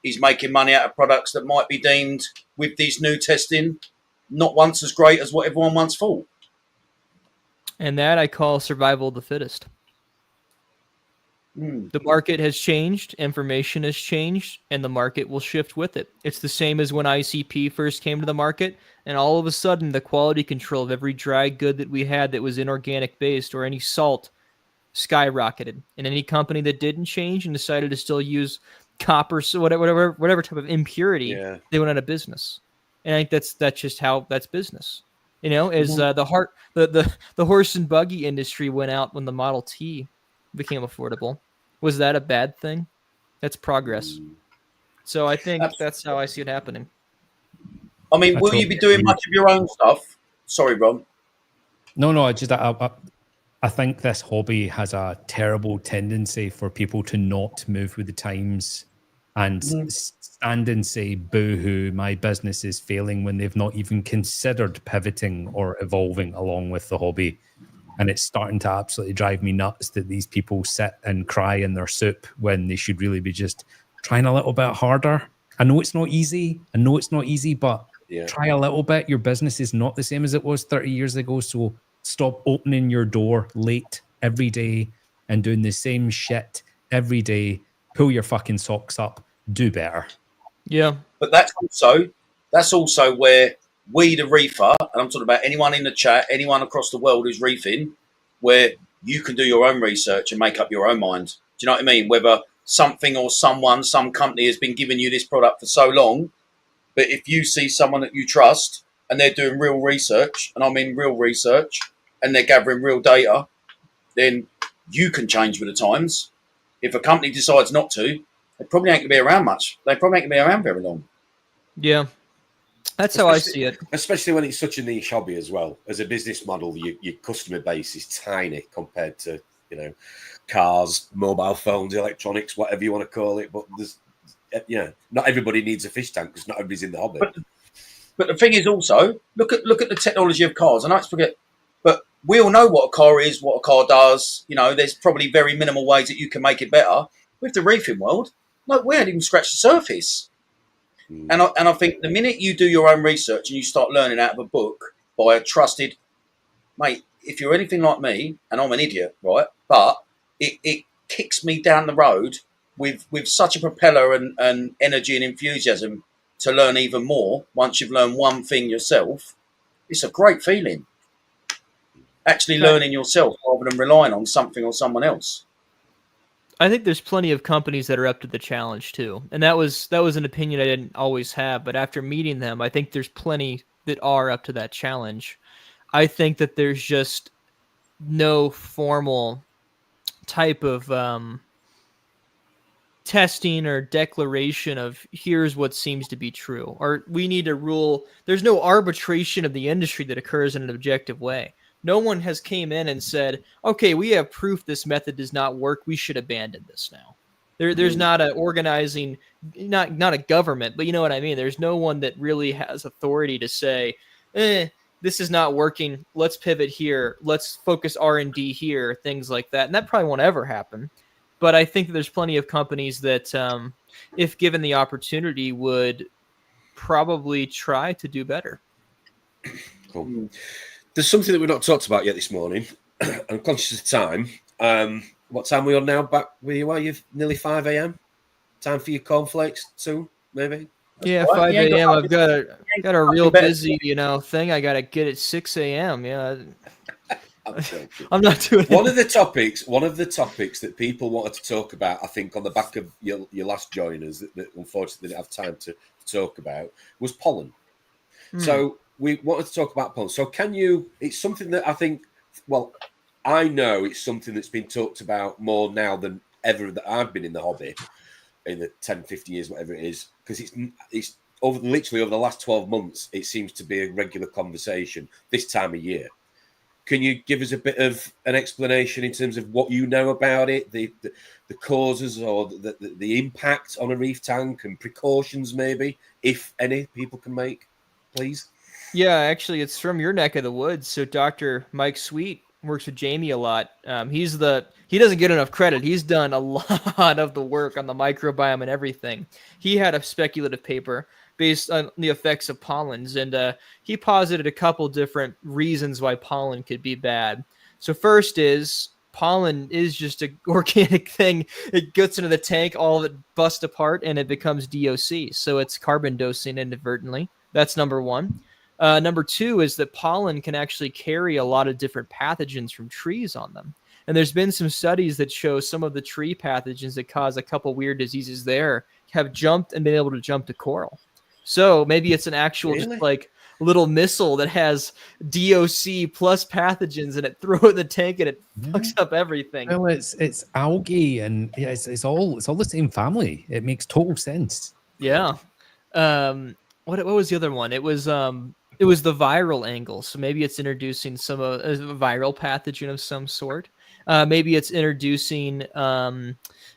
is making money out of products that might be deemed, with these new testing, not once as great as what everyone once thought. And that I call survival of the fittest. The market has changed, information has changed, and the market will shift with it. It's the same as when ICP first came to the market, and all of a sudden the quality control of every dry good that we had that was inorganic based or any salt skyrocketed. And any company that didn't change and decided to still use copper, so whatever type of impurity, Yeah. they went out of business. And I think that's just how that's business. You know, as the horse and buggy industry went out when the Model T became affordable. Was that a bad thing? That's progress. So I think that's how I see it happening. I mean, I will you be totally doing agree. much of your own stuff? Sorry, Ron. No, I think this hobby has a terrible tendency for people to not move with the times and stand and say, boo hoo, my business is failing, when they've not even considered pivoting or evolving along with the hobby. And it's starting to absolutely drive me nuts that these people sit and cry in their soup when they should really be just trying a little bit harder. I know it's not easy. But try a little bit. Your business is not the same as it was 30 years ago. So stop opening your door late every day and doing the same shit every day. Pull your fucking socks up. Do better. Yeah. But that's also where we, the reefer, and I'm talking about anyone in the chat, anyone across the world who's reefing, where you can do your own research and make up your own mind. Do you know what I mean? Whether something or someone, some company has been giving you this product for so long, but if you see someone that you trust and they're doing real research, and I mean real research, and they're gathering real data, then you can change with the times. If a company decides not to, they probably ain't going to be around much. They probably ain't going to be around very long. Yeah. That's how I see it. Especially when it's such a niche hobby as well. As a business model, your customer base is tiny compared to, you know, cars, mobile phones, electronics, whatever you want to call it. But there's, not everybody needs a fish tank because not everybody's in the hobby. But the thing is also, look at the technology of cars. And I forget, but we all know what a car is, what a car does. You know, there's probably very minimal ways that you can make it better. With the reefing world, no, we haven't even scratched the surface. And I think the minute you do your own research and you start learning out of a book by a trusted mate, if you're anything like me, and I'm an idiot, right? But it kicks me down the road with such a propeller and energy and enthusiasm to learn even more. Once you've learned one thing yourself, it's a great feeling. Actually learning yourself rather than relying on something or someone else. I think there's plenty of companies that are up to the challenge too. And that was an opinion I didn't always have, but after meeting them, I think there's plenty that are up to that challenge. I think that there's just no formal type of testing or declaration of here's what seems to be true, or we need a rule. There's no arbitration of the industry that occurs in an objective way. No one has came in and said, okay, we have proof this method does not work. We should abandon this now. There's not a organizing, not a government, but you know what I mean? There's no one that really has authority to say, this is not working. Let's pivot here. Let's focus R&D here, things like that. And that probably won't ever happen. But I think that there's plenty of companies that, if given the opportunity, would probably try to do better. Cool. There's something that we've not talked about yet this morning. I'm conscious of time. What time are we on now? Back where you are? You're nearly 5 a.m. Time for your cornflakes soon, maybe? Yeah, 5 a.m. I've got a real busy, thing. I got to get at 6 a.m. Yeah. I'm not doing one of the topics that people wanted to talk about, I think, on the back of your last joiners that unfortunately didn't have time to talk about, was pollen. So we wanted to talk about pollen. So it's something that I think, I know it's something that's been talked about more now than ever that I've been in the hobby in the 10, 15 years, whatever it is, because it's literally over the last 12 months, it seems to be a regular conversation this time of year. Can you give us a bit of an explanation in terms of what you know about it, the causes or the impact on a reef tank and precautions maybe, if any, people can make, please? Yeah, actually, it's from your neck of the woods. So Dr. Mike Sweet works with Jamie a lot. He doesn't get enough credit. He's done a lot of the work on the microbiome and everything. He had a speculative paper based on the effects of pollens, and he posited a couple different reasons why pollen could be bad. So first is pollen is just an organic thing. It gets into the tank, all of it busts apart, and it becomes DOC. So it's carbon dosing inadvertently. That's number one. Number two is that pollen can actually carry a lot of different pathogens from trees on them. And there's been some studies that show some of the tree pathogens that cause a couple weird diseases there have jumped and been able to jump to coral. So maybe it's an actual just like little missile that has DOC plus pathogens and it throw it in the tank and it fucks up everything. Well, it's algae and it's all the same family. It makes total sense. Yeah. What was the other one? It was the viral angle. So maybe it's introducing some a viral pathogen of some sort. Maybe it's introducing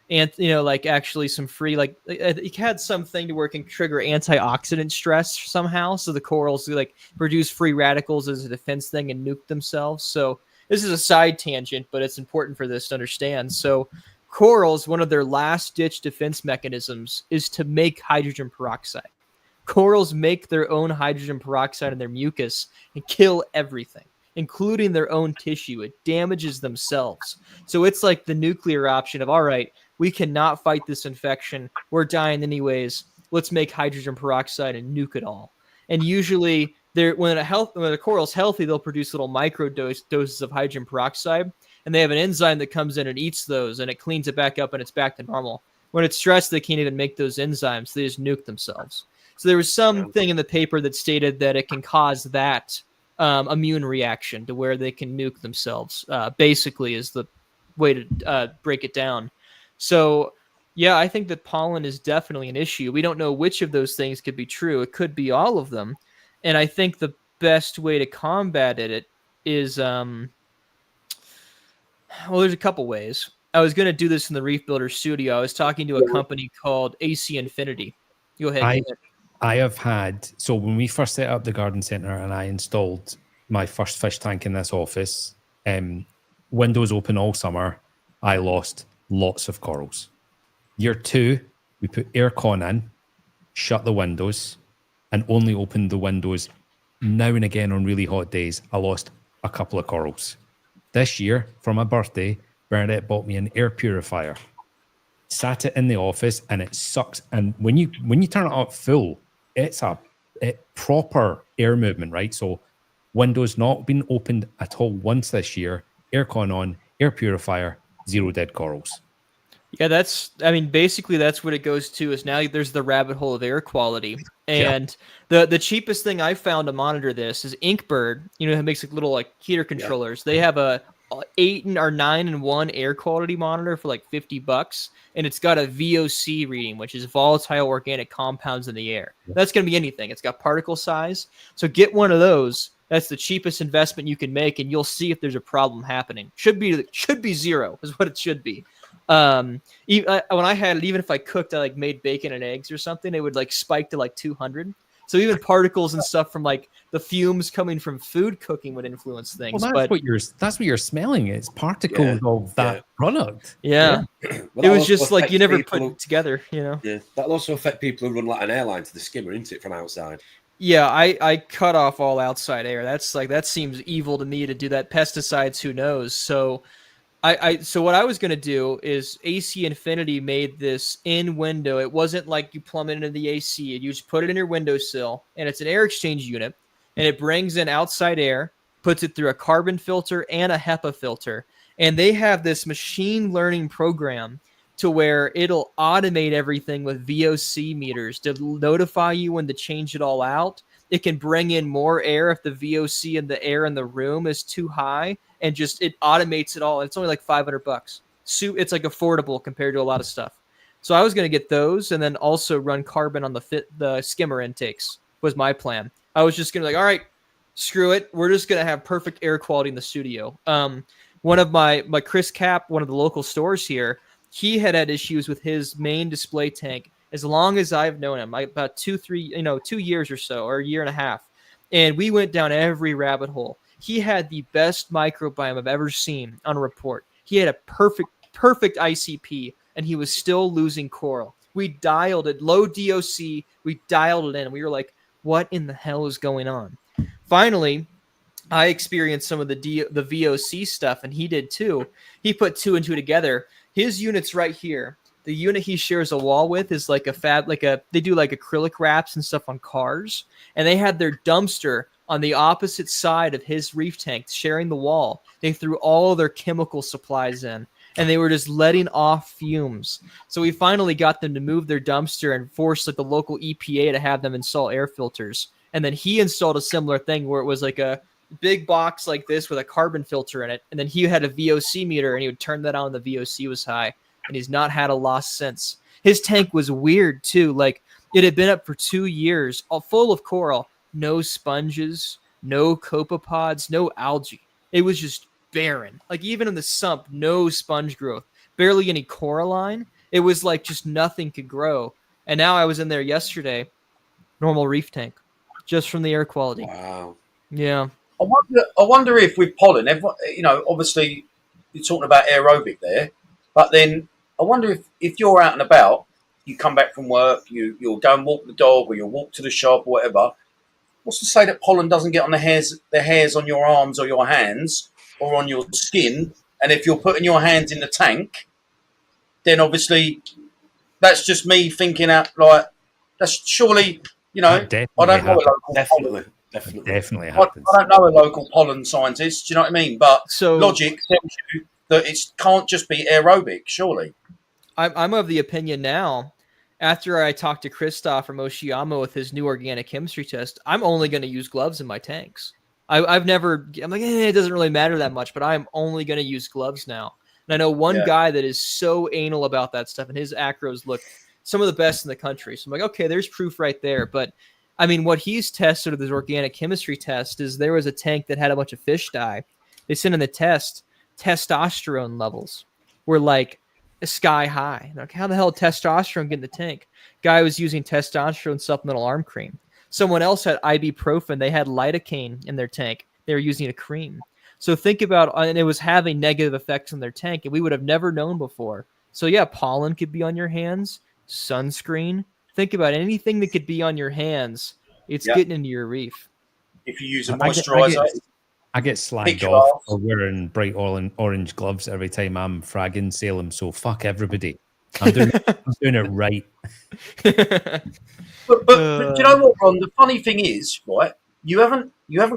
and like actually some free, like it had something to where it can trigger antioxidant stress somehow. So the corals like produce free radicals as a defense thing and nuke themselves. So this is a side tangent, but it's important for this to understand. So corals, one of their last ditch defense mechanisms is to make hydrogen peroxide. Corals make their own hydrogen peroxide in their mucus and kill everything, including their own tissue. It damages themselves. So it's like the nuclear option of, all right, we cannot fight this infection. We're dying anyways. Let's make hydrogen peroxide and nuke it all. And usually when the coral's healthy, they'll produce little micro doses of hydrogen peroxide. And they have an enzyme that comes in and eats those and it cleans it back up and it's back to normal. When it's stressed, they can't even make those enzymes. They just nuke themselves. So there was something in the paper that stated that it can cause that immune reaction to where they can nuke themselves, basically is the way to break it down. So, yeah, I think that pollen is definitely an issue. We don't know which of those things could be true. It could be all of them. And I think the best way to combat it is, well, there's a couple ways. I was going to do this in the Reef Builder studio. I was talking to a company called AC Infinity. Go ahead. I have had, so when we first set up the garden center and I installed my first fish tank in this office, windows open all summer, I lost lots of corals. Year 2, we put aircon in, shut the windows, and only opened the windows now and again on really hot days. I lost a couple of corals. This year, for my birthday, Bernadette bought me an air purifier. Sat it in the office and it sucks. And when you turn it up full, it's a proper air movement, right? So windows not been opened at all once this year, aircon on, air purifier, 0 dead corals. Yeah, basically that's what it goes to is now there's the rabbit hole of air quality. And the cheapest thing I found to monitor this is Inkbird, it makes like little like heater controllers. They have a 8 or 9-in-1 air quality monitor for like $50, and it's got a VOC reading, which is volatile organic compounds in the air. That's going to be anything. It's got particle size. So get one of those. That's the cheapest investment you can make, and you'll see if there's a problem happening. Should be 0 is what it should be. When I had it, even if I cooked, I like made bacon and eggs or something, it would like spike to like 200. So even particles and stuff from like the fumes coming from food cooking would influence things. Well, that's what you're smelling. It's particles of that product. Yeah. Well, it was just like you never put it together, Yeah. That'll also affect people who run like an airline to the skimmer, isn't it, from outside? Yeah, I cut off all outside air. That seems evil to me to do that. Pesticides, who knows? So so what I was going to do is AC Infinity made this in window. It wasn't like you plumb it into the AC. You just put it in your windowsill, and it's an air exchange unit, and it brings in outside air, puts it through a carbon filter and a HEPA filter. And they have this machine learning program to where it'll automate everything with VOC meters to notify you when to change it all out. It can bring in more air if the VOC in the air in the room is too high, and just it automates it all. It's only like $500. So it's like affordable compared to a lot of stuff. So I was going to get those and then also run carbon on the skimmer intakes was my plan. I was just going to be like, all right, screw it. We're just going to have perfect air quality in the studio. One of my Chris Cap, one of the local stores here, he had issues with his main display tank as long as I've known him, about 2 years or so, or a year and a half. And we went down every rabbit hole. He had the best microbiome I've ever seen on a report. He had a perfect ICP, and he was still losing coral. We dialed it, low DOC. We dialed it in. We were like, what in the hell is going on? Finally, I experienced some of the VOC stuff, and he did too. He put 2 and 2 together. His unit's right here. The unit he shares a wall with is like they do like acrylic wraps and stuff on cars, and they had their dumpster on the opposite side of his reef tank, sharing the wall. They threw all their chemical supplies in, and they were just letting off fumes. So we finally got them to move their dumpster and forced like the local EPA to have them install air filters. And then he installed a similar thing where it was like a big box like this with a carbon filter in it. And then he had a VOC meter, and he would turn that on when the VOC was high. And he's not had a loss since. His tank was weird too. Like, it had been up for 2 years, all full of coral, no sponges, no copepods, no algae. It was just barren. Like, even in the sump, no sponge growth, barely any coralline. It was like just nothing could grow. And now I was in there yesterday, normal reef tank, just from the air quality. Wow. Yeah. I wonder if with pollen, you know, obviously you're talking about aerobic there, but then I wonder if you're out and about, you come back from work, you'll go and walk the dog, or you'll walk to the shop or whatever. What's to say that pollen doesn't get on the hairs on your arms or your hands or on your skin? And if you're putting your hands in the tank, then obviously that's just me thinking out, like, that's surely, you know, I don't know a local pollen. Definitely I happens. don't know a local pollen scientist, do you know what I mean? But So logic tells you that it can't just be aerobic, surely. I'm of the opinion now, after I talked to Christoph from Oshiyama with his new organic chemistry test, I'm only going to use gloves in my tanks. I'm like, it doesn't really matter that much, but I'm only going to use gloves now. And I know one guy that is so anal about that stuff, and his acros look some of the best in the country. So I'm like, okay, there's proof right there. But I mean, what he's tested with his organic chemistry test is there was a tank that had a bunch of fish die. They sent in the test, testosterone levels were like sky high. Like, how the hell did testosterone get in the tank? Guy was using testosterone supplemental arm cream. Someone else had ibuprofen. They had lidocaine in their tank. They were using a cream. So think about, and it was having negative effects on their tank, and we would have never known before. So yeah, pollen could be on your hands, sunscreen. Think about anything that could be on your hands. It's getting into your reef. If you use a moisturizer. I get slagged off for wearing bright orange gloves every time I'm fragging Salem, so fuck everybody. I'm doing it right. But do you know what, Ron? The funny thing is, right? You haven't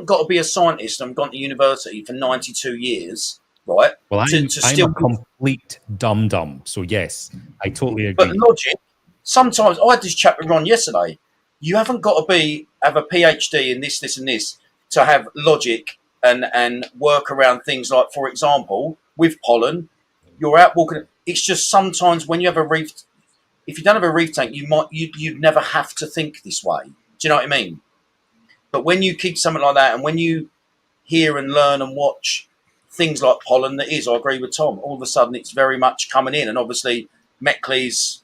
got to be a scientist and gone to university for 92 years, right? Well, I'm a complete dum-dum, so yes, I totally agree. But logic, sometimes, I had this chat with Ron yesterday, you haven't got to have a PhD in this, and this to have logic and work around things like, for example, with pollen, you're out walking. It's just sometimes when you have a reef, if you don't have a reef tank, you'd never have to think this way. Do you know what I mean? But when you keep something like that, and when you hear and learn and watch things like pollen, I agree with Tom. All of a sudden, it's very much coming in, and obviously, Meckley's,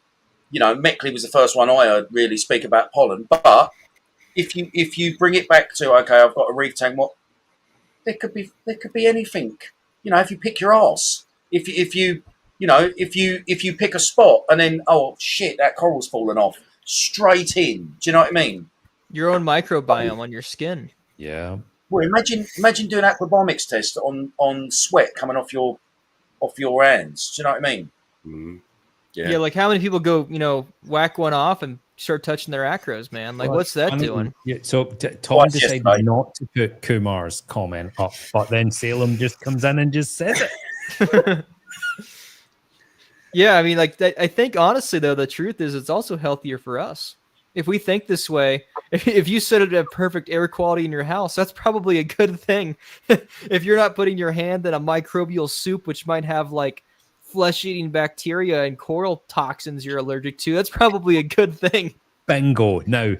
Meckley was the first one I heard really speak about pollen. But if you bring it back to, okay, I've got a reef tank, there could be anything. If you pick your arse, if you pick a spot and then, oh shit, that coral's fallen off, straight in. Do you know what I mean? Your own microbiome on your skin. Yeah. Well, imagine doing an aquabiomics test on sweat coming off your hands. Do you know what I mean? Mm-hmm. Yeah, like how many people go, whack one off and start touching their acros, man? Like, what's that doing? Yeah, so Tom decided not to put Kumar's comment up, but then Salem just comes in and just says it. Yeah, I mean, like, I think honestly, though, the truth is it's also healthier for us. If we think this way, if you set it to have perfect air quality in your house, that's probably a good thing. If you're not putting your hand in a microbial soup, which might have like flesh-eating bacteria and coral toxins you're allergic to, that's probably a good thing. Bingo. Now,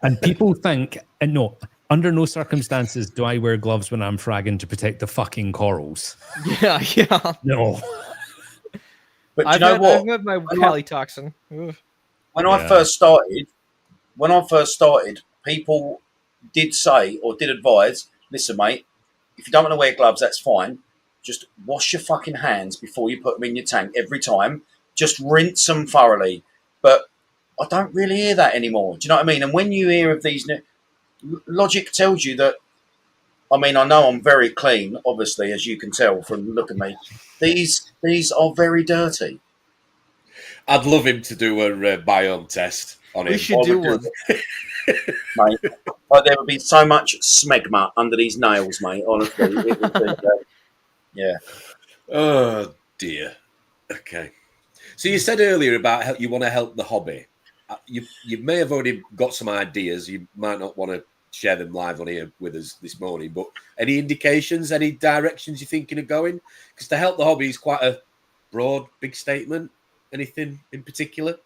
and people think, and no, under no circumstances do I wear gloves when I'm fragging to protect the fucking corals. Yeah. No. But you know what? I've had my Cali toxin. When I first started, people did say or did advise, listen, mate, if you don't want to wear gloves, that's fine. Just wash your fucking hands before you put them in your tank every time. Just rinse them thoroughly. But I don't really hear that anymore. Do you know what I mean? And when you hear of these, logic tells you that, I mean, I know I'm very clean, obviously, as you can tell from looking at me. These are very dirty. I'd love him to do a biome test on it. We should do one. mate. Like there would be so much smegma under these nails, mate. Honestly, it would be, yeah. Oh dear. Okay. So you said earlier about how you want to help the hobby. You may have already got some ideas. You might not want to share them live on here with us this morning, but any indications, any directions you're thinking of going? Because to help the hobby is quite a broad, big statement. Anything in particular?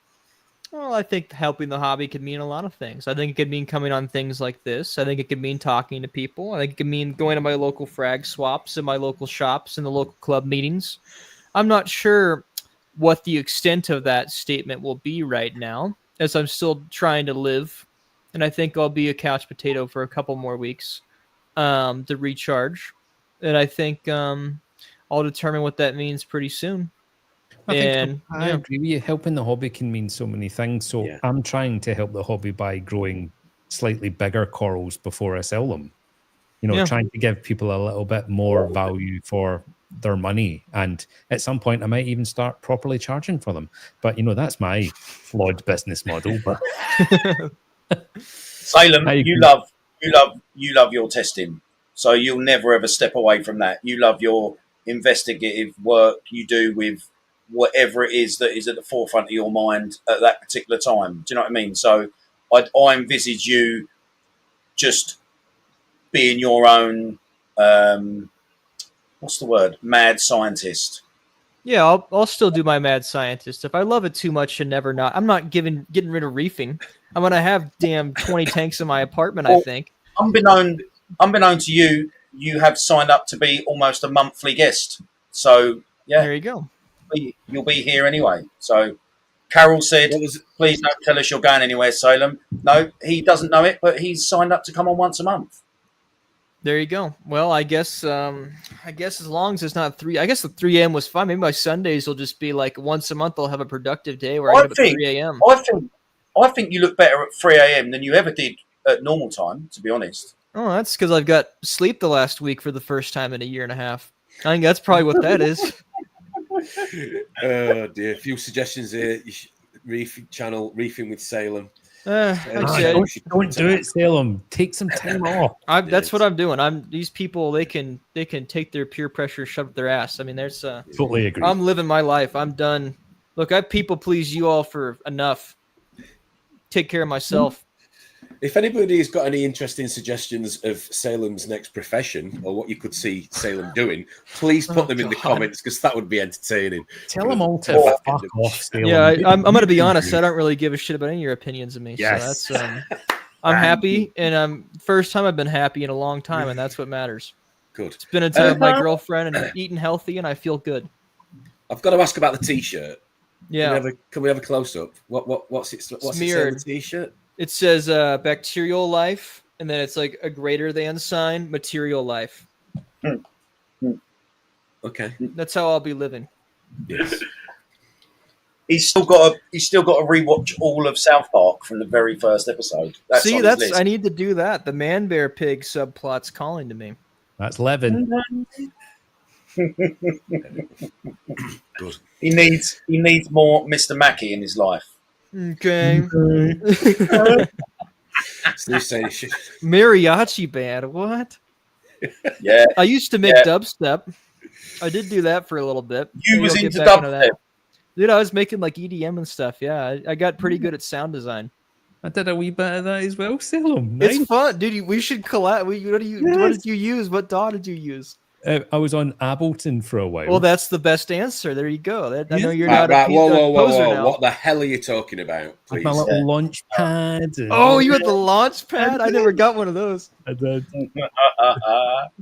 Well, I think helping the hobby could mean a lot of things. I think it could mean coming on things like this. I think it could mean talking to people. I think it could mean going to my local frag swaps and my local shops and the local club meetings. I'm not sure what the extent of that statement will be right now, as I'm still trying to live. And I think I'll be a couch potato for a couple more weeks to recharge. And I think I'll determine what that means pretty soon. I agree with you. Helping the hobby can mean so many things. So I'm trying to help the hobby by growing slightly bigger corals before I sell them. You know, trying to give people a little bit more value for their money. And at some point, I might even start properly charging for them. But, you know, that's my flawed business model. But Salem, you love your testing. So you'll never ever step away from that. You love your investigative work you do with whatever it is that is at the forefront of your mind at that particular time. Do you know what I mean? So I envisage you just being your own, what's the word? Mad scientist. Yeah, I'll still do my mad scientist. If I love it too much and never not, I'm not getting rid of reefing. I'm gonna have damn 20 tanks in my apartment. I think. Unbeknown to you, you have signed up to be almost a monthly guest. So yeah, there you go. You'll be here anyway. So Carol said, "Please don't tell us you're going anywhere, Salem." No, he doesn't know it, but he's signed up to come on once a month. There you go. Well, I guess as long as it's not 3, I guess the 3 a.m. was fine. Maybe my Sundays will just be like once a month. I'll have a productive day where I get up at 3 a.m. I think you look better at 3 a.m. than you ever did at normal time, to be honest. Oh, that's because I've got sleep the last week for the first time in a year and a half. I think that's probably what that is. Oh dear. A few suggestions here. Reefing channel, Reefing with Salem. Don't do it, Salem. Take some time off. That's what I'm doing. These people. They can take their peer pressure shoved up their ass. I mean, there's totally agree. I'm living my life. I'm done. Look, I people please you all for enough. Take care of myself. If anybody's got any interesting suggestions of Salem's next profession or what you could see Salem doing, please put them in the comments because that would be entertaining. Tell them all to fuck off, Salem. Yeah, I'm going to be honest. I don't really give a shit about any of your opinions of me. Yes. So that's I'm happy, and first time I've been happy in a long time, and that's what matters. Good. It's been a time with my girlfriend and eating healthy, and I feel good. I've got to ask about the T-shirt. Yeah. Can we have a close up? What's it say on the T-shirt? It says bacterial life, and then it's like a greater than sign, material life. Okay. That's how I'll be living. Yes. He's still got to rewatch all of South Park from the very first episode. I need to do that. The man bear pig subplot's calling to me. That's Levin. Good. He needs more Mr. Mackey in his life. Okay. Mariachi band. What? Yeah. I used to make dubstep. I did do that for a little bit. You was into dubstep. Dude, I was making like EDM and stuff. Yeah, I got pretty good at sound design. I did a wee bit of that as well, Salem. Nice. It's fun, dude. We should collab. What did you use? What DAW did you use? I was on Ableton for a while. Well, that's the best answer. There you go. I know you're not a poser now. What the hell are you talking about, please? My little launch pad. Oh, you had the launch pad? I never got one of those. I did.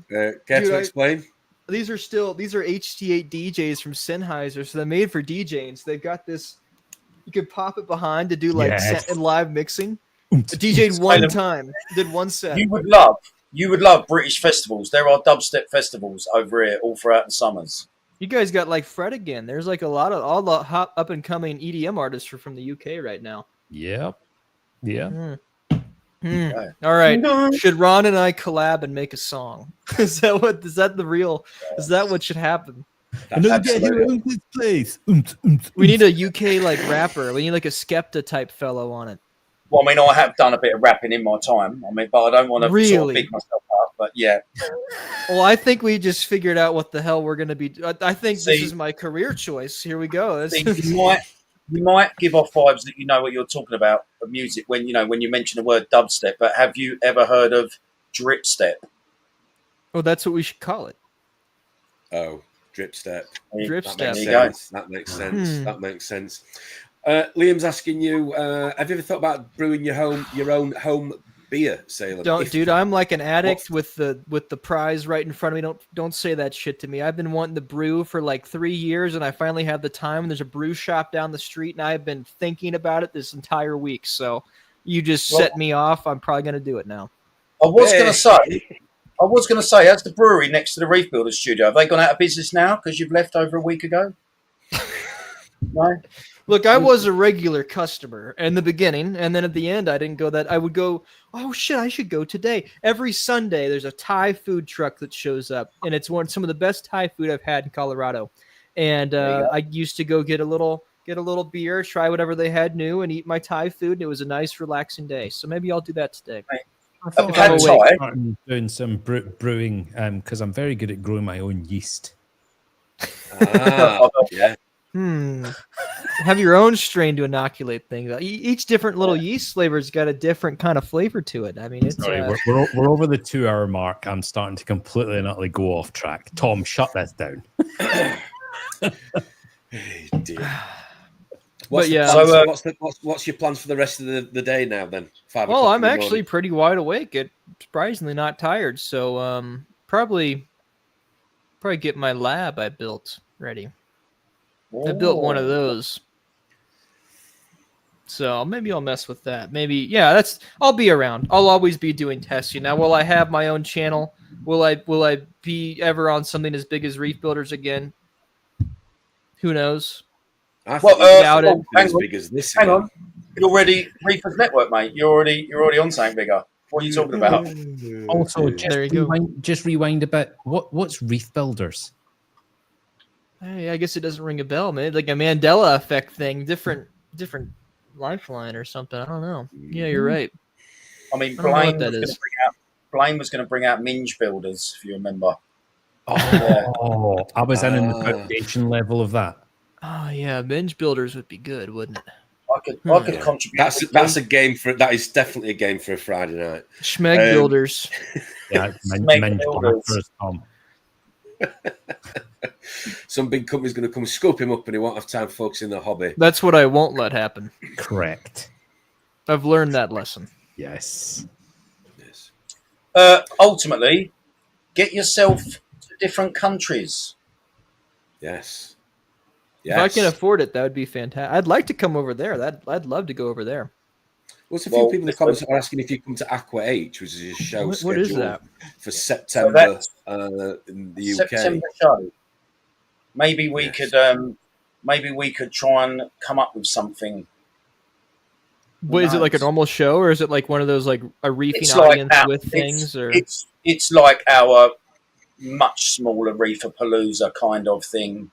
Care to explain? These are HT8 DJs from Sennheiser, so they're made for DJing. So they've got this. You could pop it behind to do like set and live mixing. DJ'd one time, did one set. You would love British festivals. There are dubstep festivals over here all throughout the summers. You guys got like Fred again. There's like all the hot up and coming EDM artists are from the UK right now. Yep. Yeah. Okay. All right. Should Ron and I collab and make a song? Is that what should happen? This place. We need a UK like rapper. We need like a Skepta type fellow on it. Well, I mean, I have done a bit of rapping in my time. I mean, but I don't want to sort of Really? big myself up. But yeah, Well, I think we just figured out what the hell we're going to be. I think this See- is my career choice. Here we go. see, you might give off vibes that you know what you're talking about of music when you mention the word dubstep. But have you ever heard of drip step? Oh, that's what we should call it. Oh, drip step. Drip That step. makes There you go. sense. That makes sense. That makes sense. Liam's asking you: have you ever thought about brewing your own home beer, Salem? Dude, I'm like an addict with the prize right in front of me. Don't say that shit to me. I've been wanting to brew for like 3 years, and I finally have the time. There's a brew shop down the street, and I've been thinking about it this entire week. So you just set me off. I'm probably gonna do it now. I was going to say, as the brewery next to the Reef Builder studio, have they gone out of business now because you've left over a week ago? No. Look, I was a regular customer in the beginning, and then at the end, I didn't go that. I would go, oh shit, I should go today. Every Sunday, there's a Thai food truck that shows up, and it's some of the best Thai food I've had in Colorado. And I used to go get a little beer, try whatever they had new, and eat my Thai food. And it was a nice, relaxing day. So maybe I'll do that today. I've had Thai. I'm doing some brewing because I'm very good at growing my own yeast. Yeah. Have your own strain to inoculate things. Each different little yeast flavor's got a different kind of flavor to it. I mean, it's Sorry, we're over the 2-hour mark. I'm starting to completely and utterly go off track. Tom, shut this down. Hey, dear. But yeah. What's your plans for the rest of the day now? Then 5 Well, o'clock I'm in the actually morning? pretty wide awake. Surprisingly not tired. So probably get my lab I built ready. I built one of those. So maybe I'll mess with that. Maybe, yeah, I'll be around. I'll always be doing testing. Now, will I have my own channel? Will I be ever on something as big as Reef Builders again? Who knows? I think doubt it. as big as this. Hang on. You're already Reefers Network, mate. You're already on something bigger. What are you talking about? Also, There you go. Just rewind a bit. What's Reef Builders? Hey, I guess it doesn't ring a bell, man. Like a Mandela effect thing, different lifeline or something. I don't know. Yeah, you're right. I mean, I don't know what that is. Blaine was going to bring out Minge Builders, if you remember. Oh, I was in the foundation level of that. Oh yeah, binge builders would be good, wouldn't it? I could contribute. That's a game for. That is definitely a game for a Friday night. Schmeg builders. Yeah, Schmeg builders. Tom. Some big company's going to come scoop him up, and he won't have time focusing on the hobby. That's what I won't let happen. Correct. I've learned that lesson. Yes. Ultimately, get yourself to different countries. Yes. If I can afford it, that would be fantastic. I'd like to come over there. I'd love to go over there. Well, a few people in the comments are asking if you come to Aqua H, which is a show What is that? for September in the UK. September show. Maybe we could try and come up with something. What is it, like a normal show, or is it like one of those like a reefing It's audience like with things? Or it's like our much smaller Reefer Palooza kind of thing.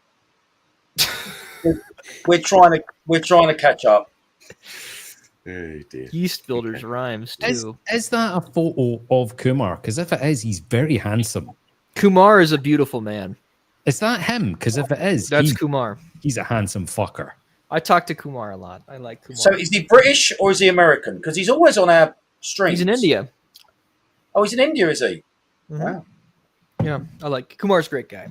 we're trying to catch up. Oh dear. Yeast builders rhymes too. Is that a photo of Kumar? Because if it is, he's very handsome. Kumar is a beautiful man. Is that him? Because if it is, That's Kumar. He's a handsome fucker. I talk to Kumar a lot. I like Kumar. So is he British or is he American? Because he's always on our streams. He's in India. Oh, he's in India, is he? Mhm. Wow. Yeah, I like Kumar's a great guy.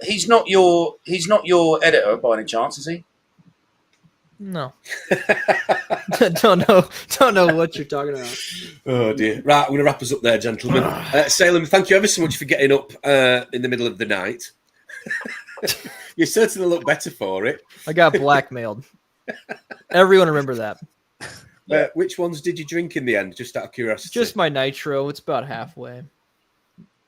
He's not your editor by any chance, is he? No. don't know what you're talking about. Oh dear. Right, I'm going to wrap us up there, gentlemen. Salem, thank you ever so much for getting up in the middle of the night. You certainly look better for it. I got blackmailed. Everyone remember that. Which ones did you drink in the end, just out of curiosity? Just my nitro. It's about halfway.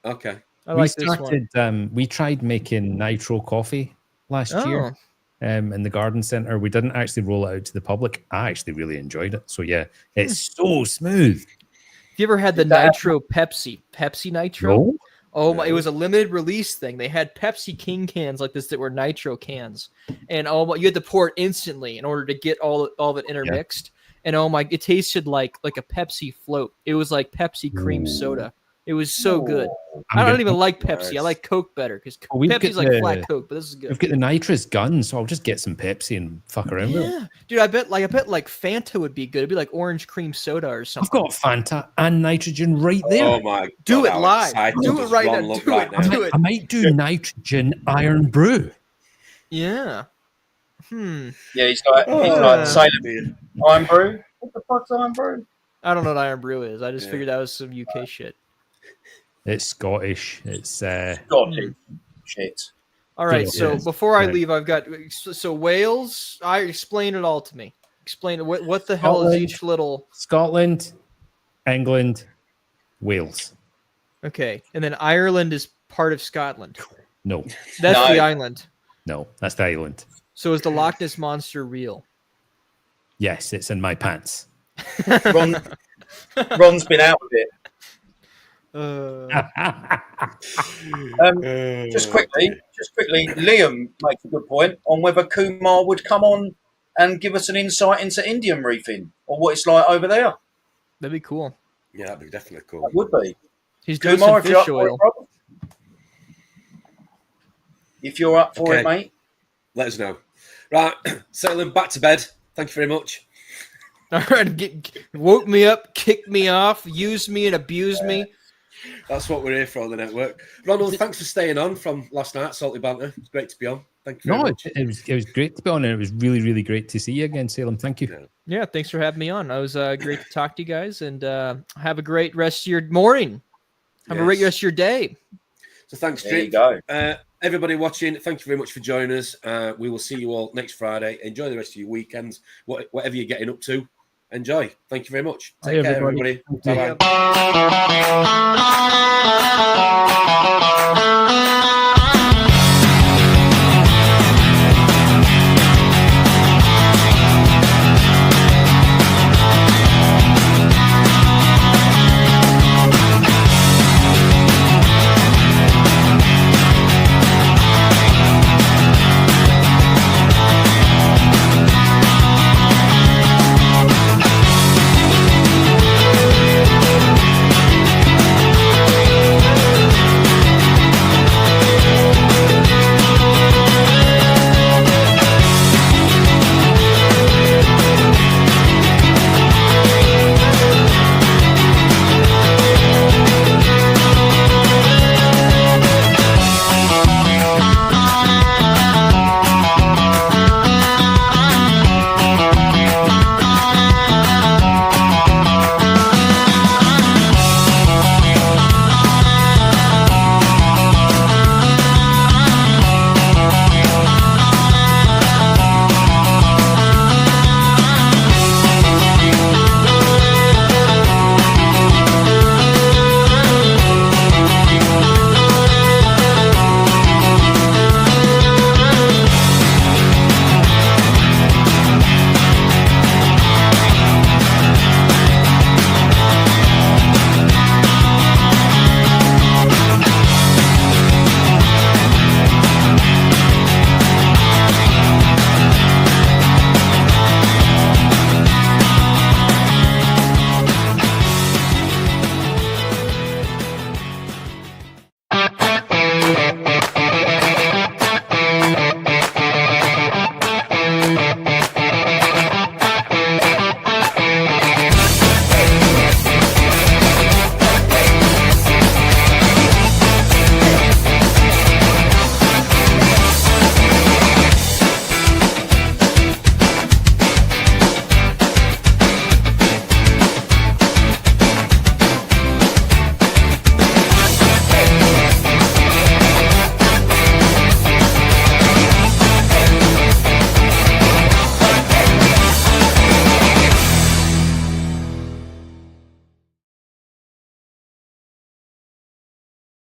Okay. I like this one. We tried making nitro coffee last year in the garden center. We didn't actually roll it out to the public. I actually really enjoyed it. So yeah, it's so smooth. Have you ever had the nitro Pepsi nitro? No? Oh my! It was a limited release thing. They had Pepsi King cans like this that were nitro cans, and you had to pour it instantly in order to get all of it intermixed. and oh my, it tasted like a Pepsi float. It was like Pepsi cream soda. It was so good. I don't even like Pepsi. I like Coke better because Pepsi's like flat Coke, but this is good. We've got the nitrous gun, so I'll just get some Pepsi and fuck around with it. Yeah, dude, I bet like Fanta would be good. It'd be like orange cream soda or something. I've got Fanta and nitrogen right there. Oh my God. Do it live. Do it right now. Do it. I might do nitrogen iron brew. Yeah. Yeah, he's like Salem Iron Brew. What the fuck's Iron Brew? I don't know what iron brew is. I just figured that was some UK shit. It's Scottish. It's Scottish shit. All right. Yeah, So yes. before I leave, I've got Wales. Explain it all to me. Explain what the hell is each little Scotland, England, Wales. Okay, and then Ireland is part of Scotland. No. That's the island. No, that's the island. So is the Loch Ness Monster real? Yes, it's in my pants. Ron's been out with it. Just quickly, Liam makes a good point on whether Kumar would come on and give us an insight into Indian reefing or what it's like over there. That'd be cool. Yeah, that'd be definitely cool. That would be. He's doing Kumar, some fish oil. If you're up for it, mate. Let us know. Right, Salem, back to bed. Thank you very much. All right, woke me up, kicked me off, used me and abused me. That's what we're here for on the network. Ronald, thanks for staying on from last night, Salty Banter. It's great to be on. Thank you very much. It was great to be on, and it was really, really great to see you again, Salem. Thank you. Yeah, thanks for having me on. It was great to talk to you guys, and have a great rest of your morning. Have a great rest of your day. So thanks, There you go. Everybody watching, thank you very much for joining us. We will see you all next Friday. Enjoy the rest of your weekends, whatever you're getting up to. Enjoy. Thank you very much. Take care, everybody. Bye-bye.